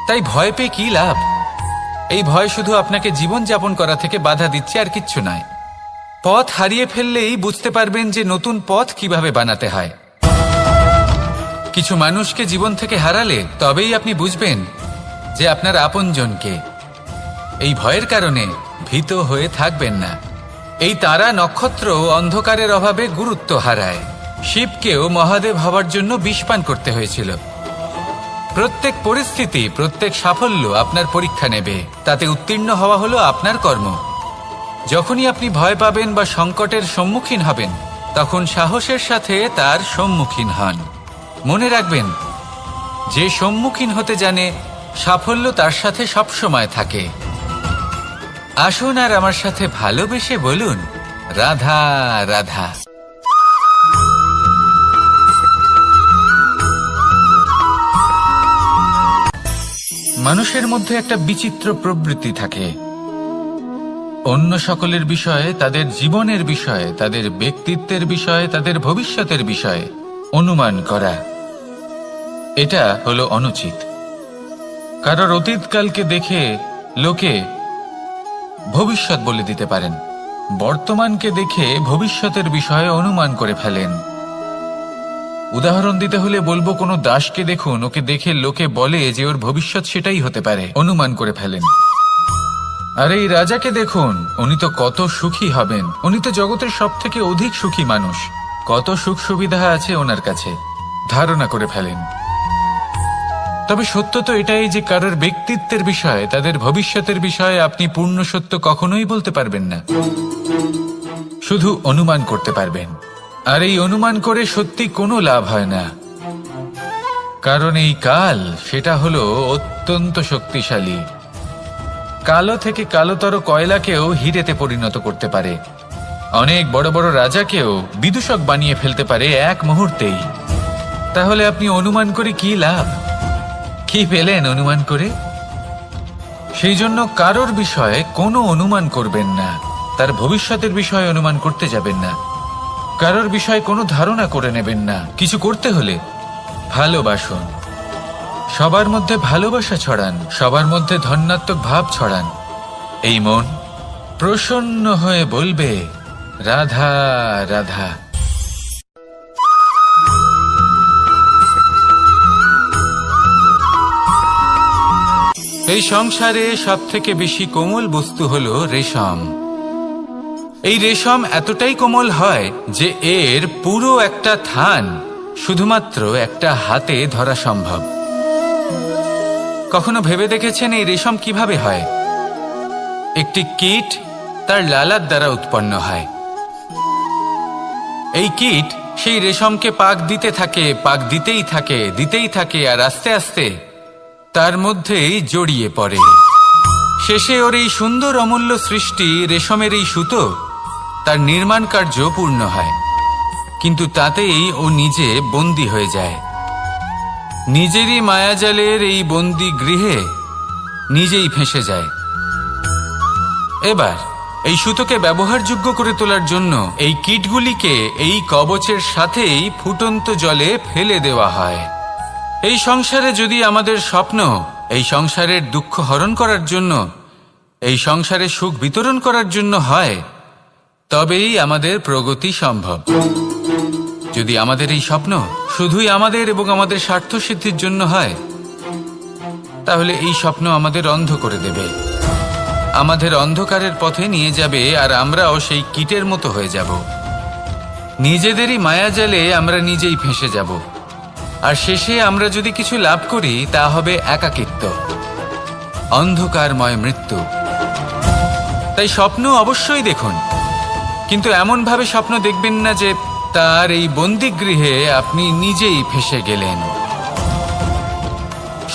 A: তাই ভয় পেয়ে কি লাভ? এই ভয় শুধু আপনাকে জীবন যাপন করা থেকে বাধা দিচ্ছে, আর কিচ্ছু নয়। পথ হারিয়ে ফেললেই বুঝতে পারবেন যে নতুন পথ কিভাবে বানাতে হয়। কিছু মানুষকে জীবন থেকে হারালে তবেই আপনি বুঝবেন যে আপনার আপনজনকে। এই ভয়ের কারণে ভীত হয়ে থাকবেন না। এই তারা নক্ষত্র অন্ধকারের অভাবে গুরুত্ব হারায়। শিবকেও মহাদেব হওয়ার জন্য বিষ পান করতে হয়েছিল। প্রত্যেক পরিস্থিতি, প্রত্যেক সাফল্য আপনার পরীক্ষা নেবে। তাতে উত্তীর্ণ হওয়া হলো আপনার কর্ম। যখনই আপনি ভয় পাবেন বা সংকটের সম্মুখীন হবেন, তখন সাহসের সাথে তার সম্মুখীন হন। মনে রাখবেন, যে সম্মুখীন হতে জানে সাফল্য তার সাথে সবসময় থাকে। আসুন আর আমার সাথে ভালোবেসে বলুন, রাধা রাধা। মানুষের মধ্যে একটা বিচিত্র প্রবৃত্তি থাকে। অন্য সকলের বিষয়ে, তাদের জীবনের বিষয়ে, তাদের ব্যক্তিত্বের বিষয়ে, তাদের ভবিষ্যতের বিষয়ে অনুমান করা। এটা হলো অনুচিত। কারোর অতীতকালকে দেখে লোকে ভবিষ্যৎ বলে দিতে পারেন। বর্তমানকে দেখে ভবিষ্যতের বিষয়ে অনুমান করে ফেলেন। উদাহরণ দিতে হলে বলবো, কোনো দাসকে দেখুন, ওকে দেখে লোকে বলে যে ওর ভবিষ্যৎ সেটাই হতে পারে, অনুমান করে ফেলেন। আর এই রাজাকে দেখুন, উনি তো কত সুখী হবেন, উনি তো জগতের সব থেকে অধিক সুখী মানুষ, কত সুখ সুবিধা আছে ওনার কাছে, ধারণা করে ফেলেন। তবে সত্য তো এটাই যে কারোর ব্যক্তিত্বের বিষয়ে, তাদের ভবিষ্যতের বিষয়ে আপনি পূর্ণ সত্য কখনোই বলতে পারবেন না, শুধু অনুমান করতে পারবেন। আর এই অনুমান করে সত্যি কোনো লাভ হয় না, কারণ এই কাল সেটা হলো অত্যন্ত শক্তিশালী। কালো থেকে কালোতর কয়লাকেও হিরেতে পরিণত করতে পারে। অনেক বড় বড় রাজাকেও বিদূষক বানিয়ে ফেলতে পারে এক মুহূর্তেই। তাহলে আপনি অনুমান করে কি লাভ? কি পেলেন অনুমান করে? সেই জন্য কারোর বিষয়ে কোনো অনুমান করবেন না, তার ভবিষ্যতের বিষয়ে অনুমান করতে যাবেন না, কারোর বিষয়ে কোনো ধারণা করে নেবেন না। কিছু করতে হলে ভালোবাসুন, সবার মধ্যে ভালোবাসা ছড়ান, সবার মধ্যে ধন্যাত্মক ভাব ছড়ান। এই মন প্রসন্ন হয়ে বলবে, রাধা রাধা। এই সংসারে সব থেকে বেশি কোমল বস্তু হলো রেশম। এই রেশম এতটাই কোমল হয় যে এর পুরো একটা থান শুধুমাত্র একটা হাতে ধরা সম্ভব। কখনো ভেবে দেখেছেন এই রেশম কিভাবে হয়? একটি কীট তার লালার দ্বারা উৎপন্ন হয়। এই কীট সেই রেশমকে পাক দিতে থাকে, পাক দিতেই থাকে আর আস্তে আস্তে তার মধ্যেই জড়িয়ে পড়ে। শেষে ওর এই সুন্দর অমূল্য সৃষ্টি রেশমের এই সুতো তার নির্মাণ কার্য পূর্ণ হয়, কিন্তু তাতেই ও নিজে বন্দী হয়ে যায়। নিজেরই মায়াজালের এই বন্দী গৃহে নিজেই ফেঁসে যায়। এবার এই সুতোকে ব্যবহারযোগ্য করে তোলার জন্য এই কীটগুলিকে এই কবচের সাথেই ফুটন্ত জলে ফেলে দেওয়া হয়। এই সংসারে যদি আমাদের স্বপ্ন এই সংসারের দুঃখ হরণ করার জন্য, এই সংসারে সুখ বিতরণ করার জন্য হয়, তবেই আমাদের প্রগতি সম্ভব। যদি আমাদের এই স্বপ্ন শুধুই আমাদের এবং আমাদের স্বার্থ সিদ্ধির জন্য হয়, তাহলে এই স্বপ্ন আমাদের অন্ধ করে দেবে, আমাদের অন্ধকারের পথে নিয়ে যাবে, আর আমরাও সেই কীটের মতো হয়ে যাব। নিজেদেরই মায়াজালে আমরা নিজেই ফেঁসে যাব, আর শেষে আমরা যদি কিছু লাভ করি তা হবে একাকিত্ব, অন্ধকারময় মৃত্যু। তাই স্বপ্ন অবশ্যই দেখুন, কিন্তু এমনভাবে স্বপ্ন দেখবেন না যে তার এই বন্দিগৃহে আপনি নিজেই ফেঁসে গেলেন।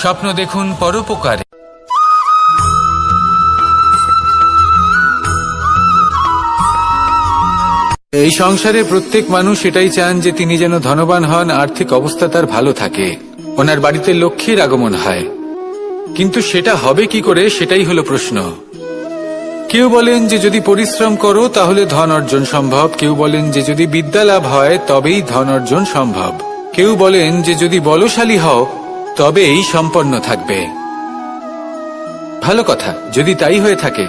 A: স্বপ্ন দেখুন পরোপকারে।
B: এই সংসারে প্রত্যেক মানুষ এটাই চান যে তিনি যেন ধনবান হন, আর্থিক অবস্থা তার ভালো থাকে, ওনার বাড়িতে লক্ষ্মীর আগমন হয়। কিন্তু সেটা হবে কি করে, সেটাই হলো প্রশ্ন। কেউ বলেন যে যদি পরিশ্রম করো তাহলে ধন অর্জন সম্ভব, কেউ বলেন যে যদি বিদ্যা লাভ হয় তবেই ধন অর্জন সম্ভব, কেউ বলেন যে যদি বলশালী হও তবেই সম্পন্ন থাকবে। ভালো কথা, যদি তাই হয়ে থাকে,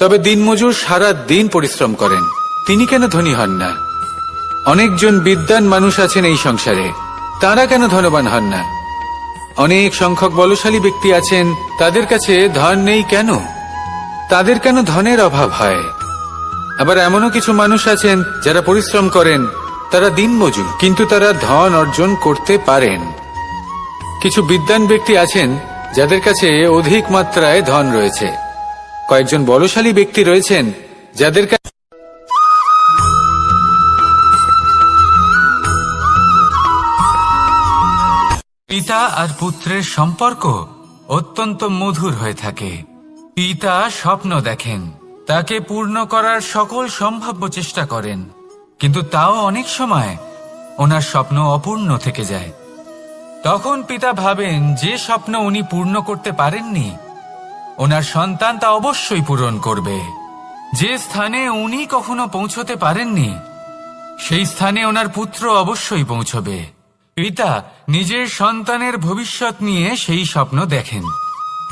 B: তবে দিনমজুর সারা দিন পরিশ্রম করেন, তিনি কেন ধনী হন না? অনেকজন বিদ্বান মানুষ আছেন এই সংসারে, তারা কেন ধনবান হন না? অনেক সংখ্যক বলশালী ব্যক্তি আছেন, তাদের কাছে ধন নেই কেন? তাদের কেন ধনের অভাব হয়? আবার এমনও কিছু মানুষ আছেন যারা পরিশ্রম করেন, তারা দিনমজুর, কিন্তু তারা ধন অর্জন করতে পারেন। কিছু বিদ্বান ব্যক্তি আছেন যাদের কাছে অধিক মাত্রায় ধন রয়েছে, কয়েকজন বলশালী ব্যক্তি রয়েছেন যাদের কাছে
A: পিতা আর পুত্রের সম্পর্ক অত্যন্ত মধুর হয়ে থাকে। পিতা স্বপ্ন দেখেন, তাকে পূর্ণ করার সকল সম্ভাব্য চেষ্টা করেন, কিন্তু তাও অনেক সময় ওনার স্বপ্ন অপূর্ণ থেকে যায়। তখন পিতা ভাবেন যে স্বপ্ন উনি পূর্ণ করতে পারেননি, ওনার সন্তান তা অবশ্যই পূরণ করবে। যে স্থানে উনি কখনো পৌঁছতে পারেননি, সেই স্থানে ওনার পুত্র অবশ্যই পৌঁছবে। পিতা নিজের সন্তানের ভবিষ্যৎ নিয়ে সেই স্বপ্ন দেখেন,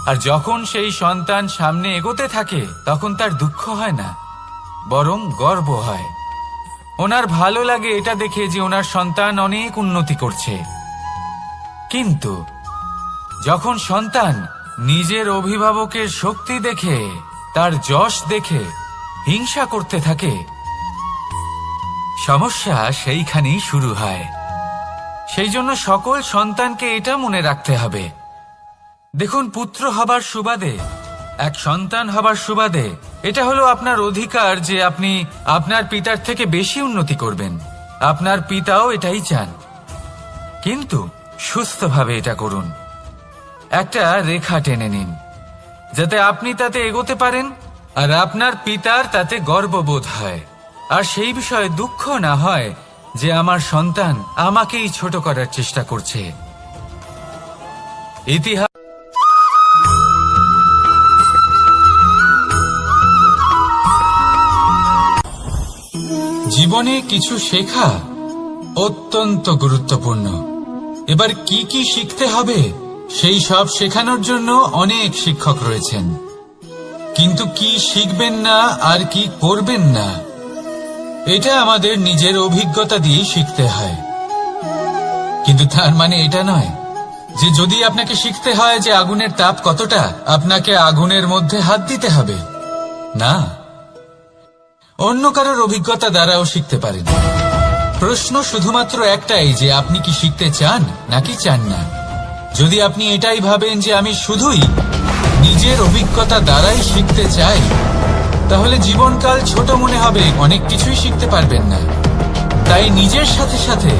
A: আর যখন সেই সন্তান সামনে এগোতে থাকে তখন তার দুঃখ হয় না, বরং গর্ব হয়। ওনার ভালো লাগে এটা দেখে যে ওনার সন্তান অনেক উন্নতি করছে। কিন্তু যখন সন্তান নিজের অভিভাবকের শক্তি দেখে, তার যশ দেখে হিংসা করতে থাকে, সমস্যা সেইখানেই শুরু হয়। সেই জন্য সকল সন্তানকে এটা মনে রাখতে হবে, দেখুন, পুত্র হবার সুবাদে, এক সন্তান হবার সুবাদে এটা হলো আপনার অধিকার যে আপনি আপনার পিতার থেকে বেশি উন্নতি করবেন। আপনার পিতাও এটাই চান, কিন্তু সুস্থভাবে এটা করুন। একটা রেখা টেনে নিন যাতে আপনি তাতে এগোতে পারেন আর আপনার পিতার তাতে গর্ববোধ হয়, আর সেই বিষয়ে দুঃখ না হয় যে আমার সন্তান আমাকেই ছোট করার চেষ্টা করছে। ইতিহাস জীবনে কিছু শেখা অত্যন্ত গুরুত্বপূর্ণ। এবার কি কি শিখতে হবে সেই সব শেখানোর জন্য অনেক শিক্ষক রয়েছেন, কিন্তু কি শিখবেন না আর কি করবেন না এটা আমাদের নিজের অভিজ্ঞতা দিয়ে শিখতে হয়। কিন্তু তার মানে এটা নয় যে যদি আপনাকে শিখতে হয় যে আগুনের তাপ কতটা, আপনাকে আগুনের মধ্যে হাত দিতে হবে না, অন্য কারোর অভিজ্ঞতা দ্বারাও শিখতে পারেন। প্রশ্ন শুধুমাত্র একটাই যে আপনি কি শিখতে চান নাকি চান না। যদি আপনি এটাই ভাবেন যে আমি শুধুই নিজের অভিজ্ঞতা দ্বারাই শিখতে চাই, তাহলে জীবনকাল ছোট মনে হবে, অনেক কিছুই শিখতে পারবেন না। তাই নিজের সাথে সাথে